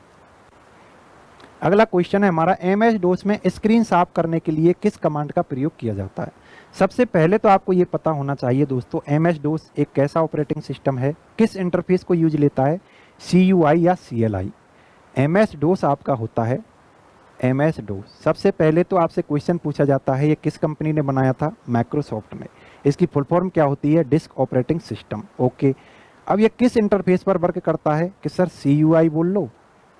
अगला क्वेश्चन है हमारा, MS-DOS में स्क्रीन साफ करने के लिए किस कमांड का प्रयोग किया जाता है? सबसे पहले तो आपको ये पता होना चाहिए दोस्तों, MS-DOS एक कैसा ऑपरेटिंग सिस्टम है, किस इंटरफेस को यूज लेता है, CUI या CLI? MS-DOS आपका होता है MS-DOS। सबसे पहले तो आपसे क्वेश्चन पूछा जाता है ये किस कंपनी ने बनाया था? माइक्रोसॉफ्ट ने। इसकी फुल फॉर्म क्या होती है? Disk operating system. ओके, अब ये किस इंटरफेस पर वर्क करता है? कि सर CUI बोल लो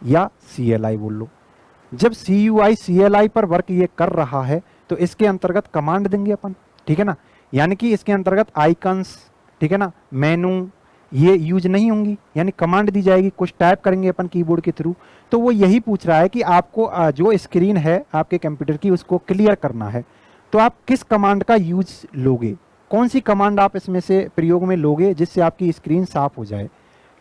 या CLI बोल लो। जब CUI CLI पर वर्क ये कर रहा है तो इसके अंतर्गत कमांड देंगे अपन, ठीक है ना। यानी कि इसके अंतर्गत आइकन्स, ठीक है ना, मेनू, ये यूज नहीं होंगी, यानी कमांड दी जाएगी, कुछ टाइप करेंगे अपन कीबोर्ड के थ्रू। तो वो यही पूछ रहा है कि आपको जो स्क्रीन है आपके कंप्यूटर की उसको क्लियर करना है, तो आप किस कमांड का यूज लोगे, कौन सी कमांड आप इसमें से प्रयोग में लोगे जिससे आपकी स्क्रीन साफ हो जाए,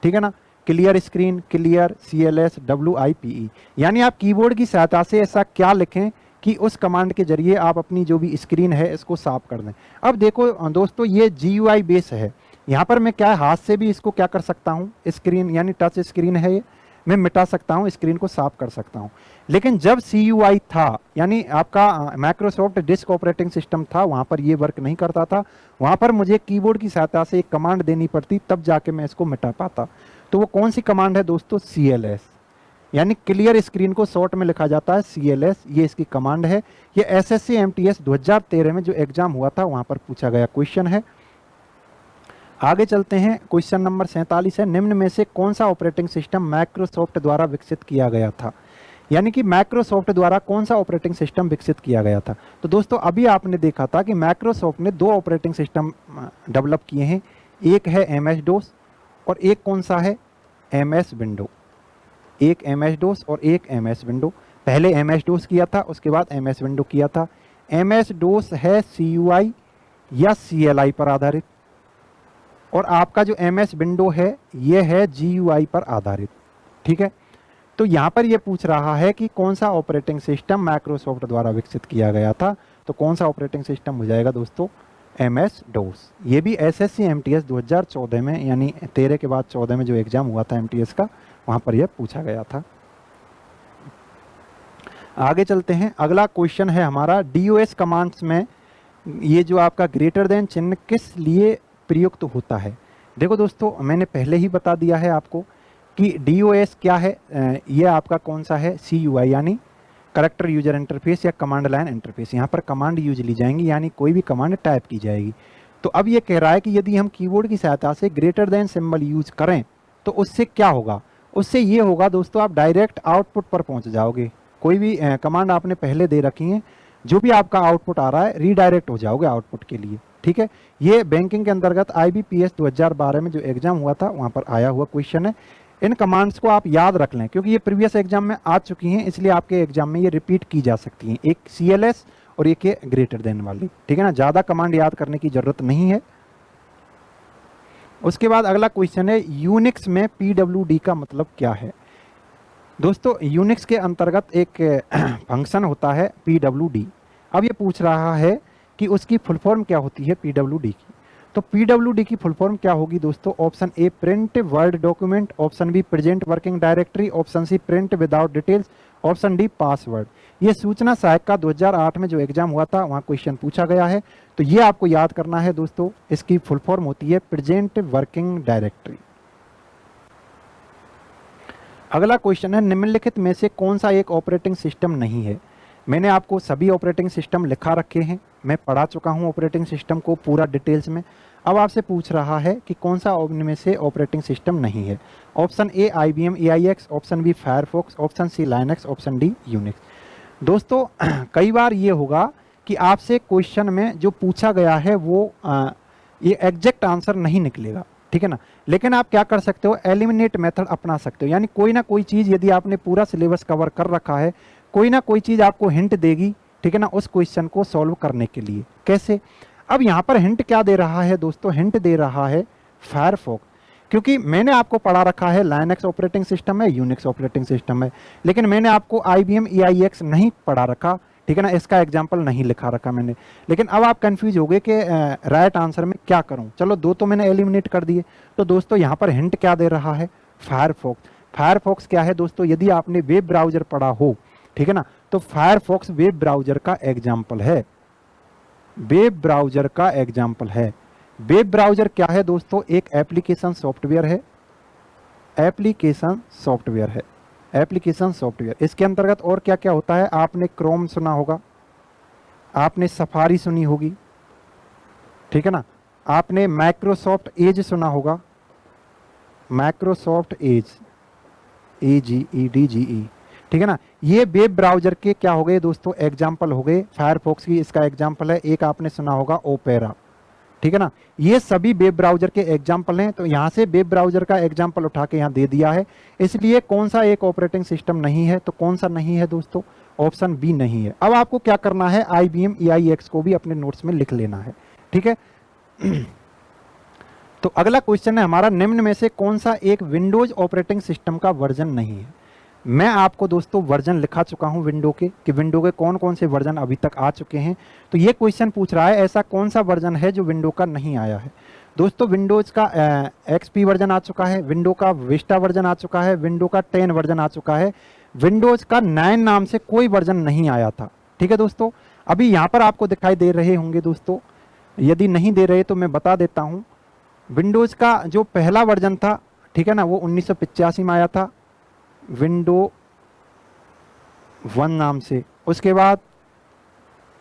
ठीक है ना। Clear screen, clear, CLS, WIPE। यानी आप कीबोर्ड की सहायता से ऐसा क्या लिखें कि उस कमांड के जरिए आप अपनी जो भी स्क्रीन है इसको साफ कर दें। अब देखो दोस्तों, ये GUI बेस है, यहाँ पर मैं क्या हाथ से भी इसको क्या कर सकता हूँ, स्क्रीन यानी टच स्क्रीन है ये, मैं मिटा सकता हूँ, स्क्रीन को साफ कर सकता हूँ। लेकिन जब CUI था, यानी आपका माइक्रोसॉफ्ट डिस्क ऑपरेटिंग सिस्टम था, वहाँ पर ये वर्क नहीं करता था, वहाँ पर मुझे कीबोर्ड की सहायता से एक कमांड देनी पड़ती, तब जाके मैं इसको मिटा पाता। तो वो कौन सी कमांड है दोस्तों? CLS, यानी क्लियर स्क्रीन को शॉर्ट में लिखा जाता है CLS, ये इसकी कमांड है। ये SSC MTS 2013 में जो एग्जाम हुआ था वहाँ पर पूछा गया क्वेश्चन है। आगे चलते हैं, क्वेश्चन नंबर 47 है, निम्न में से कौन सा ऑपरेटिंग सिस्टम माइक्रोसॉफ्ट द्वारा विकसित किया गया था? यानी कि माइक्रोसॉफ्ट द्वारा कौन सा ऑपरेटिंग सिस्टम विकसित किया गया था? तो दोस्तों अभी आपने देखा था कि माइक्रोसॉफ्ट ने 2 ऑपरेटिंग सिस्टम डेवलप किए हैं, एक है MS-DOS और एक कौन सा है? MS window. एक MS-DOS और एक MS विंडो। पहले MS-DOS किया था, उसके बाद MS विंडो किया था। MS-DOS है CUI या CLI पर आधारित, और आपका जो MS विंडो है ये है GUI पर आधारित, ठीक है। तो यहाँ पर ये पूछ रहा है कि कौन सा ऑपरेटिंग सिस्टम माइक्रोसॉफ्ट द्वारा विकसित किया गया था, तो कौन सा ऑपरेटिंग सिस्टम हो जाएगा दोस्तों? MS-DOS। ये भी SSC MTS 2014 में, यानी 13 के बाद 14 में जो एग्जाम हुआ था MTS का, वहाँ पर यह पूछा गया था। आगे चलते हैं, अगला क्वेश्चन है हमारा, DOS कमांड्स में ये जो आपका ग्रेटर देन चिन्ह किस लिए प्रयुक्त होता है? देखो दोस्तों, मैंने पहले ही बता दिया है आपको कि DOS क्या है। ये आपका कौन सा है? CUI यानी करेक्टर यूजर इंटरफेस या कमांड लाइन इंटरफेस। यहाँ पर कमांड यूज ली जाएंगी, यानी कोई भी कमांड टाइप की जाएगी। तो अब ये कह रहा है कि यदि हम कीबोर्ड की सहायता से ग्रेटर देन सिंबल यूज करें तो उससे क्या होगा? उससे ये होगा दोस्तों, आप डायरेक्ट आउटपुट पर पहुंच जाओगे। कोई भी कमांड आपने पहले दे रखी है, जो भी आपका आउटपुट आ रहा है रीडायरेक्ट हो जाओगे आउटपुट के लिए, ठीक है। ये बैंकिंग के अंतर्गत IBPS 2012 में जो एग्जाम हुआ था वहाँ पर आया हुआ क्वेश्चन है। इन कमांड्स को आप याद रख लें क्योंकि ये प्रीवियस एग्जाम में आ चुकी हैं, इसलिए आपके एग्जाम में ये रिपीट की जा सकती हैं। एक CLS और एक है ग्रेटर देन वाली, ठीक है ना। ज़्यादा कमांड याद करने की जरूरत नहीं है। उसके बाद अगला क्वेश्चन है, यूनिक्स में PWD का मतलब क्या है? दोस्तों यूनिक्स के अंतर्गत एक फंक्शन होता है PWD। अब ये पूछ रहा है कि उसकी फुल फॉर्म क्या होती है PWD की। तो पीडब्ल्यूडी की फुल फॉर्म क्या होगी दोस्तों? Option A print word document, option B present working directory, option C print without details, option D password. ये सूचना सहायक का 2008 में जो एग्जाम हुआ था वहां क्वेश्चन पूछा गया है, तो ये आपको याद करना है दोस्तों। इसकी फुल फॉर्म होती है प्रेजेंट वर्किंग डायरेक्टरी। अगला क्वेश्चन है, निम्नलिखित में से कौन सा एक ऑपरेटिंग सिस्टम नहीं है? मैंने आपको सभी ऑपरेटिंग सिस्टम लिखा रखे हैं, मैं पढ़ा चुका हूं ऑपरेटिंग सिस्टम को पूरा डिटेल्स में। अब आपसे पूछ रहा है कि कौन सा इनमें से ऑपरेटिंग सिस्टम नहीं है। Option A IBM AIX, option B Firefox, option C Linux, option D Unix. दोस्तों कई बार ये होगा कि आपसे क्वेश्चन में जो पूछा गया है वो ये एग्जैक्ट आंसर नहीं निकलेगा, ठीक है ना, लेकिन आप क्या कर सकते हो, एलिमिनेट मेथड अपना सकते हो। यानी कोई ना कोई चीज़, यदि आपने पूरा सिलेबस कवर कर रखा है, कोई ना कोई चीज़ आपको हिंट देगी, ठीक है ना, उस क्वेश्चन को सॉल्व करने के लिए। कैसे? अब यहाँ पर हिंट क्या दे रहा है दोस्तों? हिंट दे रहा है फायरफॉक्स, क्योंकि मैंने आपको पढ़ा रखा है लाइनक्स ऑपरेटिंग सिस्टम है, यूनिक्स ऑपरेटिंग सिस्टम है, लेकिन मैंने आपको IBM AIX नहीं पढ़ा रखा, ठीक है ना, इसका एग्जाम्पल नहीं लिखा रखा मैंने। लेकिन अब आप कंफ्यूज हो गए कि राइट आंसर में क्या करूं। चलो दो तो मैंने एलिमिनेट कर दिए, तो दोस्तों यहाँ पर हिंट क्या दे रहा है? फायरफॉक्स। फायरफॉक्स क्या है दोस्तों? यदि आपने वेब ब्राउजर पढ़ा हो, ठीक है ना, तो फायरफॉक्स वेब ब्राउजर का एग्जाम्पल है, वेब ब्राउजर का एग्जाम्पल है। वेब ब्राउजर क्या है दोस्तों? एक एप्लीकेशन सॉफ्टवेयर है, एप्लीकेशन सॉफ्टवेयर है, एप्लीकेशन सॉफ्टवेयर। इसके अंतर्गत और क्या क्या होता है? आपने क्रोम सुना होगा, आपने सफारी सुनी होगी, ठीक है ना, आपने माइक्रोसॉफ्ट एज सुना होगा, माइक्रोसॉफ्ट एज, AGEDGE, ठीक है ना। ये वेब ब्राउजर के क्या हो गए दोस्तों? एग्जाम्पल हो गए। फायरफॉक्स की इसका एग्जाम्पल है। एक आपने सुना होगा ओपेरा, ठीक है ना। ये सभी वेब ब्राउजर के एग्जाम्पल हैं। तो यहाँ से वेब ब्राउजर का एग्जाम्पल उठा के यहाँ दे दिया है। इसलिए कौन सा एक ऑपरेटिंग सिस्टम नहीं है? तो कौन सा नहीं है दोस्तों? ऑप्शन बी नहीं है। अब आपको क्या करना है? IBM AIX को भी अपने नोट्स में लिख लेना है, ठीक है। तो अगला क्वेश्चन है हमारा, निम्न में से कौन सा एक विंडोज ऑपरेटिंग सिस्टम का वर्जन नहीं है? मैं आपको दोस्तों वर्जन लिखा चुका हूं विंडो के, कि विंडो के कौन कौन से वर्जन अभी तक आ चुके हैं। तो ये क्वेश्चन पूछ रहा है ऐसा कौन सा वर्जन है जो विंडो का नहीं आया है। दोस्तों विंडोज का XP वर्जन आ चुका है, विंडो का विस्टा वर्जन आ चुका है, विंडो का 10 वर्जन आ चुका है, विंडोज का 9 नाम से कोई वर्जन नहीं आया था, ठीक है दोस्तों। अभी यहाँ पर आपको दिखाई दे रहे होंगे दोस्तों, यदि नहीं दे रहे तो मैं बता देता हूँ। विंडोज का जो पहला वर्जन था, ठीक है ना, वो 1985 में आया था, विंडो 1 नाम से। उसके बाद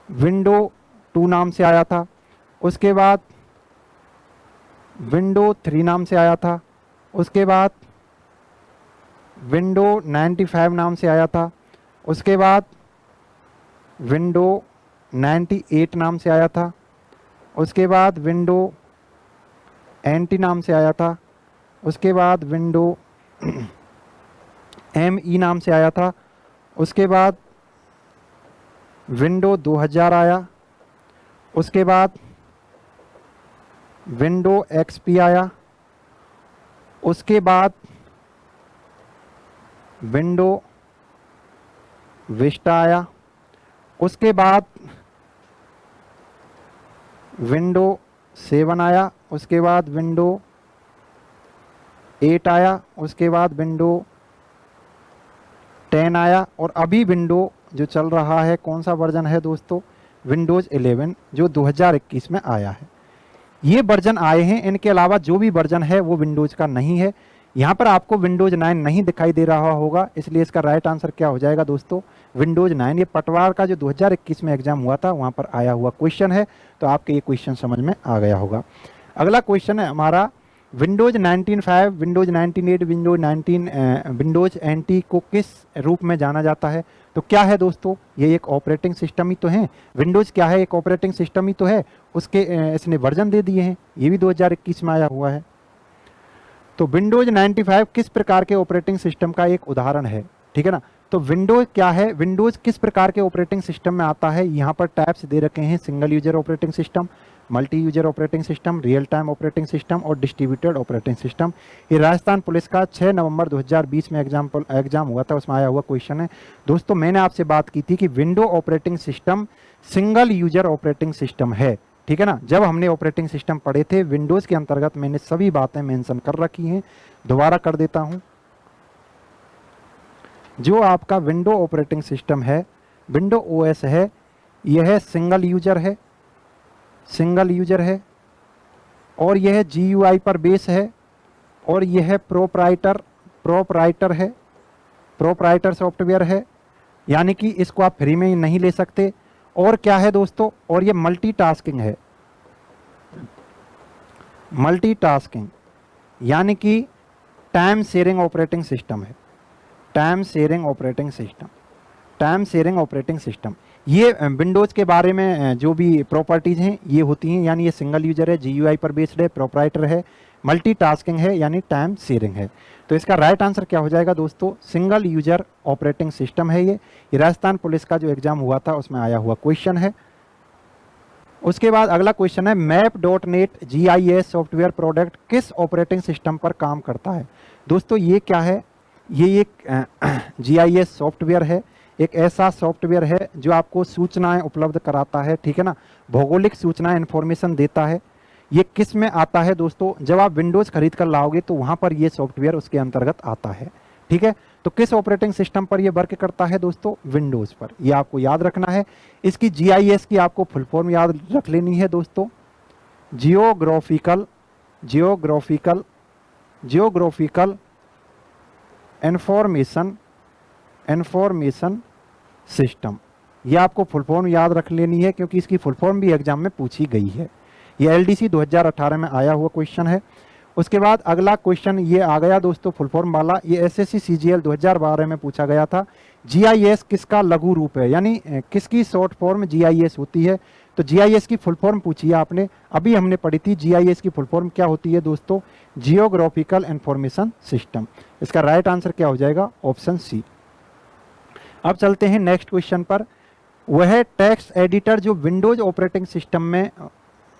विंडो 2 नाम से आया था, उसके बाद विंडो 3 नाम से आया था, उसके बाद विंडो 95 नाम से आया था, उसके बाद विंडो 98 नाम से आया था, उसके बाद विंडो NT नाम से आया था, उसके बाद विंडो ME नाम से आया था, उसके बाद विंडो 2000 आया, उसके बाद विंडो XP आया, उसके बाद विंडो विस्टा आया, उसके बाद विंडो 7 आया, उसके बाद विंडो 8 आया, उसके बाद विंडो 10 आया, और अभी विंडो जो चल रहा है कौन सा वर्जन है दोस्तों? विंडोज 11 जो 2021 में आया है। ये वर्जन आए हैं, इनके अलावा जो भी वर्जन है वो विंडोज का नहीं है। यहाँ पर आपको विंडोज 9 नहीं दिखाई दे रहा होगा, इसलिए इसका राइट आंसर क्या हो जाएगा दोस्तों? विंडोज 9। ये पटवार का जो 2021 में एग्जाम हुआ था वहाँ पर आया हुआ क्वेश्चन है, तो आपके ये क्वेश्चन समझ में आ गया होगा। अगला क्वेश्चन है हमारा, विंडोज 19.5, विंडोज 19.8, विंडोज NT को किस रूप में जाना जाता है? तो क्या है दोस्तों? ये एक ऑपरेटिंग सिस्टम ही तो है। विंडोज क्या है? एक ऑपरेटिंग सिस्टम ही तो है। उसके इसने वर्जन दे दिए हैं, ये भी 2021 में आया हुआ है। तो विंडोज 95 किस प्रकार के ऑपरेटिंग सिस्टम का एक उदाहरण है, ठीक है ना। तो विंडोज क्या है? विंडोज किस प्रकार के ऑपरेटिंग सिस्टम में आता है? यहाँ पर टाइप्स दे रखे हैं, single user operating system, multi user operating system, real time operating system और डिस्ट्रीब्यूटेड ऑपरेटिंग सिस्टम। ये राजस्थान पुलिस का 6 नवंबर 2020 में एग्जाम हुआ था, उसमें आया हुआ क्वेश्चन है दोस्तों। मैंने आपसे बात की थी कि window operating system single user operating system है, ठीक है ना। जब हमने ऑपरेटिंग सिस्टम पढ़े थे विंडोज़ के अंतर्गत मैंने सभी बातें मेंशन कर रखी हैं, दोबारा कर देता हूं। जो आपका विंडो ऑपरेटिंग सिस्टम है, विंडो ओएस है, यह सिंगल यूजर है, सिंगल यूजर है, और यह जीयूआई पर बेस है, और यह प्रोप्राइटर है, प्रोप्राइटर सॉफ्टवेयर है, यानी कि इसको आप फ्री में नहीं ले सकते। और क्या है दोस्तों, और ये मल्टीटास्किंग है, मल्टीटास्किंग, यानी कि टाइम शेयरिंग ऑपरेटिंग सिस्टम है, time sharing operating system, time sharing operating system. ये विंडोज़ के बारे में जो भी प्रॉपर्टीज़ हैं ये होती हैं, यानी ये सिंगल यूजर है, जीयूआई पर बेस्ड है, प्रोप्राइटर है, मल्टीटास्किंग है, यानी टाइम शेयरिंग है। तो इसका राइट आंसर क्या हो जाएगा दोस्तों, सिंगल यूजर ऑपरेटिंग सिस्टम है ये राजस्थान पुलिस का जो एग्जाम हुआ था उसमें आया हुआ क्वेश्चन है। उसके बाद अगला क्वेश्चन है, मैप.नेट जीआईएस सॉफ्टवेयर प्रोडक्ट किस ऑपरेटिंग सिस्टम पर काम करता है। दोस्तों ये क्या है, ये एक जीआईएस सॉफ्टवेयर है, एक ऐसा सॉफ्टवेयर है जो आपको सूचनाएं उपलब्ध कराता है, ठीक है ना, भौगोलिक सूचनाएं इंफॉर्मेशन देता है। ये किस में आता है दोस्तों, जब आप विंडोज़ खरीद कर लाओगे तो वहाँ पर ये सॉफ्टवेयर उसके अंतर्गत आता है, ठीक है। तो किस ऑपरेटिंग सिस्टम पर ये वर्क करता है दोस्तों, विंडोज़ पर, ये आपको याद रखना है। इसकी जीआईएस की आपको फुल फॉर्म याद रख लेनी है दोस्तों, जियोग्राफिकल इंफॉर्मेशन सिस्टम। ये आपको फुल फॉर्म याद रख लेनी है क्योंकि इसकी फुल फॉर्म भी एग्जाम में पूछी गई है। ये एलडीसी 2018 में आया हुआ क्वेश्चन है। उसके बाद अगला क्वेश्चन ये आ गया दोस्तों फुल फॉर्म वाला, ये एसएससी सीजीएल 2012 में पूछा गया था, जीआईएस किसका लघु रूप है, यानी किसकी शॉर्ट फॉर्म जीआईएस होती है। तो जीआईएस की फुल फॉर्म पूछी है आपने, अभी हमने पढ़ी थी। जीआईएस की फुल फॉर्म क्या होती है दोस्तों, जियोग्राफिकल इंफॉर्मेशन सिस्टम। इसका राइट आंसर क्या हो जाएगा, ऑप्शन सी। अब चलते हैं नेक्स्ट क्वेश्चन पर, वह टेक्स्ट एडिटर जो विंडोज ऑपरेटिंग सिस्टम में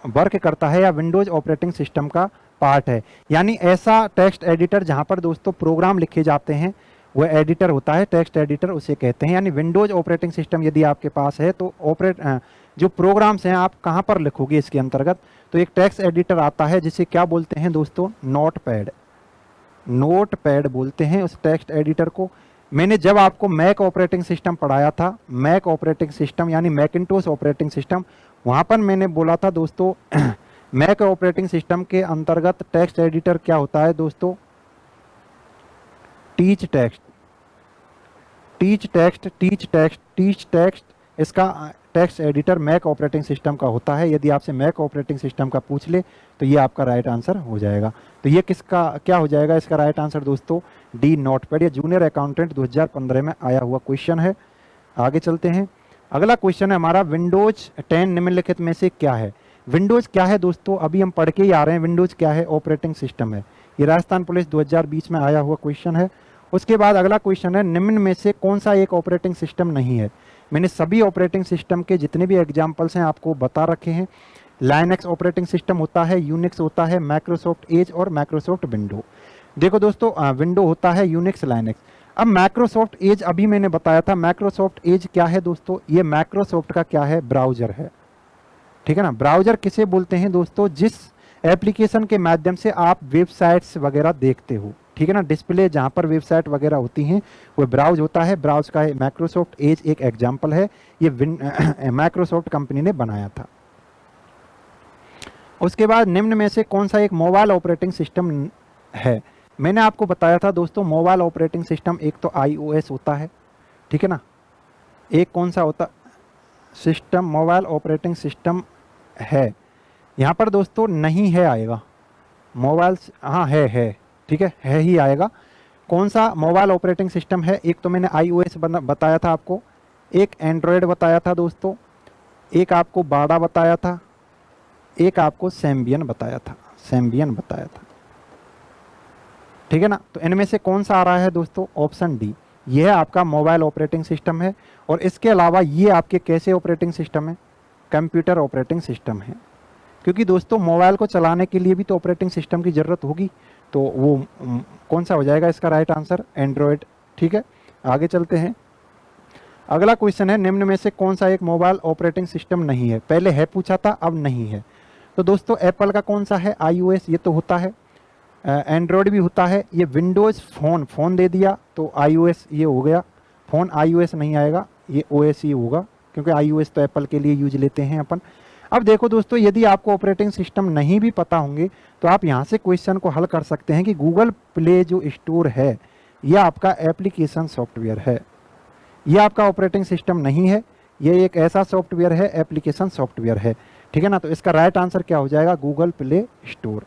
वर्क करता है या विंडोज ऑपरेटिंग सिस्टम का पार्ट है, यानी ऐसा टेक्स्ट एडिटर जहां पर दोस्तों प्रोग्राम लिखे जाते हैं वह एडिटर होता है, टेक्स्ट एडिटर उसे कहते हैं। यानी विंडोज ऑपरेटिंग सिस्टम यदि आपके पास है तो जो प्रोग्राम्स हैं आप कहां पर लिखोगे इसके अंतर्गत, तो एक टेक्स्ट एडिटर आता है जिसे क्या बोलते हैं दोस्तों, नोटपैड, नोटपैड बोलते हैं उस टेक्स्ट एडिटर को। मैंने जब आपको मैक ऑपरेटिंग सिस्टम पढ़ाया था, मैक ऑपरेटिंग सिस्टम यानी मैकिंटोश ऑपरेटिंग सिस्टम, वहां पर मैंने बोला था दोस्तों मैक ऑपरेटिंग सिस्टम के अंतर्गत टेक्स्ट एडिटर क्या होता है दोस्तों, टीच टेक्स्ट, इसका text editor Mac operating system का होता है। यदि आपसे मैक ऑपरेटिंग सिस्टम का पूछ ले तो ये आपका राइट आंसर हो जाएगा। तो ये किसका क्या हो जाएगा, इसका राइट आंसर दोस्तों डी, नोटपैड। ये जूनियर अकाउंटेंट 2015 में आया हुआ क्वेश्चन है। आगे चलते हैं, अगला क्वेश्चन है हमारा, विंडोज 10 निम्नलिखित में से क्या है। विंडोज क्या है दोस्तों, अभी हम पढ़ के ही आ रहे हैं, विंडोज क्या है, ऑपरेटिंग सिस्टम है। ये राजस्थान पुलिस 2020 में आया हुआ क्वेश्चन है। उसके बाद अगला क्वेश्चन है, निम्न में से कौन सा एक ऑपरेटिंग सिस्टम नहीं है। मैंने सभी ऑपरेटिंग सिस्टम के जितने भी एग्जाम्पल्स हैं आपको बता रखे हैं। लाइनक्स ऑपरेटिंग सिस्टम होता है, यूनिक्स होता है, माइक्रोसॉफ्ट एज और माइक्रोसॉफ्ट विंडो। देखो दोस्तों विंडो होता है यूनिक्स, लाइनक्स। अब माइक्रोसॉफ्ट एज अभी मैंने बताया था, माइक्रोसॉफ्ट एज क्या है दोस्तों, ये माइक्रोसॉफ्ट का क्या है, ब्राउजर है, ठीक है ना। ब्राउजर किसे बोलते हैं दोस्तों, जिस एप्लीकेशन के माध्यम से आप वेबसाइट्स वगैरह देखते हो, ठीक है ना, डिस्प्ले जहां पर वेबसाइट वगैरह होती हैं वो ब्राउज होता है। ब्राउज का माइक्रोसॉफ्ट एज एक एग्जांपल है, ये माइक्रोसॉफ्ट कंपनी ने बनाया था। उसके बाद निम्न में से कौन सा एक मोबाइल ऑपरेटिंग सिस्टम है। मैंने आपको बताया था दोस्तों मोबाइल ऑपरेटिंग सिस्टम एक तो iOS होता है, ठीक है ना, एक कौन सा होता सिस्टम, मोबाइल ऑपरेटिंग सिस्टम है। यहाँ पर दोस्तों नहीं है आएगा, मोबाइल, हाँ है, ठीक है ही आएगा। कौन सा मोबाइल ऑपरेटिंग सिस्टम है, एक तो मैंने iOS बताया था आपको, एक एंड्रॉयड बताया था दोस्तों, एक आपको बाडा बताया था, एक आपको सैम्बियन बताया था, ठीक है ना। तो इनमें से कौन सा आ रहा है दोस्तों, ऑप्शन डी, यह आपका मोबाइल ऑपरेटिंग सिस्टम है। और इसके अलावा ये आपके कैसे ऑपरेटिंग सिस्टम है, कंप्यूटर ऑपरेटिंग सिस्टम है, क्योंकि दोस्तों मोबाइल को चलाने के लिए भी तो ऑपरेटिंग सिस्टम की ज़रूरत होगी। तो वो कौन सा हो जाएगा इसका राइट आंसर, एंड्रॉयड, ठीक है। आगे चलते हैं, अगला क्वेश्चन है, निम्न में से कौन सा एक मोबाइल ऑपरेटिंग सिस्टम नहीं है? पहले है पूछा था, अब नहीं है। तो दोस्तों एप्पल का कौन सा है? iOS, ये तो होता है। एंड्रॉयड भी होता है। ये विंडोज़ फ़ोन दे दिया तो iOS ये हो गया। फ़ोन iOS नहीं आएगा, ये OS ही होगा, क्योंकि iOS तो एप्पल के लिए यूज लेते हैं अपन। अब देखो दोस्तों, यदि आपको ऑपरेटिंग सिस्टम नहीं भी पता होंगे तो आप यहाँ से क्वेश्चन को हल कर सकते हैं कि गूगल प्ले जो स्टोर है यह आपका एप्लीकेशन सॉफ्टवेयर है, यह आपका ऑपरेटिंग सिस्टम नहीं है। यह एक ऐसा सॉफ्टवेयर है, एप्लीकेशन सॉफ्टवेयर है, ठीक है ना। तो इसका राइट आंसर क्या हो जाएगा? Google play store.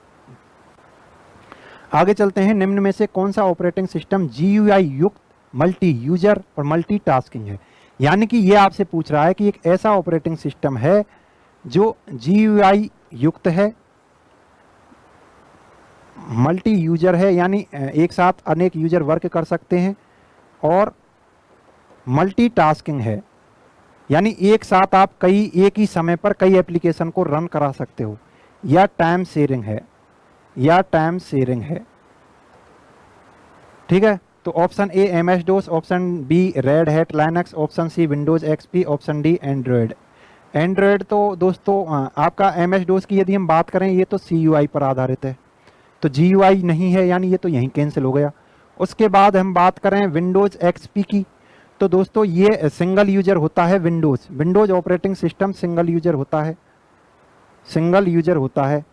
आगे चलते हैं, निम्न में से कौन सा ऑपरेटिंग सिस्टम GUI युक्त मल्टी यूजर और मल्टीटास्किंग है? यानी कि ये आपसे पूछ रहा है कि एक ऐसा ऑपरेटिंग सिस्टम है जो GUI युक्त है, मल्टी यूजर है, यानी एक साथ अनेक यूजर वर्क कर सकते हैं, और मल्टीटास्किंग है, यानी एक साथ आप एक ही समय पर कई एप्लीकेशन को रन करा सकते हो, या टाइम शेयरिंग है, ठीक है। तो option A MS-DOS, option B Red Hat Linux, option C Windows XP, option D Android. तो दोस्तों आपका MS-DOS की यदि हम बात करें, ये तो CUI पर आधारित है, तो GUI नहीं है, यानी ये तो यहीं कैंसिल हो गया। उसके बाद हम बात करें विंडोज XP की, तो दोस्तों ये सिंगल यूजर होता है। Windows operating system single user होता है,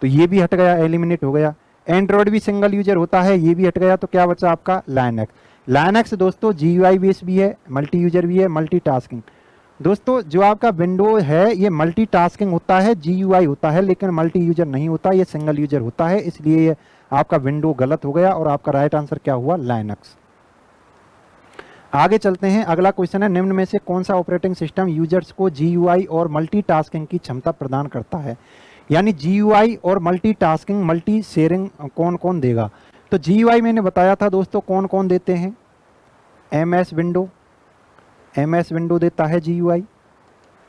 तो ये भी हट गया, एलिमिनेट हो गया। एंड्रॉयड भी सिंगल यूजर होता है, ये भी हट गया। तो क्या बचा आपका? लाइनक्स दोस्तों GUI बेस भी है, मल्टी यूजर भी है, मल्टीटास्किंग। दोस्तों जो आपका विंडो है ये मल्टीटास्किंग होता है, GUI होता है, लेकिन मल्टी यूजर नहीं होता, ये सिंगल यूजर होता है, इसलिए ये आपका विंडो गलत हो गया और आपका राइट आंसर क्या हुआ? लाइनक्स। आगे चलते हैं, अगला क्वेश्चन है, निम्न में से कौन सा ऑपरेटिंग सिस्टम यूजर्स को GUI और मल्टीटास्किंग की क्षमता प्रदान करता है? यानी GUI और मल्टीटास्किंग, मल्टी शेयरिंग कौन कौन देगा? तो GUI मैंने बताया था दोस्तों कौन कौन देते हैं। MS विंडो देता है GUI,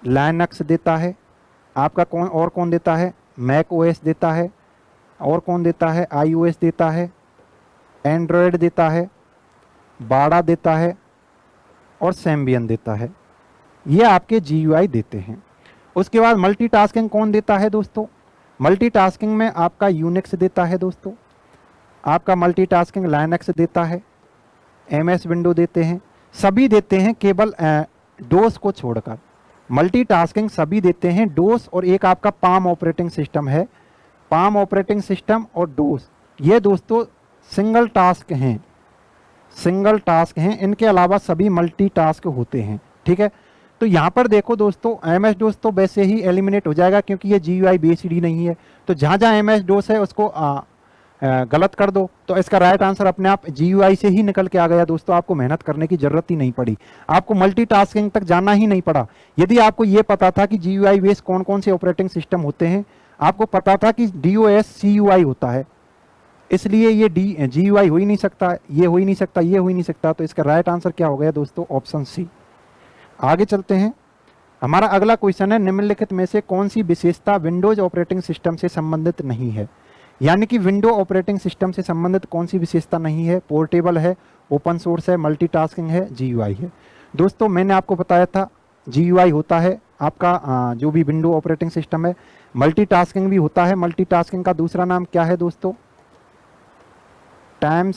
लाइनक्स देता है, आपका कौन देता है? मैक OS देता है, और कौन देता है? iOS देता है, एंड्रॉयड देता है, बाड़ा देता है, और सैम्बियन देता है। ये आपके GUI देते हैं। उसके बाद मल्टीटास्किंग कौन देता है दोस्तों? मल्टीटास्किंग में आपका यूनिक्स देता है दोस्तों, आपका मल्टीटास्किंग लाइनक्स देता है, MS विंडो देते हैं, सभी देते हैं केवल DOS को छोड़कर। मल्टीटास्किंग सभी देते हैं, DOS और एक आपका पाम ऑपरेटिंग सिस्टम है, पाम ऑपरेटिंग सिस्टम और DOS, ये दोस्तों सिंगल टास्क हैं, इनके अलावा सभी मल्टीटास्क होते हैं, ठीक है। तो यहाँ पर देखो दोस्तों MS-DOS तो वैसे ही एलिमिनेट हो जाएगा क्योंकि ये GUI बेस्ड नहीं है, तो जहाँ जहाँ MS-DOS है उसको गलत कर दो। तो इसका राइट आंसर अपने आप GUI से ही निकल के आ गया दोस्तों, आपको मेहनत करने की जरूरत ही नहीं पड़ी, आपको मल्टीटास्किंग तक जाना ही नहीं पड़ा। यदि आपको ये पता था कि GUI बेस्ड कौन कौन से ऑपरेटिंग सिस्टम होते हैं, आपको पता था कि DOS CUI होता है, इसलिए ये GUI हो ही नहीं सकता, ये हो ही नहीं सकता, ये हो ही नहीं सकता। तो इसका राइट आंसर क्या हो गया दोस्तों? Option C. आगे चलते हैं, हमारा अगला क्वेश्चन है, निम्नलिखित में से कौन सी विशेषता विंडोज ऑपरेटिंग सिस्टम से संबंधित नहीं है? यानी कि विंडो ऑपरेटिंग सिस्टम से संबंधित कौन सी विशेषता नहीं है? पोर्टेबल है, ओपन सोर्स है, मल्टीटास्किंग है, GUI है। दोस्तों मैंने आपको बताया था GUI होता है आपका जो भी विंडो ऑपरेटिंग सिस्टम है, मल्टीटास्किंग भी होता है। मल्टीटास्किंग का दूसरा नाम क्या है दोस्तों? Time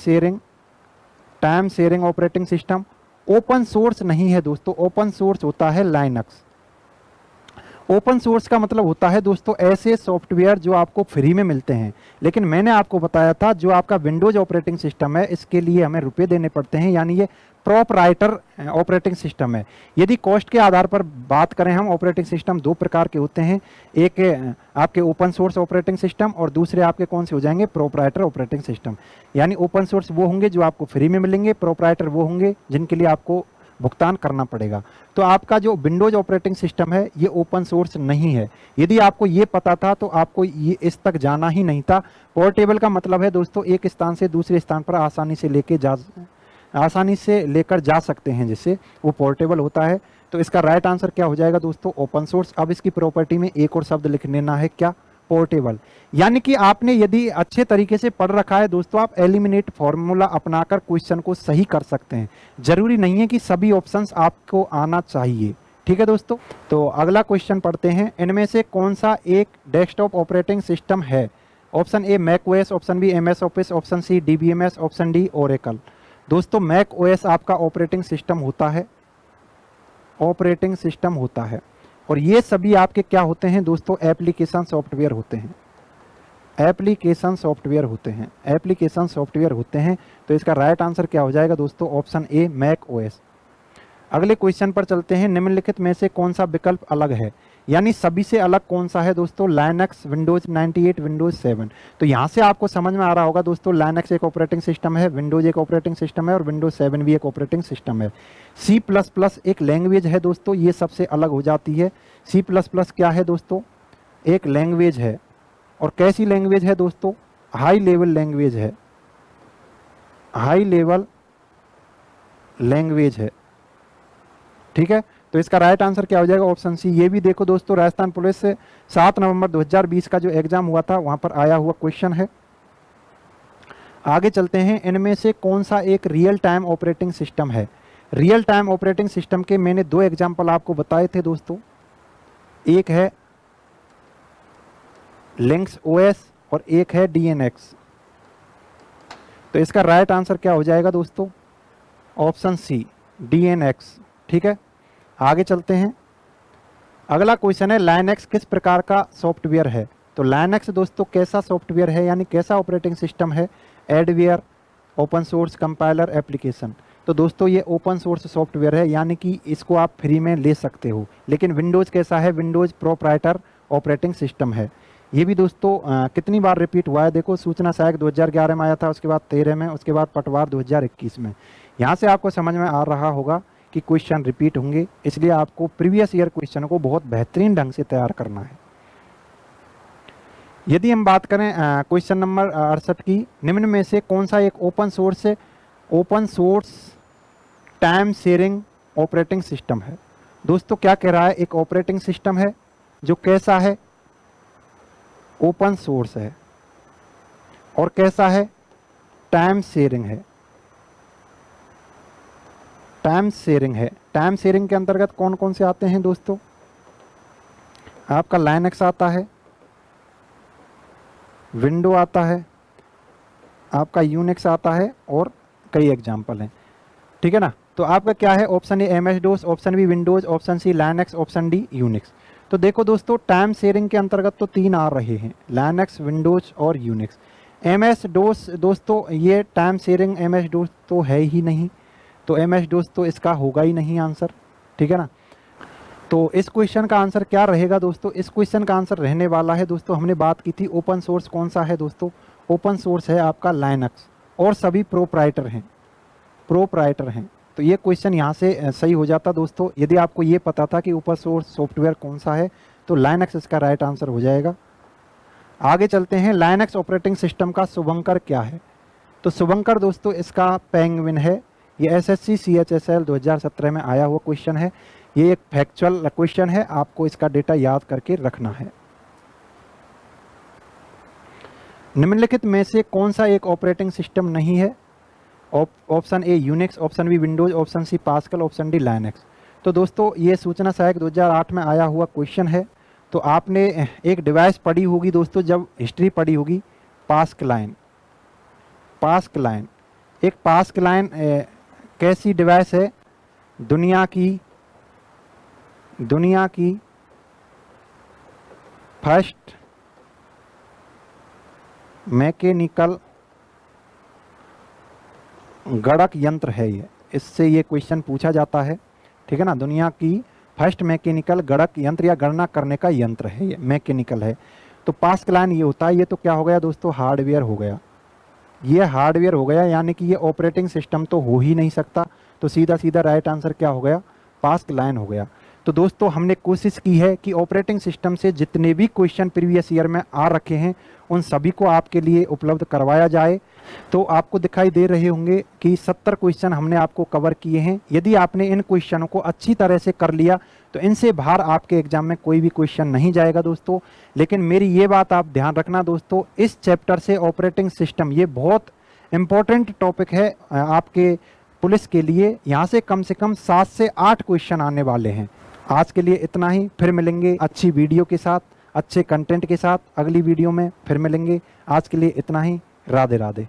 sharing operating system. Open source नहीं है दोस्तों, ओपन सोर्स होता है लाइनक्स। ओपन सोर्स का मतलब होता है दोस्तों ऐसे सॉफ्टवेयर जो आपको फ्री में मिलते हैं, लेकिन मैंने आपको बताया था जो आपका विंडोज ऑपरेटिंग सिस्टम है इसके लिए हमें रुपए देने पड़ते हैं, यानी ये प्रोप्राइटर ऑपरेटिंग सिस्टम है। यदि कॉस्ट के आधार पर बात करें हम, ऑपरेटिंग सिस्टम दो प्रकार के होते हैं, एक आपके ओपन सोर्स ऑपरेटिंग सिस्टम और दूसरे आपके कौन से हो जाएंगे? Proprietor operating system. यानी ओपन सोर्स वो होंगे जो आपको फ्री में मिलेंगे, प्रोप्राइटर वो होंगे जिनके लिए आपको भुगतान करना पड़ेगा। तो आपका जो विंडोज ऑपरेटिंग सिस्टम है ये ओपन सोर्स नहीं है। यदि आपको ये पता था तो आपको ये इस तक जाना ही नहीं था। पोर्टेबल का मतलब है दोस्तों एक स्थान से दूसरे स्थान पर आसानी से लेकर जा सकते हैं, जिससे वो पोर्टेबल होता है। तो इसका राइट आंसर क्या हो जाएगा दोस्तों? Open source. अब इसकी प्रॉपर्टी में एक और शब्द लिख लेना है, क्या? पोर्टेबल। यानी कि आपने यदि अच्छे तरीके से पढ़ रखा है दोस्तों, आप एलिमिनेट फॉर्मूला अपनाकर क्वेश्चन को सही कर सकते हैं। जरूरी नहीं है कि सभी ऑप्शंस आपको आना चाहिए। ठीक है दोस्तों, तो अगला क्वेश्चन पढ़ते हैं। इनमें से कौन सा एक डेस्कटॉप ऑपरेटिंग सिस्टम है? Option A Mac OS, option B MS Office, option C DBMS, option D Oracle. दोस्तों मैक ओएस आपका ऑपरेटिंग सिस्टम होता है, ऑपरेटिंग सिस्टम होता है, और ये सभी आपके क्या होते हैं दोस्तों? एप्लीकेशन सॉफ्टवेयर होते हैं, एप्लीकेशन सॉफ्टवेयर होते हैं, एप्लीकेशन सॉफ्टवेयर होते हैं। तो इसका राइट आंसर क्या हो जाएगा दोस्तों? Option A Mac OS. अगले क्वेश्चन पर चलते हैं। निम्नलिखित में से कौन सा विकल्प अलग है? यानी सभी से अलग कौन सा है दोस्तों? Linux, Windows 98, Windows 7। तो यहाँ से आपको समझ में आ रहा होगा दोस्तों, लाइनक्स एक ऑपरेटिंग सिस्टम है, विंडोज एक ऑपरेटिंग सिस्टम है, और विंडोज 7 भी एक ऑपरेटिंग सिस्टम है। C++ एक लैंग्वेज है दोस्तों, ये सबसे अलग हो जाती है। C++ क्या है दोस्तों? एक लैंग्वेज है, और कैसी लैंग्वेज है दोस्तों? हाई लेवल लैंग्वेज है, हाई लेवल लैंग्वेज है। ठीक है, तो इसका राइट आंसर क्या हो जाएगा? Option C. ये भी देखो दोस्तों, राजस्थान पुलिस से 7 नवंबर 2020 का जो एग्जाम हुआ था वहां पर आया हुआ क्वेश्चन है। आगे चलते हैं। इनमें से कौन सा एक रियल टाइम ऑपरेटिंग सिस्टम है? रियल टाइम ऑपरेटिंग सिस्टम के मैंने 2 एग्जाम्पल आपको बताए थे दोस्तों, एक है लिनक्स ओएस और एक है डीएनएक्स। तो इसका राइट आंसर क्या हो जाएगा दोस्तों? Option C DNX. ठीक है, आगे चलते हैं। अगला क्वेश्चन है, लाइनक्स किस प्रकार का सॉफ्टवेयर है? तो लाइनक्स दोस्तों कैसा सॉफ्टवेयर है, यानी कैसा ऑपरेटिंग सिस्टम है? Adware, open source, compiler, application. तो दोस्तों ये ओपन सोर्स सॉफ्टवेयर है, यानी कि इसको आप फ्री में ले सकते हो। लेकिन विंडोज कैसा है? विंडोज प्रोप्राइटर ऑपरेटिंग सिस्टम है। ये भी दोस्तों कितनी बार रिपीट हुआ है? देखो, सूचना सहायक 2011 में आया था, उसके बाद 13 में, उसके बाद पटवार 2021 में। यहाँ से आपको समझ में आ रहा होगा कि क्वेश्चन रिपीट होंगे, इसलिए आपको प्रीवियस ईयर क्वेश्चन को बहुत बेहतरीन ढंग से तैयार करना है। यदि हम बात करें क्वेश्चन नंबर 68 की, निम्न में से कौन सा एक open source time sharing operating system है? दोस्तों क्या कह रहा है? एक ऑपरेटिंग सिस्टम है जो कैसा है? ओपन सोर्स है, और कैसा है? टाइम शेयरिंग है, टाइम शेयरिंग है। टाइम शेयरिंग के अंतर्गत कौन कौन से आते हैं दोस्तों? आपका लाइनक्स आता है, विंडो आता है, आपका यूनिक्स आता है, और कई एग्जाम्पल हैं। ठीक है ना, तो आपका क्या है? Option A MS DOS, option B Windows, option C Linux, option D Unix. तो देखो दोस्तों, टाइम शेयरिंग के अंतर्गत तो 3 आ रहे हैं, लाइनक्स, विंडोज और यूनिक्स। एमएस डोस दोस्तों, ये टाइम शेयरिंग एमएस डोस तो है ही नहीं, तो एमएस डोस तो इसका होगा ही नहीं आंसर। ठीक है ना, तो इस क्वेश्चन का आंसर क्या रहेगा दोस्तों? इस क्वेश्चन का आंसर रहने वाला है दोस्तों, हमने बात की थी ओपन सोर्स कौन सा है दोस्तों? ओपन सोर्स है आपका लाइनक्स, और सभी प्रोप्राइटर हैं, प्रोप्राइटर हैं। तो ये क्वेश्चन यहाँ से सही हो जाता दोस्तों। यदि आपको ये पता था कि ओपन सोर्स सॉफ्टवेयर कौन सा है, तो लाइनक्स इसका राइट आंसर हो जाएगा। आगे चलते हैं। लाइनक्स ऑपरेटिंग सिस्टम का शुभंकर क्या है? तो शुभंकर दोस्तों इसका पेंगुइन है। ये एसएससी CHSL 2017 में आया हुआ क्वेश्चन है। ये एक फैक्चुअल क्वेश्चन है, आपको इसका डेटा याद करके रखना है। निम्नलिखित में से कौन सा एक ऑपरेटिंग सिस्टम नहीं है? Option A Unix, option B Windows, option C Pascal, option D Linux. तो दोस्तों ये सूचना सहायक 2008 में आया हुआ क्वेश्चन है। तो आपने एक डिवाइस पढ़ी होगी दोस्तों, जब हिस्ट्री पढ़ी होगी, पास्कलाइन। पास्कलाइन, एक पास्कलाइन कैसी डिवाइस है? दुनिया की फर्स्ट मैकेनिकल गणक यंत्र है ये। इससे ये क्वेश्चन पूछा जाता है। ठीक है ना, दुनिया की फर्स्ट मैकेनिकल गणक यंत्र या गणना करने का यंत्र है ये, मैकेनिकल है। तो पास्कलाइन ये होता है। ये तो क्या हो गया दोस्तों? हार्डवेयर हो गया, ये हार्डवेयर हो गया, यानी कि ये ऑपरेटिंग सिस्टम तो हो ही नहीं सकता। तो सीधा सीधा राइट आंसर क्या हो गया? पास्कलाइन हो गया। तो दोस्तों हमने कोशिश की है कि ऑपरेटिंग सिस्टम से जितने भी क्वेश्चन प्रीवियस ईयर में आ रखे हैं उन सभी को आपके लिए उपलब्ध करवाया जाए। तो आपको दिखाई दे रहे होंगे कि 70 क्वेश्चन हमने आपको कवर किए हैं। यदि आपने इन क्वेश्चनों को अच्छी तरह से कर लिया तो इनसे बाहर आपके एग्जाम में कोई भी क्वेश्चन नहीं जाएगा दोस्तों। लेकिन मेरी ये बात आप ध्यान रखना दोस्तों, इस चैप्टर से ऑपरेटिंग सिस्टम ये बहुत इंपॉर्टेंट टॉपिक है आपके पुलिस के लिए। यहाँ से कम 7 से 8 क्वेश्चन आने वाले हैं। आज के लिए इतना ही, फिर मिलेंगे अच्छी वीडियो के साथ, अच्छे कंटेंट के साथ अगली वीडियो में फिर मिलेंगे। आज के लिए इतना ही, राधे राधे।